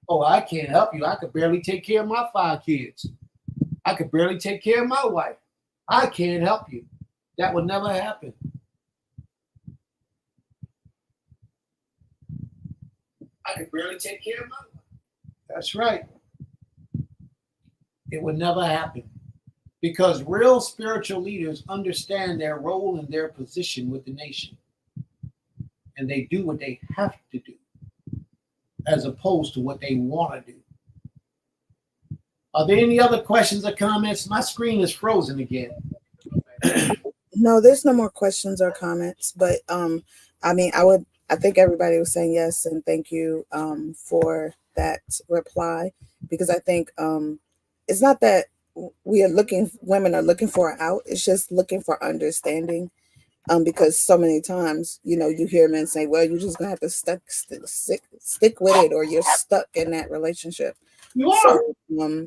Oh, I can't help you. I could barely take care of my 5 kids. I could barely take care of my wife. I can't help you. That would never happen. I could barely take care of my wife. That's right. It would never happen. Because real spiritual leaders understand their role and their position with the nation. And they do what they have to do, as opposed to what they want to do. Are there any other questions or comments? My screen is frozen again. No, there's no more questions or comments, but I think everybody was saying yes and thank you for that reply, because I think it's not that women are looking for an out, it's just looking for understanding. Because so many times, you hear men say, well, you're just gonna have to stick with it, or you're stuck in that relationship. You are. So,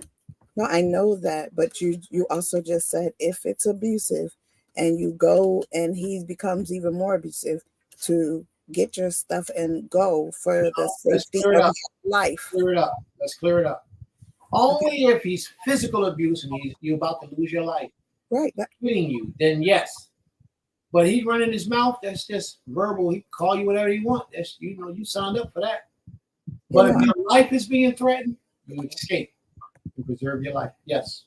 no, I know that, but you also just said if it's abusive and you go and he becomes even more abusive, to get your stuff and go for the safety of your life. Clear it up. Let's clear it up. Only if he's physical abuse and you're about to lose your life, right? Hitting you, then yes. But he's running his mouth. That's just verbal. He can call you whatever he wants. That's you signed up for that. But if your life is being threatened, you escape. You preserve your life. Yes.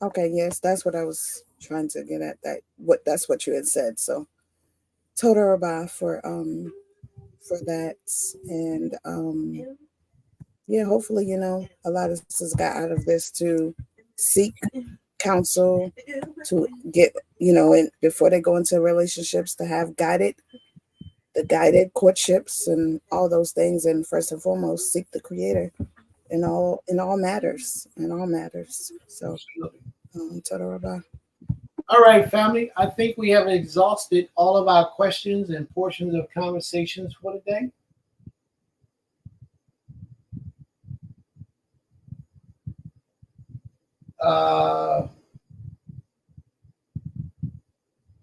Okay. Yes, that's what I was trying to get at. That's what you had said. So, Toda Rabah for that, and yeah, hopefully a lot of sisters got out of this to seek counsel, to get and before they go into relationships, to have guided courtships and all those things, and first and foremost seek the Creator in all matters. So Toda Rabah. All right, family. I think we have exhausted all of our questions and portions of conversations for today.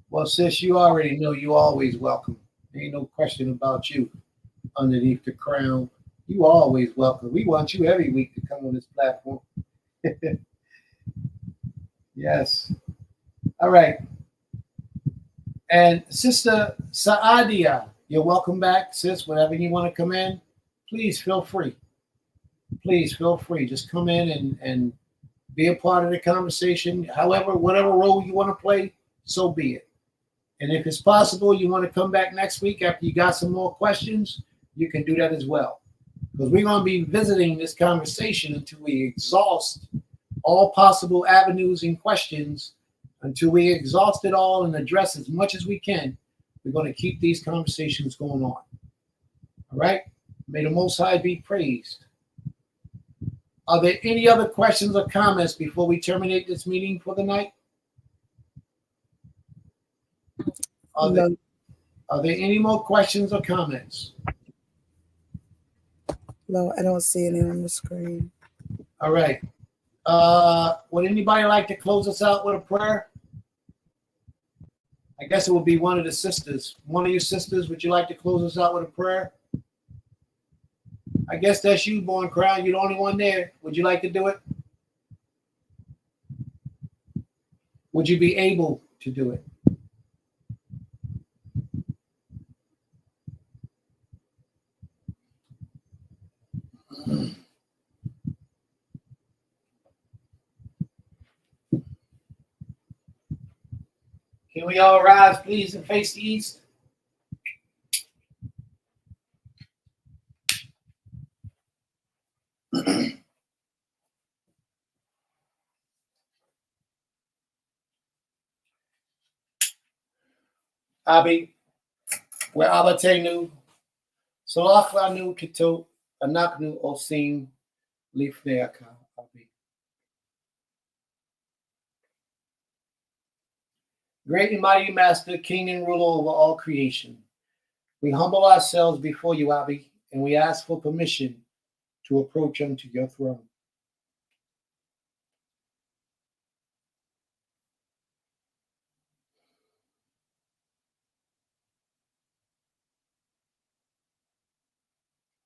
Well, sis, you already know you always welcome. Ain't no question about you underneath the crown. You always welcome. We want you every week to come on this platform. Yes. All right. And Sister Saadia, you're welcome back, sis. Whenever you want to come in, please feel free. Please feel free. Just come in and be a part of the conversation. However, whatever role you want to play, so be it. And if it's possible, you want to come back next week after you got some more questions, you can do that as well. Because we're going to be visiting this conversation until we exhaust all possible avenues and questions, until we exhaust it all and address as much as we can. We're going to keep these conversations going on. All right? May the Most High be praised. Are there any other questions or comments before we terminate this meeting for the night? Are there any more questions or comments? No, I don't see any on the screen. All right. Would anybody like to close us out with a prayer? I guess it would be one of the sisters. One of your sisters, would you like to close us out with a prayer? I guess that's you, Born Crown. You're the only one there. Would you like to do it? Would you be able to do it? Can we all rise, please, and face the east? Abi, where Abatenu, Salafanu Kito, Anaknu Osim, Lifneaka, Abi. Great and mighty Master, King and ruler over all creation, we humble ourselves before you, Abi, and we ask for permission to approach unto your throne.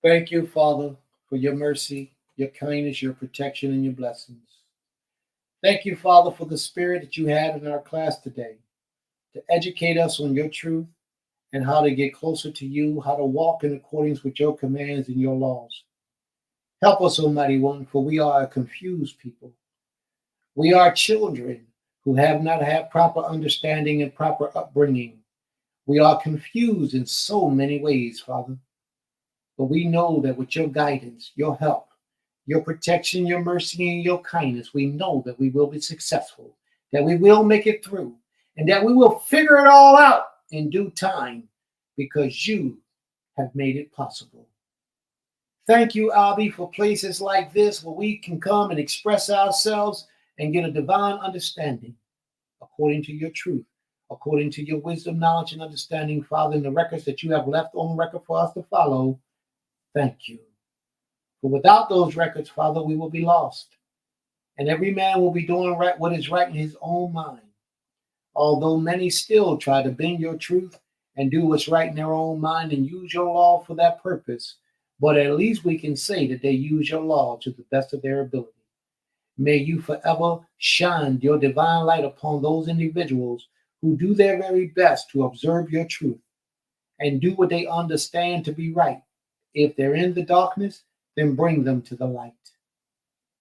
Thank you, Father, for your mercy, your kindness, your protection, and your blessings. Thank you, Father, for the spirit that you had in our class today to educate us on your truth and how to get closer to you, how to walk in accordance with your commands and your laws. Help us, Almighty One, for we are a confused people. We are children who have not had proper understanding and proper upbringing. We are confused in so many ways, Father. But we know that with your guidance, your help, your protection, your mercy, and your kindness, we know that we will be successful, that we will make it through, and that we will figure it all out in due time because you have made it possible. Thank you, Abi, for places like this where we can come and express ourselves and get a divine understanding according to your truth, according to your wisdom, knowledge, and understanding, Father, in the records that you have left on record for us to follow. Thank you. For without those records, Father, we will be lost. And every man will be doing right what is right in his own mind. Although many still try to bend your truth and do what's right in their own mind and use your law for that purpose, but at least we can say that they use your law to the best of their ability. May you forever shine your divine light upon those individuals who do their very best to observe your truth and do what they understand to be right. If they're in the darkness, then bring them to the light.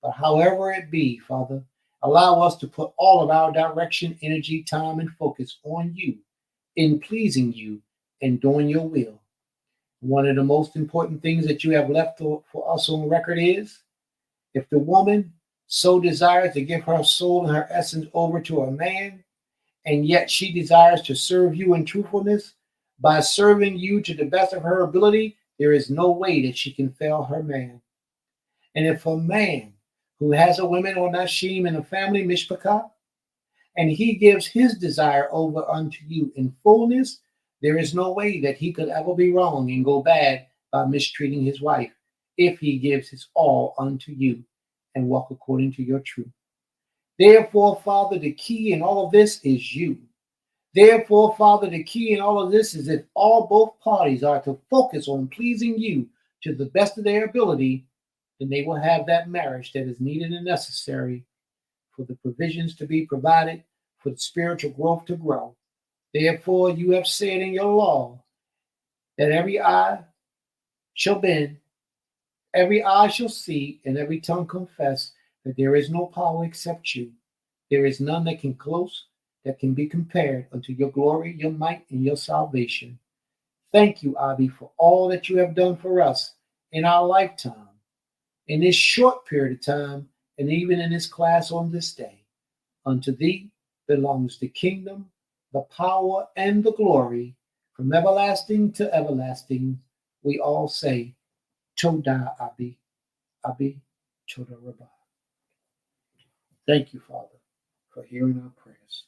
But however it be, Father, allow us to put all of our direction, energy, time, and focus on you, in pleasing you and doing your will. One of the most important things that you have left for us on record is, if the woman so desires to give her soul and her essence over to a man, and yet she desires to serve you in truthfulness, by serving you to the best of her ability, there is no way that she can fail her man. And if a man who has a woman or Nashim in a family, Mishpachah, and he gives his desire over unto you in fullness, there is no way that he could ever be wrong and go bad by mistreating his wife if he gives his all unto you and walk according to your truth. Therefore, Father, the key in all of this is you. Therefore, Father, the key in all of this is if both parties are to focus on pleasing you to the best of their ability, then they will have that marriage that is needed and necessary for the provisions to be provided, for the spiritual growth to grow. Therefore, you have said in your law that every eye shall bend, every eye shall see, and every tongue confess that there is no power except you. There is none that can close, that can be compared unto your glory, your might, and your salvation. Thank you, Abby, for all that you have done for us in our lifetime, in this short period of time, and even in this class on this day. Unto thee belongs the kingdom, the power, and the glory, from everlasting to everlasting. We all say, Toda Abi, Abi, Toda Rabbi. Thank you, Father, for hearing our prayers.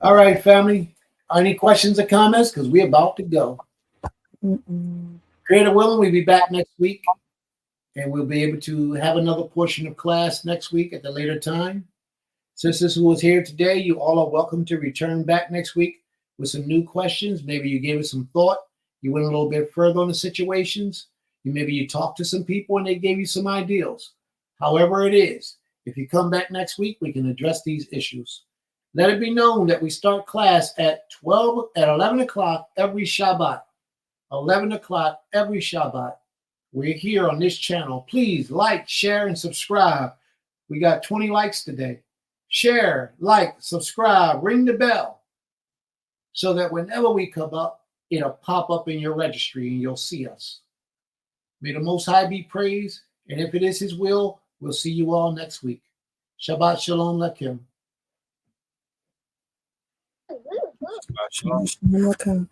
All right, family. Any questions or comments? Because we're about to go. Creator willing, we'll be back next week, and we'll be able to have another portion of class next week at the later time. Sisters who was here today, you all are welcome to return back next week with some new questions. Maybe you gave us some thought. You went a little bit further on the situations. Maybe you talked to some people and they gave you some ideals. However it is, if you come back next week, we can address these issues. Let it be known that we start class at 11 o'clock every Shabbat. 11 o'clock every Shabbat. We're here on this channel. Please like, share, and subscribe. We got 20 likes today. Share, like, subscribe, ring the bell so that whenever we come up, it'll pop up in your registry and you'll see us. May the Most High be praised, and if it is His will, we'll see you all next week. Shabbat Shalom Lakim. Shalom.